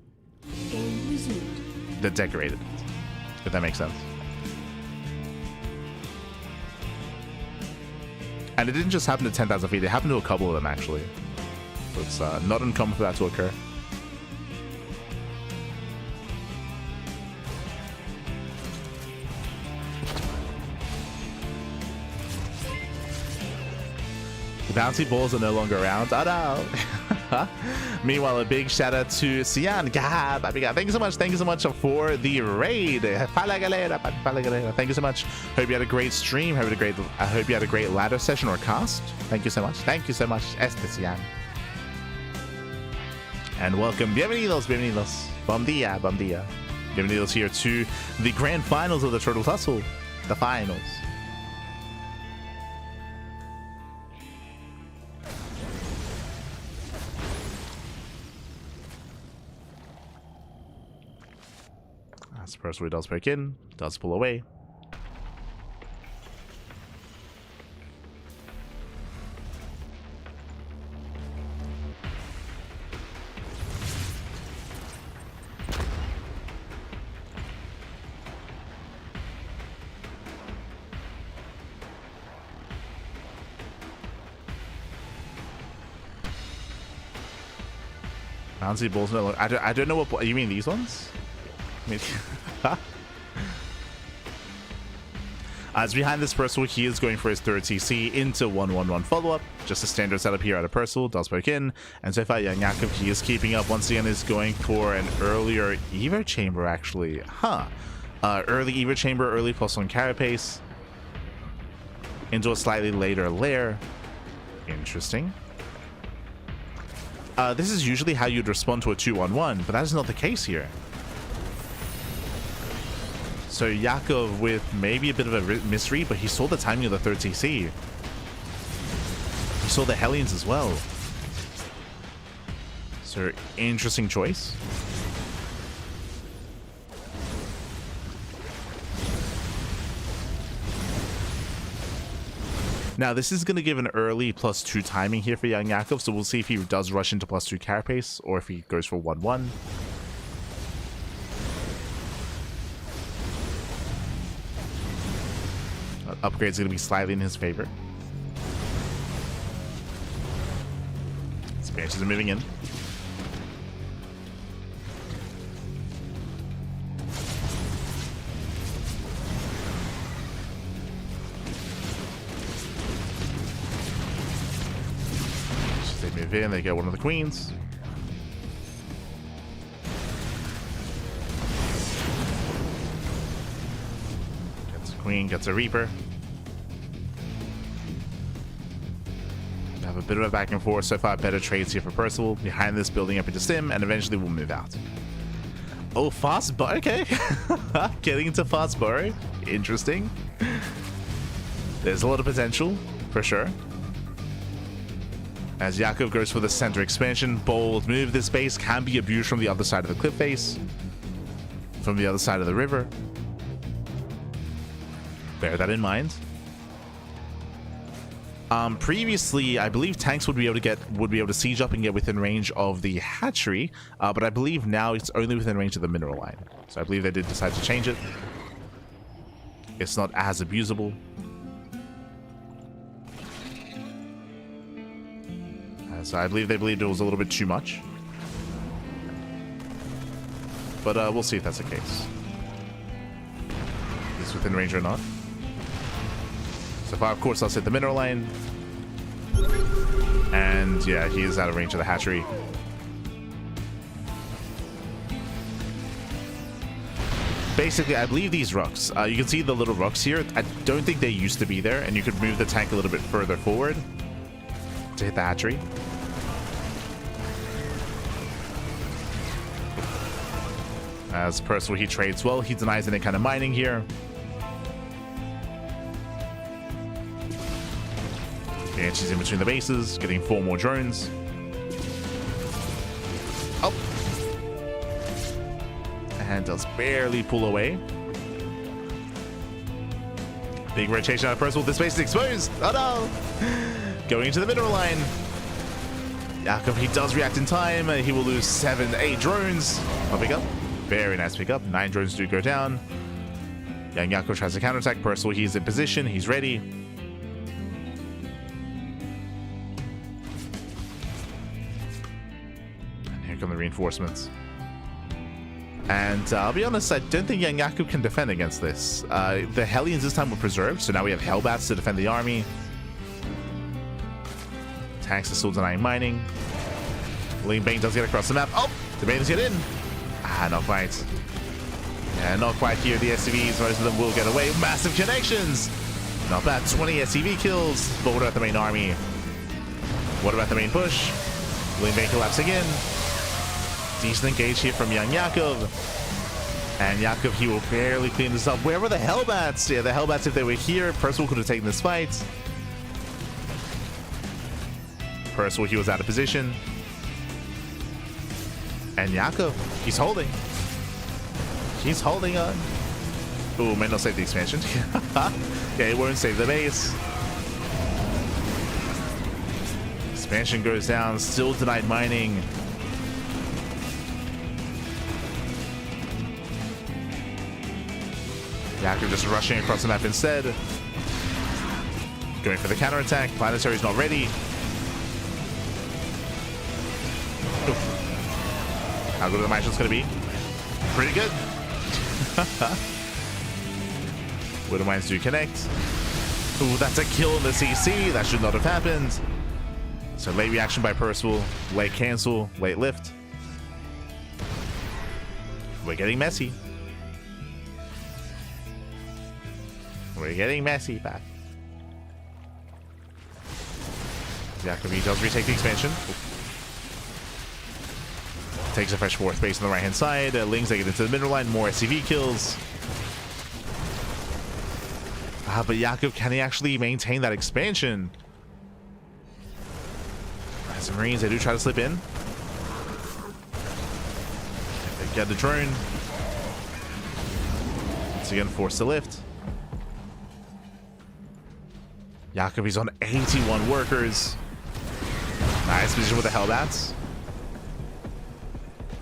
Game resumed. That decorated it. If that makes sense. And it didn't just happen to 10,000 feet, it happened to a couple of them actually. So it's not uncommon for that to occur. Bouncy balls are no longer around. Oh no. Meanwhile, a big shout out to Sian. God, thank you so much. Thank you so much for the raid. Thank you so much. Hope you had a great stream. I hope you had a great ladder session or cast. Thank you so much. Thank you so much, Sian. And welcome. Bienvenidos. Bom dia. Bienvenidos here to the grand finals of the Turtle Tussle. The finals. Percival does break in, does pull away. Bouncy balls, no, I don't know what you mean, these ones? I mean, As behind this Percival, he is going for his third CC into 1-1-1 follow-up. Just a standard setup here out of Percival. Does poke in. And so far, YoungYakov, he is keeping up. Once again, is going for an earlier Evo Chamber, actually. Early Evo Chamber, early plus on Carapace. Into a slightly later lair. Interesting. This is usually how you'd respond to a 2-1-1, but that is not the case here. So Yakov with maybe a bit of a misread, but he saw the timing of the third CC. He saw the Hellions as well. So interesting choice. Now this is going to give an early +2 timing here for YoungYakov, so we'll see if he does rush into +2 Carapace or if he goes for 1-1. Upgrade's going to be slightly in his favor. Expansions are moving in. So they move in, they get one of the queens. Gets a queen, gets a reaper. Have a bit of a back and forth. So far, better trades here for Percival. Behind this, building up into Stim, and eventually we'll move out. Oh, fast burrow. Okay. Getting into fast burrow. Interesting. There's a lot of potential, for sure. As Yakov goes for the center expansion, bold move. This base can be abused from the other side of the cliff face. From the other side of the river. Bear that in mind. Previously, I believe tanks would be able to siege up and get within range of the hatchery, but I believe now it's only within range of the mineral line. So I believe they did decide to change it. It's not as abusable. So I believe they believed it was a little bit too much. But we'll see if that's the case. Is within range or not. So far, of course, I'll set the mineral line. And yeah, he is out of range of the hatchery. Basically, I believe these rocks, you can see the little rocks here. I don't think they used to be there, and you could move the tank a little bit further forward to hit the hatchery. As Percival, he trades well. He denies any kind of mining here. And she's in between the bases, getting 4 more drones. Oh! And does barely pull away. Big rotation out of Percival. This base is exposed. Oh no! Going into the mineral line. Yakov, he does react in time. He will lose 7, 8 drones. I'll pick up. Very nice pick up. 9 drones do go down. YoungYakov tries to counterattack. Percival, he's in position. He's ready. Come the reinforcements. And I'll be honest, I don't think YoungYakov can defend against this. The Hellions this time were preserved, so now we have Hellbats to defend the army. Tanks are still denying mining. Lean Bane does get across the map. Oh! The Baners get in! Ah, not quite. Yeah, not quite here. The SCVs, most of them will get away. Massive connections! Not bad. 20 SCV kills. But what about the main army? What about the main push? Lean Bane collapsing in. Decent engage here from YoungYakov. And Yakov, he will barely clean this up. Where were the Hellbats? Yeah, the Hellbats, if they were here, Percival could have taken this fight. Percival, he was out of position. And Yakov, he's holding. He's holding on. Ooh, may not save the expansion. Yeah, it won't save the base. Expansion goes down, still denied mining. Yakov just rushing across the map instead. Going for the counterattack. Planetary's not ready. Oof. How good are the matchups going to be? Pretty good. Widow Mines do connect. Ooh, that's a kill in the CC. That should not have happened. So late reaction by Percival. Late cancel. Late lift. We're getting messy. We're getting messy back. Yakov does retake the expansion. Takes a fresh fourth base on the right hand side. Lings they get into the middle line. More SCV kills. But Yakov, can he actually maintain that expansion? As the Marines, they do try to slip in. They get the drone. Once again, forced to lift. Yakov, he's on 81 workers. Nice position with the Hellbats.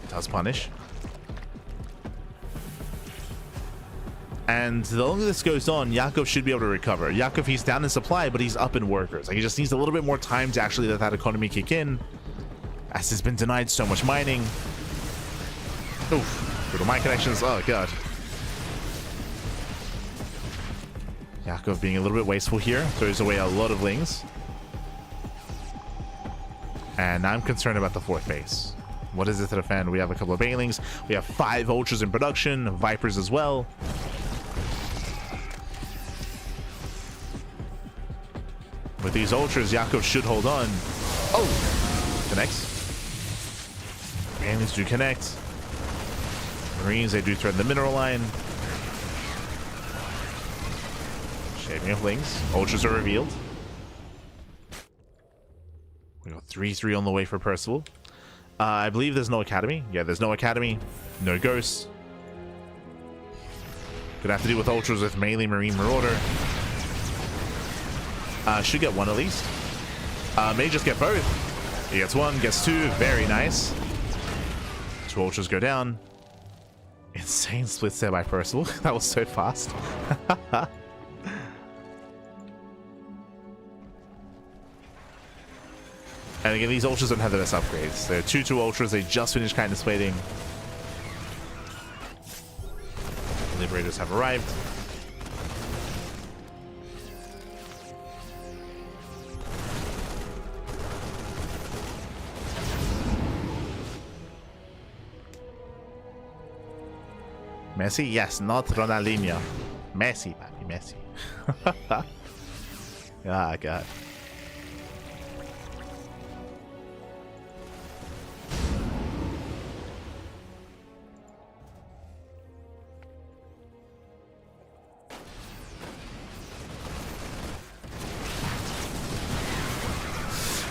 Does punish. And the longer this goes on, Yakov should be able to recover. Yakov, he's down in supply, but he's up in workers. Like, he just needs a little bit more time to actually let that economy kick in, as he's been denied so much mining. Oof. Brutal mine connections. Oh, God. Yakov being a little bit wasteful here. Throws away a lot of Lings. And I'm concerned about the fourth base. What is it to defend? We have a couple of Banelings. We have 5 Ultras in production. Vipers as well. With these Ultras, Yakov should hold on. Oh! Connects. Banelings do connect. Marines, they do threaten the mineral line. Shaving of Lings. Ultras are revealed. We got 3-3 on the way for Percival. I believe there's no academy. Yeah, there's no academy. No ghosts. Gonna have to deal with Ultras with mainly Marine Marauder. Should get one at least. May just get both. He gets one, gets two. Very nice. 2 Ultras go down. Insane splits there by Percival. That was so fast. And again, these Ultras don't have the best upgrades. They're 2-2 Ultras. They just finished kindness plating. The Liberators have arrived. Messi? Yes, not Ronaldinho. Messi, papi, Messi. Ah, God.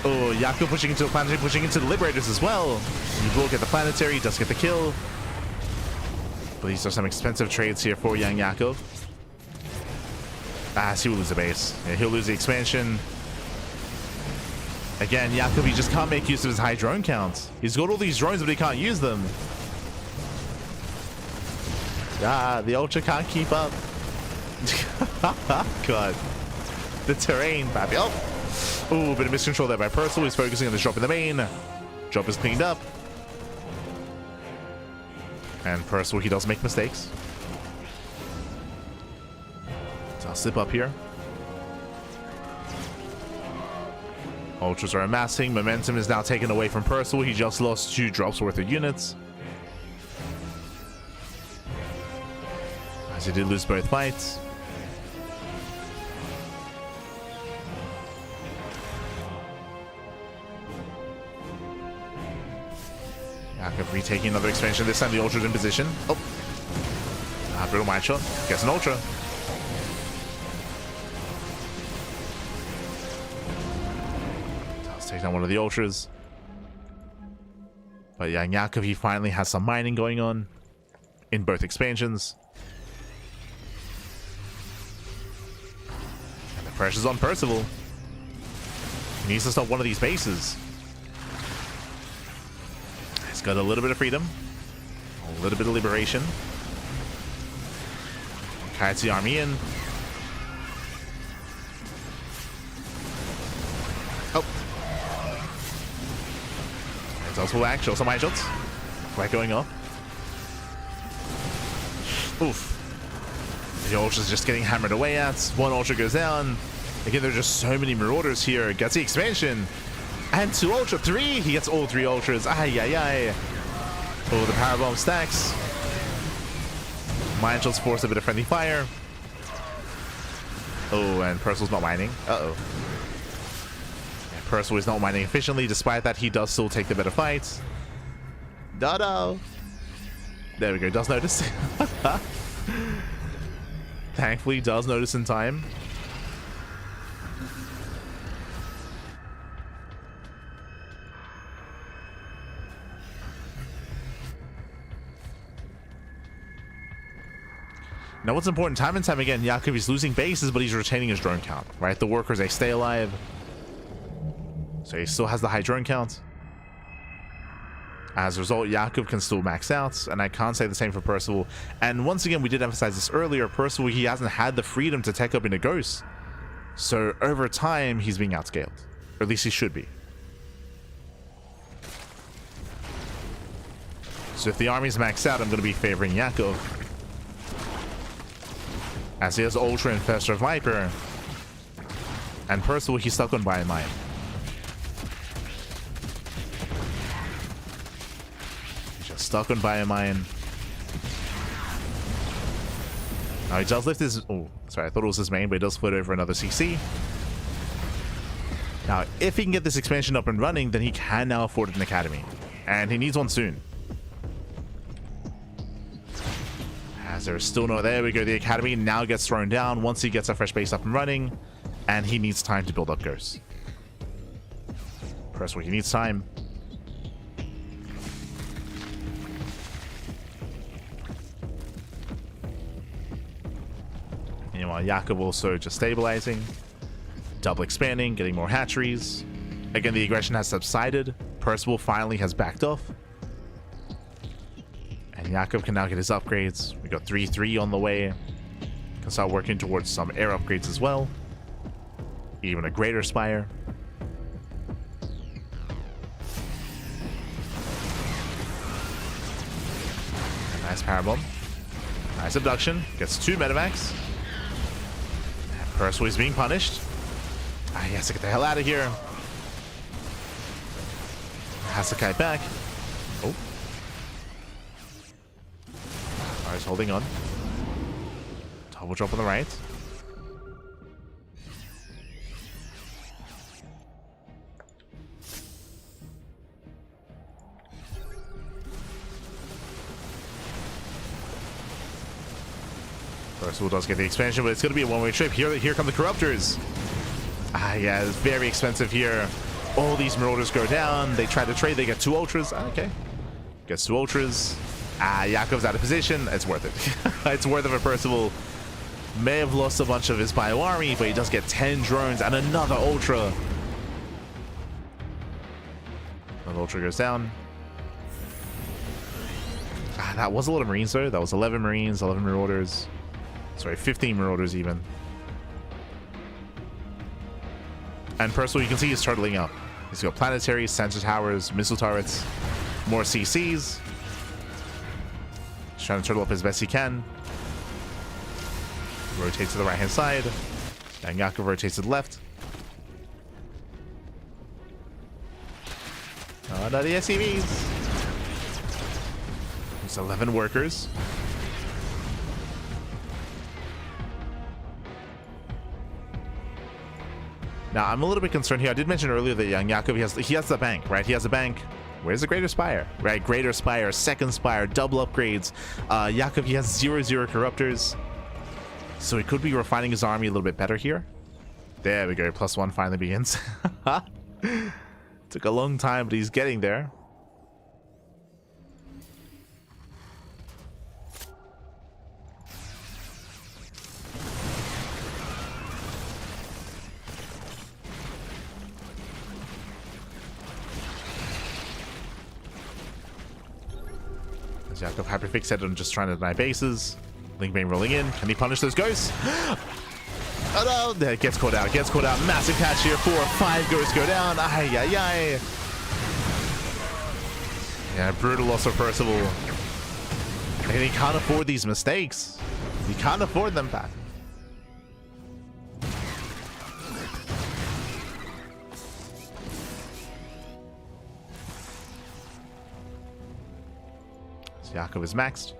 Oh, Yakov pushing into the planetary, pushing into the Liberators as well. He will get the planetary, does get the kill. But these are some expensive trades here for YoungYakov. He will lose the base. Yeah, he'll lose the expansion. Again, Yakov, he just can't make use of his high drone count. He's got all these drones, but he can't use them. The Ultra can't keep up. God. The terrain, papi. Oh! Ooh, bit of miscontrol there by Percival. He's focusing on the drop in the main. Drop is cleaned up. And Percival, he does make mistakes. So I'll slip up here. Ultras are amassing. Momentum is now taken away from Percival. He just lost 2 drops worth of units. As he did lose both fights. Yakov retaking another expansion. This time the Ultra's in position. Oh. Brutal Mind Shot. Gets an Ultra. Let's take down one of the Ultras. But yeah, YoungYakov, he finally has some mining going on in both expansions. And the pressure's on Percival. He needs to stop one of these bases. Got a little bit of freedom, a little bit of liberation. Kites the army in. Oh. It's also whack. Show some eye shots. Whack going off. Oof. the ultra's just getting hammered away at. One ultra goes down. Again, there are just so many marauders here. Gets the expansion. And 2 ultra. 3. He gets all 3 ultras. Ay, ay, ay. Oh, the power bomb stacks. Mind shots force a bit of friendly fire. Oh, and Percival's not mining. Uh-oh. Yeah, Percival is not mining efficiently. Despite that, he does still take the better fights. No. There we go. Does notice. Thankfully, does notice in time. Now, what's important, time and time again, Yakov is losing bases, but he's retaining his drone count, right? The workers, they stay alive. So he still has the high drone count. As a result, Yakov can still max out, and I can't say the same for Percival. And once again, we did emphasize this earlier, Percival, he hasn't had the freedom to tech up into Ghost. So over time, he's being outscaled. Or at least he should be. So if the army's maxed out, I'm going to be favoring Yakov. As he has Ultra Infestor Viper. And Percival, he's stuck on Biomine. He's just stuck on Biomine. Now he does lift his... Oh, sorry, I thought it was his main, but he does flip over another CC. Now, if he can get this expansion up and running, then he can now afford an academy. And he needs one soon. As there's still no... There we go. The academy now gets thrown down once he gets a fresh base up and running. And he needs time to build up Ghosts. Percival, he needs time. Meanwhile, Yakov also just stabilizing. Double expanding, getting more hatcheries. Again, the aggression has subsided. Percival finally has backed off. And Yakov can now get his upgrades. We got 3-3 on the way. Can start working towards some air upgrades as well. Even a greater spire. A nice powerbomb. Nice abduction. Gets 2 medevacs. And Percival is being punished. He has to get the hell out of here. Has to kite back. Oh. He's holding on. Double drop on the right. Percival does get the expansion, but it's going to be a one-way trip. Here come the Corruptors. Yeah, it's very expensive here. All these Marauders go down. They try to trade. They get 2 Ultras. Okay. Gets 2 Ultras. Yakov's out of position. It's worth it. It's worth it for Percival. May have lost a bunch of his bio army, but he does get 10 drones and another Ultra. Another Ultra goes down. That was a lot of Marines, though. That was 11 Marines, 11 Marauders. Sorry, 15 Marauders even. And Percival, you can see he's turtling up. He's got planetaries, sensor towers, missile turrets, more CCs. He's trying to turtle up as best he can. Rotate to the right hand side. And Yakov rotates to the left. Oh, no, the SCVs. There's 11 workers. Now, I'm a little bit concerned here. I did mention earlier that YoungYakov, he has the bank, right? He has the bank. Where's the Greater Spire? Right, Greater Spire, Second Spire, double upgrades. Yakov, he has 0-0 Corruptors. So he could be refining his army a little bit better here. There we go. +1 finally begins. Took a long time, but he's getting there. Yakov hyperfixated on just trying to deny bases. Link Bane rolling in. Can he punish those ghosts? Oh no! There, gets caught out. Gets caught out. Massive catch here. 4 or 5 ghosts go down. Ay, ay, ay. Yeah, brutal loss of Percival. And he can't afford these mistakes. You can't afford them back. So Yakov is maxed.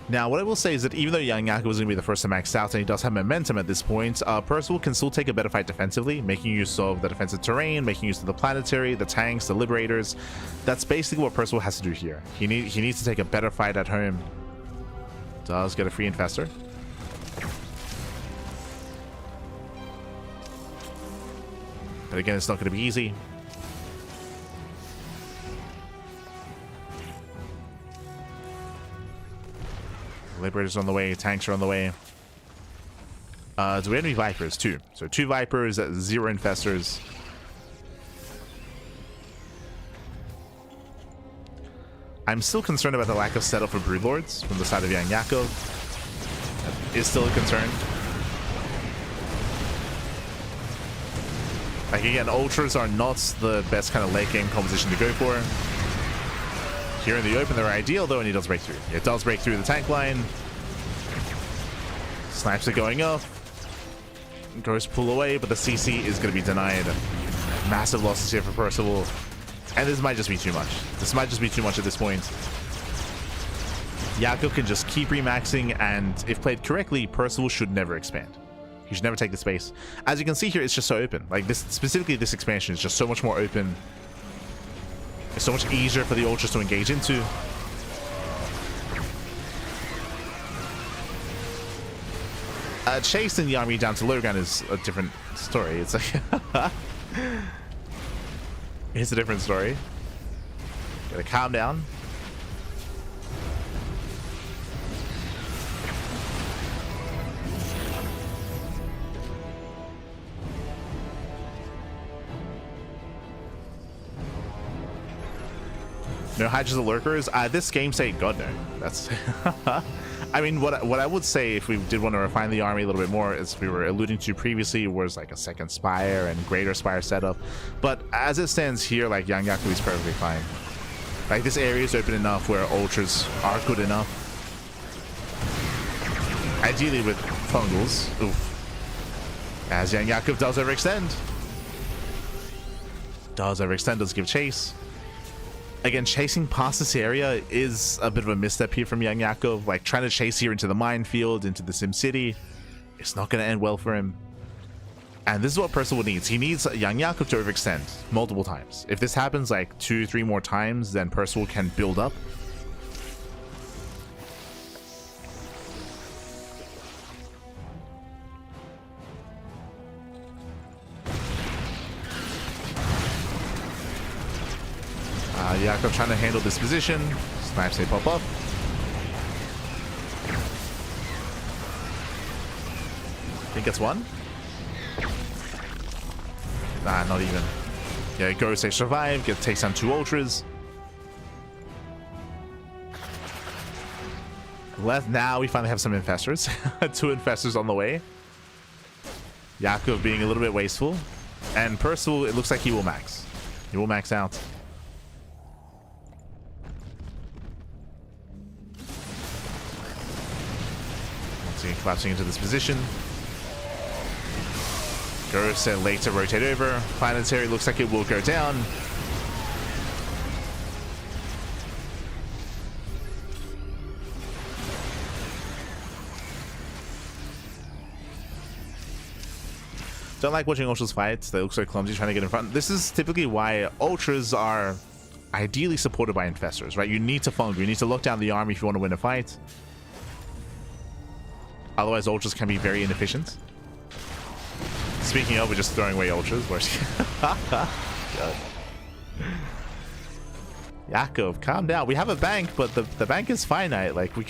Now, what I will say is that even though YoungYakov is going to be the first to max out and he does have momentum at this point, Percival can still take a better fight defensively, making use of the defensive terrain, making use of the planetary, the tanks, the liberators. That's basically what Percival has to do here. He needs to take a better fight at home. Does get a free infestor. But again, it's not going to be easy. Liberators on the way, tanks are on the way. Do we have any Vipers? 2. So 2 Vipers, 0 infestors. I'm still concerned about the lack of setup for Broodlords from the side of YoungYakov. That is still a concern. Like again, Ultras are not the best kind of late game composition to go for. Here in the open, they're ideal though, and he does break through. It does break through the tank line. Snipes are going up. Goes pull away, but the CC is going to be denied. Massive losses here for Percival. And this might just be too much. This might just be too much at this point. Yakov can just keep remaxing, and if played correctly, Percival should never expand. He should never take the space. As you can see here, it's just so open. Like this, specifically this expansion is just so much more open. It's so much easier for the Ultras to engage into. Chasing the army down to low ground is a different story. It's like it's a different story. Gotta calm down. No Hydras or Lurkers. This game state, God no. That's I mean, what I would say if we did want to refine the army a little bit more, as we were alluding to previously, was like a second Spire and greater Spire setup. But as it stands here, like YoungYakov is perfectly fine. Like this area is open enough where Ultras are good enough. Ideally with Fungals. Oof. As YoungYakov does overextend. Does give chase. Again, chasing past this area is a bit of a misstep here from YoungYakov. Like, trying to chase here into the minefield, into the Sim City, it's not going to end well for him. And this is what Percival needs. He needs YoungYakov to overextend multiple times. If this happens like 2-3 more times, then Percival can build up. Yakov trying to handle this position. Snipes, they pop up. I think it's one. Nah, not even. Yeah, Ghost, they survive. Takes down 2 Ultras. Now we finally have some infestors. 2 infestors on the way. Yakov being a little bit wasteful. And Percival, it looks like he will max. He will max out. Collapsing into this position. Ghost later rotate over. Planetary looks like it will go down. Don't like watching Ultras fight. They look so clumsy trying to get in front. This is typically why Ultras are ideally supported by infestors, right? You need to funk. You need to lock down the army if you want to win a fight. Otherwise, Ultras can be very inefficient. Speaking of, we're just throwing away Ultras. God. Yakov, calm down. We have a bank, but the bank is finite. Like, we...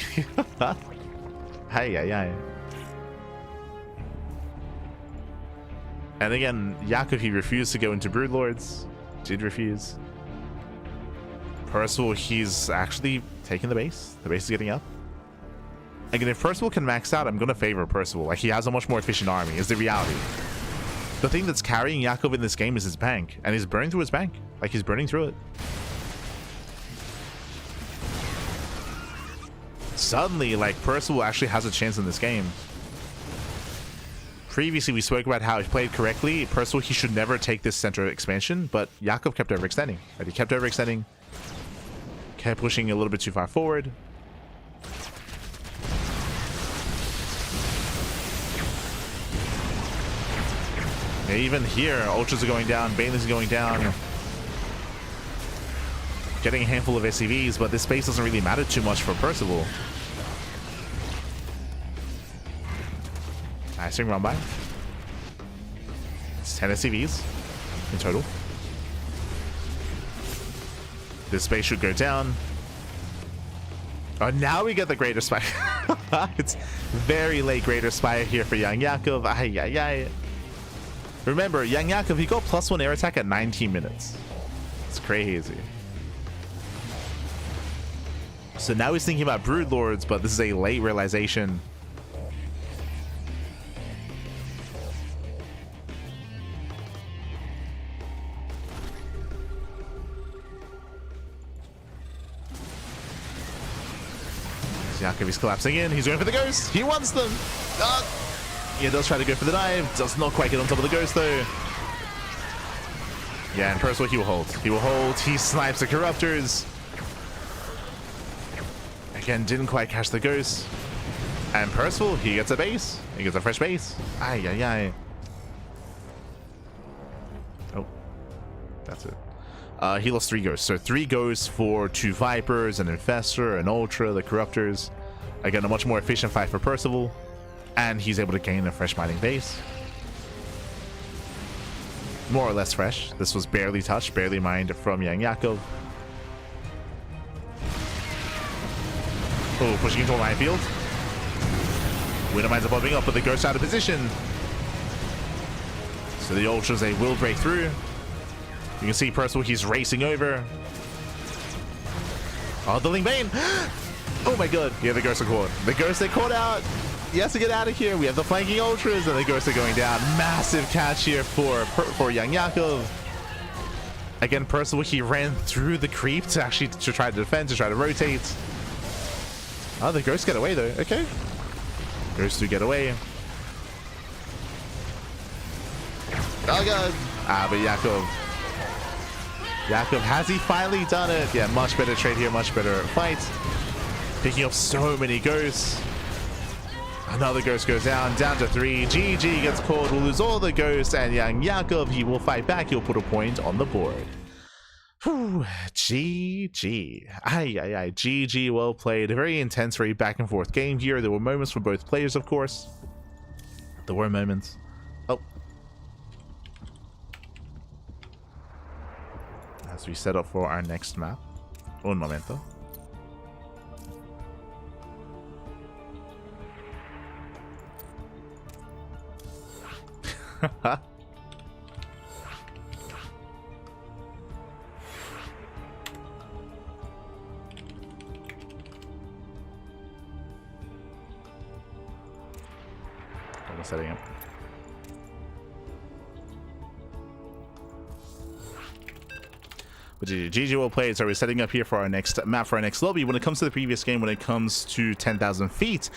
Hey. And again, Yakov, he refused to go into Broodlords. Did refuse. Percival, he's actually taking the base. The base is getting up. Again, if Percival can max out, I'm going to favor Percival. Like, he has a much more efficient army, is the reality. The thing that's carrying Yakov in this game is his bank. And he's burning through his bank. Like, he's burning through it. suddenly, like, Percival actually has a chance in this game. Previously, we spoke about how he played correctly. Percival, he should never take this center expansion, but Yakov kept overextending. Right? He kept overextending, kept pushing a little bit too far forward. Yeah, even here, Ultras are going down, Banelings are going down. Getting a handful of SCVs, but this space doesn't really matter too much for Percival. Nice run by. It's 10 SCVs in total. This space should go down. Oh, now we get the Greater Spire. It's very late Greater Spire here for YoungYakov. Ay, ay, ay. Remember, YoungYakov, he got +1 air attack at 19 minutes. It's crazy. So now he's thinking about Brood Lords, but this is a late realization. Yakov is collapsing in. He's going for the ghost. He wants them. He does try to go for the dive. Does not quite get on top of the ghost though. Yeah, and Percival, he will hold. He will hold. He snipes the Corruptors. Again, didn't quite catch the ghost. And Percival, he gets a base. He gets a fresh base. Ay, ay, ay. Oh, that's it. He lost 3 ghosts. So 3 ghosts for 2 Vipers, an Infestor, an Ultra, the Corruptors. Again, a much more efficient fight for Percival. And he's able to gain a fresh mining base. More or less fresh. This was barely touched, barely mined from YoungYakov. Oh, pushing into a minefield. Winter mines are popping up, but the ghost out of position. So the Ultras, they will break through. You can see Percival, he's racing over. Oh, the Lingbane. Oh my god. Yeah, the ghosts are caught. The ghosts are caught out. He has to get out of here. We have the flanking Ultras, and the ghosts are going down. Massive catch here for YoungYakov. Again, Percival, he ran through the creep to actually try to defend, to try to rotate. Oh, the ghosts get away though. Okay. Ghosts do get away. Oh god. Ah, but Yakov, has he finally done it? Yeah, much better trade here, much better fight. Picking up so many ghosts. Another ghost goes down to 3. GG gets called. We'll lose all the ghosts, and YoungYakov, he will fight back. He'll put a point on the board. Whew, GG. Aye, aye, aye. GG, well played. A very intense, very back and forth game here. There were moments for both players, of course. There were moments. Oh. As we set up for our next map. Un momento. Setting up. But GG well played. So we're setting up here for our next map, for our next lobby. When it comes to the previous game, when it comes to 10,000 feet,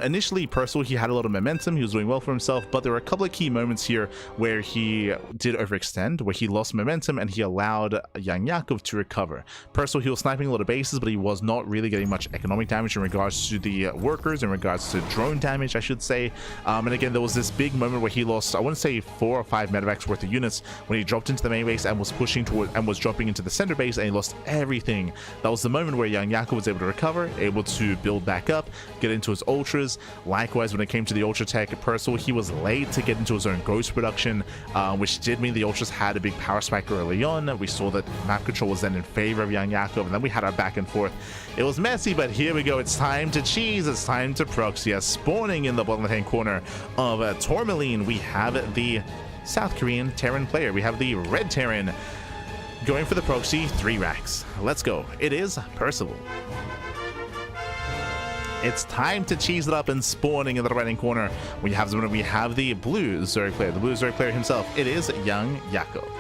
initially Percival, he had a lot of momentum. He was doing well for himself, but there were a couple of key moments here where he did overextend, where he lost momentum, and he allowed YoungYakov to recover. Percival, he was sniping a lot of bases, but he was not really getting much economic damage in regards to the workers, in regards to drone damage, I should say. And again, there was this big moment where he lost, I want to say 4 or 5 medevacs worth of units when he dropped into the main base and was pushing toward and was dropping into the center base, and he lost everything. That was the moment where YoungYakov was able to recover, able to build back up, get into his Ultras. Likewise, when it came to the Ultra tech, Percival, he was late to get into his own ghost production, which did mean the Ultras had a big power spike early on. We saw that map control was then in favor of YoungYakov, and then we had our back and forth. It was messy, but here we go. It's time to cheese. It's time to proxy. Spawning in the bottom left-hand corner of Tourmaline, we have the South Korean Terran player. We have the Red Terran going for the proxy, 3 racks. Let's go. It is Percival. It's time to cheese it up, and spawning in the right-hand corner, we have the blue Zerg player, the blue Zerg player himself. It is YoungYakov.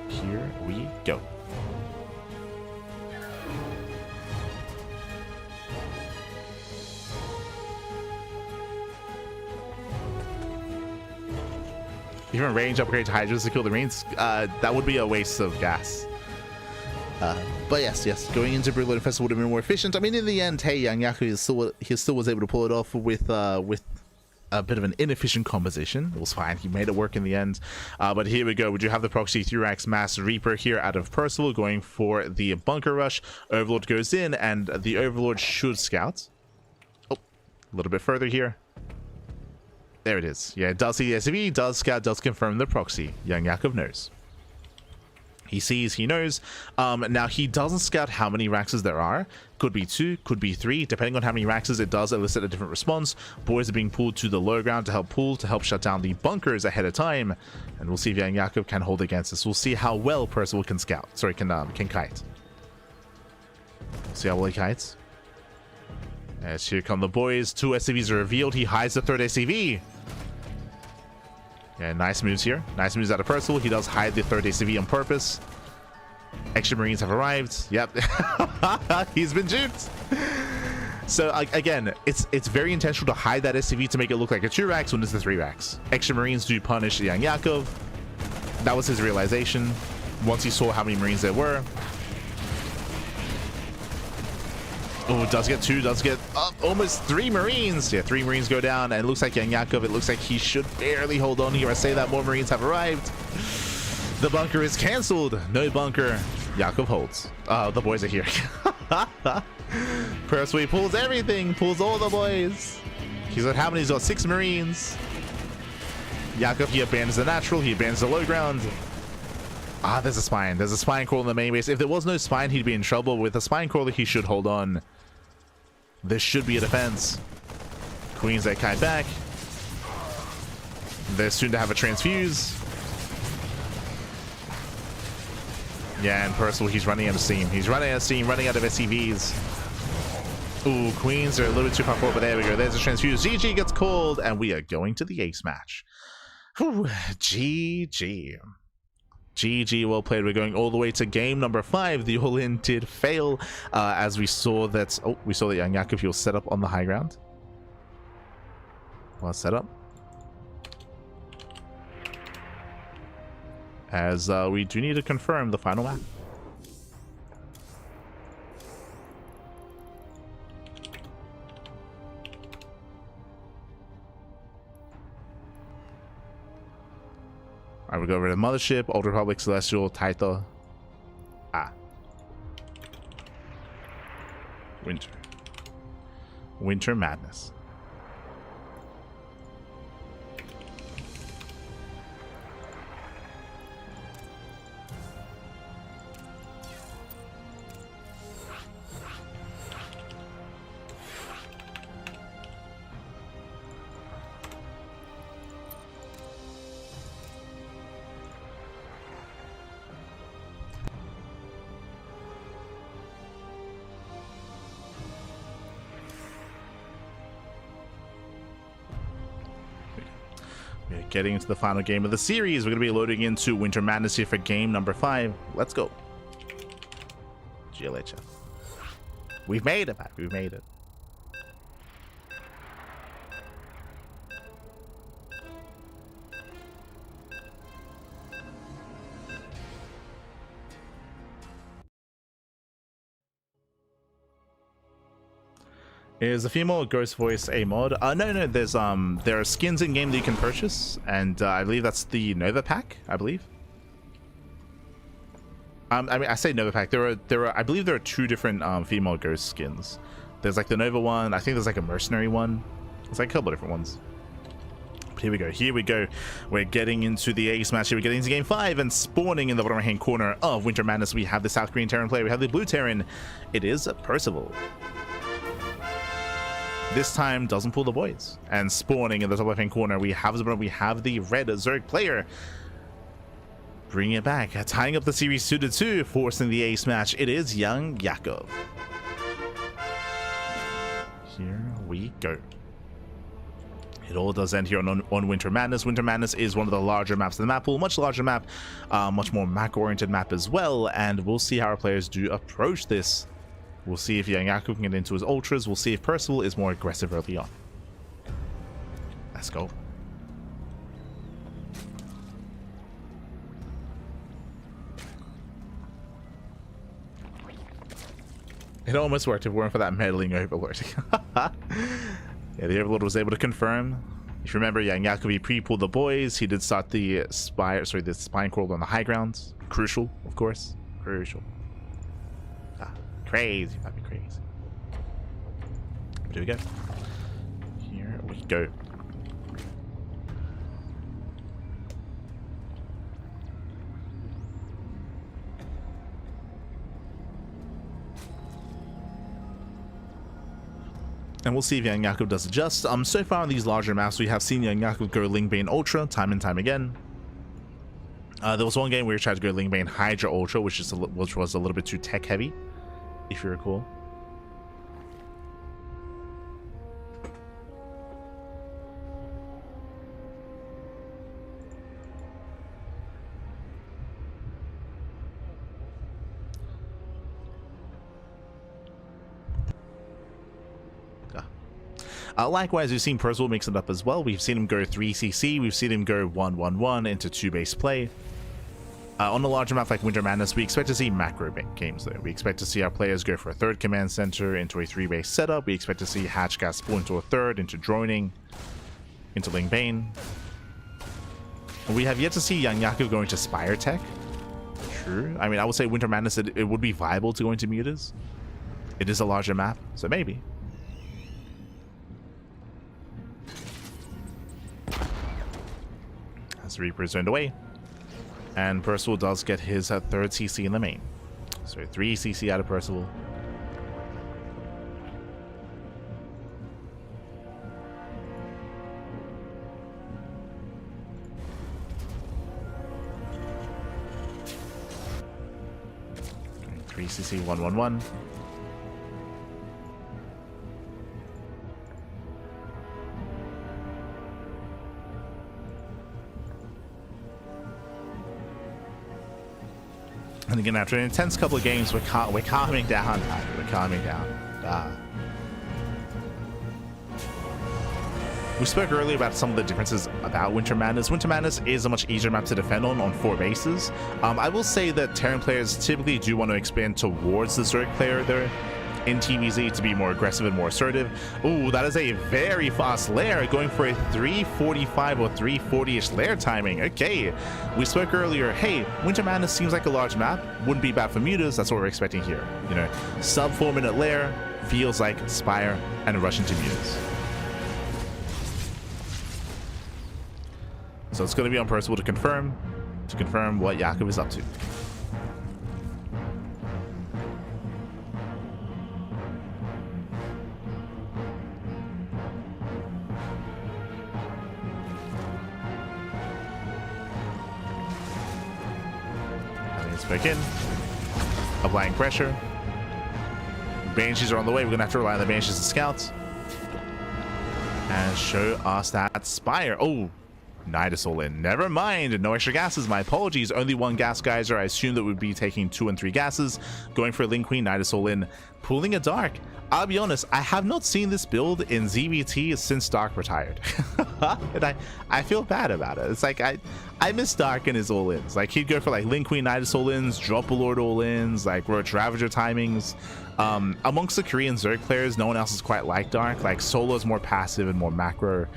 Here we go. Even range upgrade to Hydras to kill the Marines, that would be a waste of gas. But yes, going into Brigaload Infested would have been more efficient. I mean, in the end, hey, YoungYakov still was able to pull it off with a bit of an inefficient composition. It was fine. He made it work in the end. But here we go. We do have the proxy 3-Rax Mass Reaper here out of Percival going for the bunker rush. Overlord goes in, and the Overlord should scout. Oh, a little bit further here. There it is. Yeah, it does see the SCV, does scout, does confirm the proxy. YoungYakov knows. He sees, he knows. Now, he doesn't scout how many Raxes there are. Could be 2, could be 3. Depending on how many Raxes, it does elicit a different response. Boys are being pulled to the low ground to help shut down the bunkers ahead of time. And we'll see if YoungYakov can hold against this. We'll see how well Percival can scout. Sorry, can kite. See how well he kites. As here come the boys. 2 SCVs are revealed. He hides the 3rd SCV. Yeah, nice moves here. Nice moves out of Percival. He does hide the 3rd ACV on purpose. Extra Marines have arrived. Yep. He's been duped. So, again, it's very intentional to hide that SCV to make it look like a 2-Rax when it's the 3-Rax. Extra Marines do punish YoungYakov. That was his realization once he saw how many Marines there were. Oh, does get 2, does get almost 3 Marines. Yeah, 3 Marines go down, and it looks like YoungYakov, it looks like he should barely hold on here. I say that more Marines have arrived. The bunker is cancelled. No bunker. Yakov holds. The boys are here. Percival pulls everything, pulls all the boys. He's got how many? He's got 6 Marines. Yakov, he abandons the natural, he abandons the low ground. There's a spine. There's a spine crawler in the main base. If there was no spine, he'd be in trouble. With a spine crawler, he should hold on. This should be a defense. Queens that kite back. They're soon to have a transfuse. Yeah, and Percival, he's running out of steam. He's running out of steam, running out of SCVs. Ooh, Queens are a little bit too far forward, but there we go. There's a transfuse. GG gets called, and we are going to the ace match. Whew, GG. GG, well played. We're going all the way to game number 5. The all-in did fail, as we saw that... Oh, we saw that YoungYakov was set up on the high ground. Well set up. As we do need to confirm the final map. Alright, we go over to Mothership, Old Republic, Celestial, Taito. Winter Madness. We're getting into the final game of the series. We're going to be loading into Winter Madness here for game number 5. Let's go. GLHF. We've made it, man. We've made it. Is a female ghost voice a mod? No. There are skins in game that you can purchase, and I believe that's the Nova pack. I believe. I mean, I say Nova pack. There are. I believe there are 2 different female ghost skins. There's like the Nova one. I think there's like a mercenary one. There's like a couple of different ones. But here we go. Here we go. We're getting into the ace match here. We're getting into game 5, and spawning in the bottom right hand corner of Winter Madness, we have the South Korean Terran player. We have the blue Terran. It is Percival. This time doesn't pull the boys, and spawning in the top left hand corner we have the red Zerg player. Bringing it back, tying up the series 2-2, forcing the ace match. It is YoungYakov. Here we go. It all does end here on Winter Madness. Winter Madness is one of the larger maps in the map pool, much larger map, much more macro-oriented map as well, and we'll see how our players do approach this. We'll see if YoungYakov can get into his ultras. We'll see if Percival is more aggressive early on. Let's go. It almost worked if it weren't for that meddling Overlord. Yeah, the Overlord was able to confirm. If you remember, YoungYakov, he pre-pulled the boys. He did start the the spine crawl on the high ground. Crucial, of course. Crucial. Crazy, fucking crazy. Here we go. Here we go. And we'll see if YoungYakov does adjust. So far on these larger maps, we have seen YoungYakov go Lingbane Ultra time and time again. There was one game where we tried to go Lingbane Hydra Ultra, which was a little bit too tech heavy, if you recall. Likewise, we've seen Percival mix it up as well. We've seen him go 3cc, we've seen him go 1-1-1 into 2-base play. On a larger map like Winter Madness, we expect to see macro games though. We expect to see our players go for a third command center into a 3-base setup. We expect to see Hatchcast pull into a third, into droning, into Lingbane. We have yet to see YoungYakov going to Spire Tech. True. I mean, I would say Winter Madness, it would be viable to go into Mutas. It is a larger map, so maybe. As Reaper is turned away, and Percival does get his third CC in the main. So 3 CC out of Percival. Okay, 3 CC 1-1-1. And again, after an intense couple of games, we're calming down. We're calming down. We spoke earlier about some of the differences about Winter Madness. Winter Madness is a much easier map to defend on 4 bases. I will say that Terran players typically do want to expand towards the Zerg player there in TVZ to be more aggressive and more assertive. Ooh, that is a very fast lair, going for a 345 or 340-ish lair timing. Okay, we spoke earlier, hey, Winter Madness seems like a large map, wouldn't be bad for mutas. That's what we're expecting here. You know, sub 4-minute lair feels like Spire and rush into mutas. So it's going to be on Percival to confirm what Yakov is up to. Back in, applying pressure. Banshees are on the way. We're gonna have to rely on the Banshees and Scouts and show us that Spire. Oh, Nidus all in. Never mind, no extra gases. My apologies. Only 1 gas geyser. I assumed that would be taking 2 and 3 gases. Going for a Link Queen. Nidus all in. Pulling a Dark. I'll be honest, I have not seen this build in ZVT since Dark retired. And I feel bad about it. It's like I miss Dark and his all-ins. Like, he'd go for like Link Queen Nidus all-ins, Drop a Lord all-ins, like Roach Ravager timings. Amongst the Korean Zerg players, no one else is quite like Dark. Like, Solo is more passive and more macro.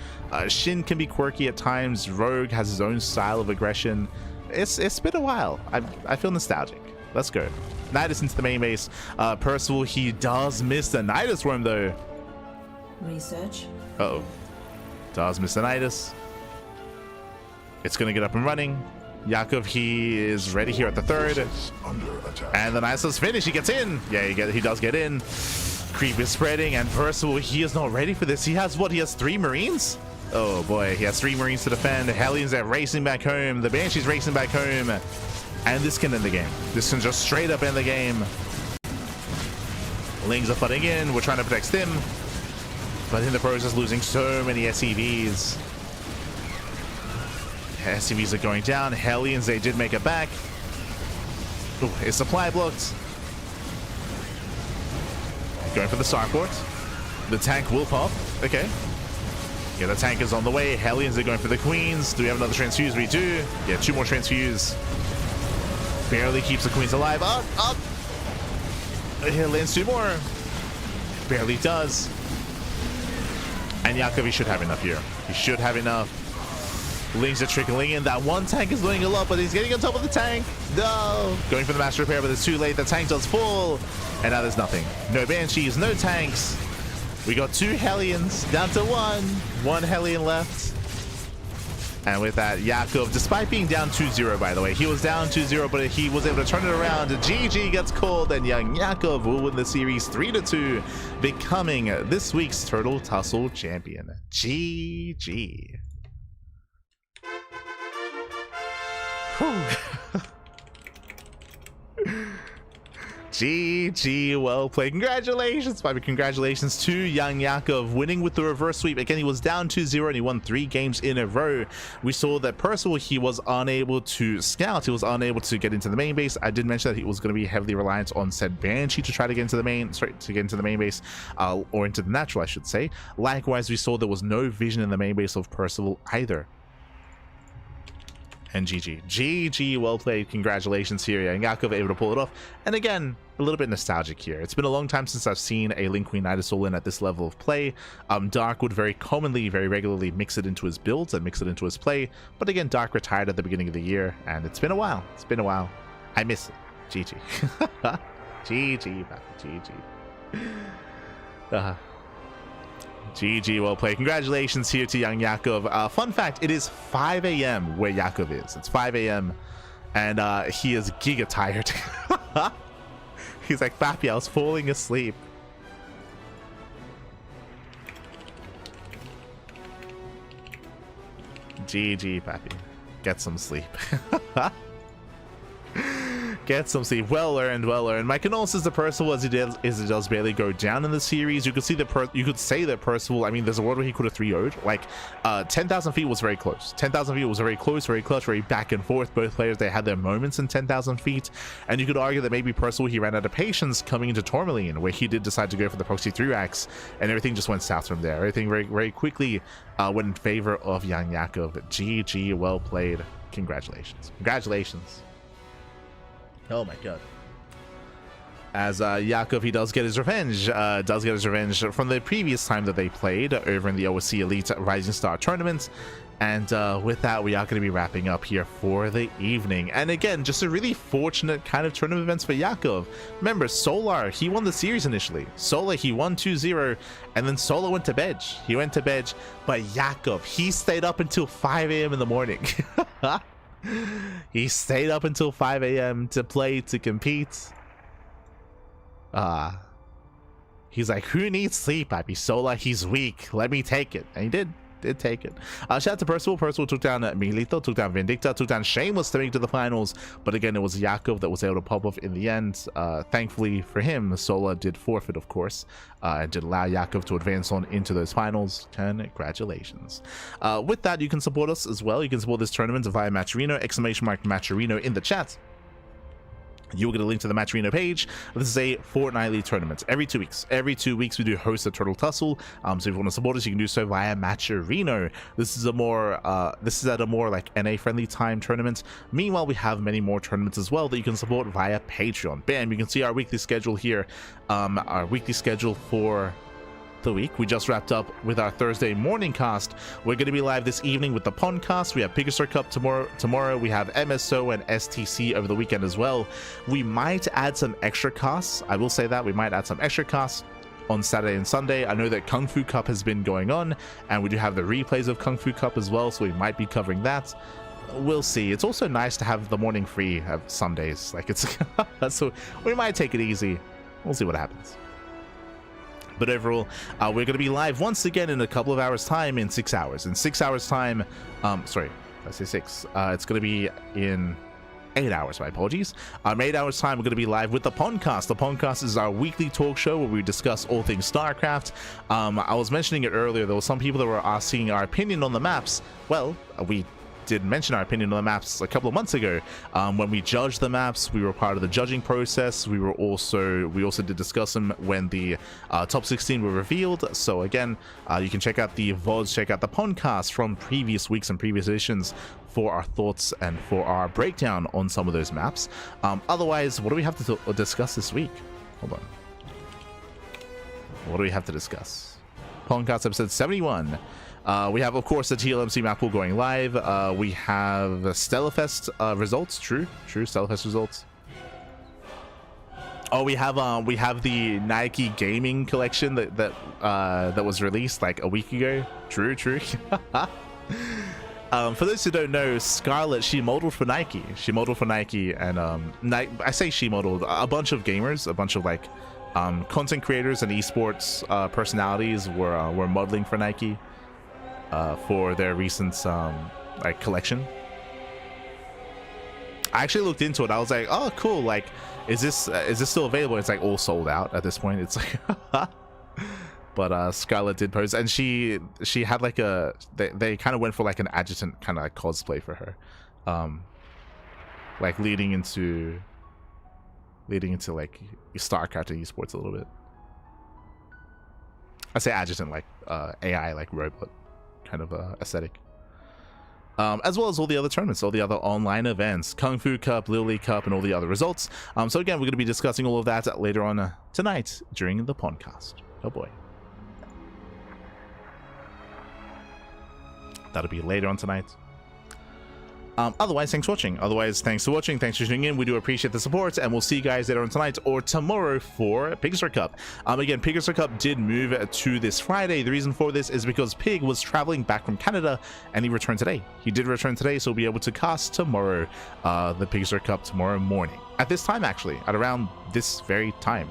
Shin can be quirky at times. Rogue has his own style of aggression. It's been a while. I feel nostalgic. Let's go. Nidus into the main base. Percival, he does miss the Nidus worm though. Research. Uh-oh. Does miss the Nidus. It's gonna get up and running. Yakov, he is ready here at the third. And the Nidus is finished. He gets in. Yeah, he does get in. Creep is spreading, and Percival, he is not ready for this. He has what? He has 3 Marines? Oh boy, he has 3 Marines to defend. Hellions are racing back home. The Banshee's racing back home. And this can end the game. This can just straight up end the game. Lings are flooding in. We're trying to protect Stim, but in the process losing so many SCVs. SCVs are going down. Hellions, they did make it back. Ooh, his supply blocked. Going for the Starport. The tank will pop. Okay. Yeah, the tank is on the way. Hellions are going for the Queens. Do we have another transfuse? We do. Yeah, 2 more transfuse. Barely keeps the Queens alive. Up, up. Here lands 2 more. Barely does. And Yakov, he should have enough here. He should have enough. Links are trickling in. That one tank is doing a lot, but he's getting on top of the tank. No. Going for the master repair, but it's too late. The tank does full. And now there's nothing. No Banshees, no tanks. We got 2 Hellions down to 1. 1 Hellion left. And with that, Yakov, despite being down 2-0, by the way, he was down 2-0, but he was able to turn it around. GG gets called, and YoungYakov will win the series 3-2, becoming this week's Turtle Tussle champion. GG. GG, well played. Congratulations, Bobby. Congratulations to YoungYakov winning with the reverse sweep. Again, he was down 2-0 and he won 3 games in a row. We saw that Percival, he was unable to scout. He was unable to get into the main base. I did mention that he was going to be heavily reliant on said Banshee to try to get into the main, base, or into the natural, I should say. Likewise, we saw there was no vision in the main base of Percival either. And GG, well played. Congratulations here. YoungYakov able to pull it off. And again, a little bit nostalgic here. It's been a long time since I've seen a Link Queen Nidasul in at this level of play. Dark would very regularly mix it into his builds and mix it into his play. But again, Dark retired at the beginning of the year, and it's been a while. It's been a while. I miss it. GG. GG, GG. GG, well played. Congratulations here to YoungYakov. Fun fact, it is 5 a.m. where Yakov is. It's 5 a.m. and he is giga tired. He's like, Papi, I was falling asleep. GG, Papi. Get some sleep. Get some sleep. Well earned, well earned. My condolences to Percival as it does barely go down in the series. You could see that you could say that Percival, I mean, there's a world where he could have 3-0'd. Like 10,000 feet was very close. 10,000 feet was very close, very clutch, very back and forth. Both players, they had their moments in 10,000 feet, and you could argue that maybe Percival, he ran out of patience coming into Tourmaline, where he did decide to go for the proxy 3-racks, and everything just went south from there. Everything very quickly went in favor of YoungYakov. GG, well played. Congratulations. Oh my god. As Yakov, he does get his revenge. From the previous time that they played over in the OSC Elite Rising Star Tournament. And with that, we are going to be wrapping up here for the evening. And again, just a really fortunate kind of tournament events for Yakov. Remember, Solar, he won the series initially. Solar, he won 2-0, and then Solar went to bed. He went to bed, but Yakov, he stayed up until 5 a.m. in the morning. He stayed up until 5 a.m. to play, to compete. He's like, who needs sleep? Papi Sola, he's weak. Let me take it. And he did take it. Shout out to Percival. Percival took down Milito, took down Vindicta, took down Shameless to make it to the finals. But again, it was Yakov that was able to pop off in the end. Thankfully for him, Sola did forfeit, of course, and did allow Yakov to advance on into those finals. Congratulations. With that, you can support us as well. You can support this tournament via Matcherino, !Matcherino in the chat. You'll get a link to the Matcherino page. This is a fortnightly tournament. Every 2 weeks. Every 2 weeks we do host a Turtle Tussle. So if you want to support us, you can do so via Matcherino. This is at a more like NA friendly time tournament. Meanwhile, we have many more tournaments as well that you can support via Patreon. Bam, you can see our weekly schedule here. Our weekly schedule for the week. We just wrapped up with our Thursday morning cast. We're going to be live this evening with the Pondcast. We have Pigaster Cup tomorrow. We have MSO and STC over the weekend as well. We might add some extra casts. I will say that we might add some extra casts on Saturday and Sunday. I know that Kung Fu Cup has been going on, and we do have the replays of Kung Fu Cup as well, so we might be covering that. We'll see. It's also nice to have the morning free of Sundays. Like, it's so we might take it easy. We'll see what happens. But overall, we're going to be live once again in a couple of hours time, in 6 hours. In 6 hours time, sorry, I say 6. It's going to be in 8 hours, my apologies. 8 hours time, we're going to be live with the Pondcast. The Pondcast is our weekly talk show where we discuss all things StarCraft. I was mentioning it earlier, there were some people that were asking our opinion on the maps. Well, we did mention our opinion on the maps a couple of months ago. When we judged the maps, we were part of the judging process. We also did discuss them when the top 16 were revealed. So again, you can check out the VODs, check out the Pondcast from previous weeks and previous editions for our thoughts and for our breakdown on some of those maps. Otherwise, what do we have to discuss this week? Hold on. What do we have to discuss? Podcast episode 71. We have, of course, the TLMC map pool going live. We have Stellarfest results. True, Stellarfest results. Oh, we have the Nike gaming collection that was released like a week ago. True. For those who don't know, Scarlett, she modeled for Nike. And I say she modeled a bunch of gamers, a bunch of like content creators and esports personalities were modeling for Nike for their recent like collection. I actually looked into it. I was like, oh, cool. Like, is this still available? It's like all sold out at this point. It's like, but Scarlett did post, and she had like they kind of went for like an adjutant kind of like cosplay for her, like leading into like StarCraft and esports a little bit. I say adjutant like AI like robot kind of aesthetic. As well as all the other tournaments, all the other online events, Kung Fu Cup, Little League Cup, and all the other results. So again, we're going to be discussing all of that later on tonight during the podcast. Oh boy. That'll be later on tonight. Otherwise, thanks for watching. Thanks for tuning in. We do appreciate the support, and we'll see you guys later on tonight or tomorrow for Pigstar Cup. Again, Pigstar Cup did move to this Friday. The reason for this is because Pig was traveling back from Canada, and he returned today. He did return today, so we'll be able to cast tomorrow, the Pigstar Cup tomorrow morning. At this time, actually, at around this very time.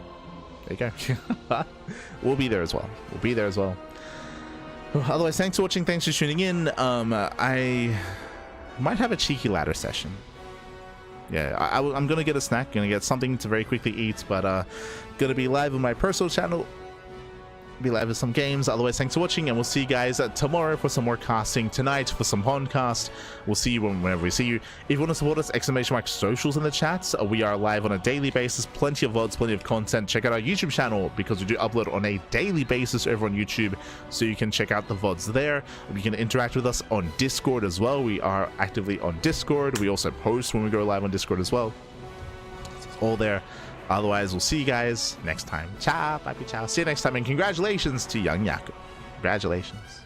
There you go. We'll be there as well. Otherwise, thanks for watching. Thanks for tuning in. I might have a cheeky ladder session. Yeah, I'm gonna get a snack, gonna get something to very quickly eat, but gonna be live on my personal channel, be live with some games. Otherwise, thanks for watching, and we'll see you guys tomorrow for some more casting, tonight for some podcast. We'll see you whenever we see you. If you want to support us, !socials in the chats. We are live on a daily basis, plenty of VODs, plenty of content. Check out our YouTube channel because we do upload on a daily basis over on YouTube, so you can check out the VODs there. You can interact with us on Discord as well. We are actively on Discord. We also post when we go live on Discord as well. It's all there. Otherwise, we'll see you guys next time. Ciao, bye, ciao. See you next time, and congratulations to YoungYakov. Congratulations.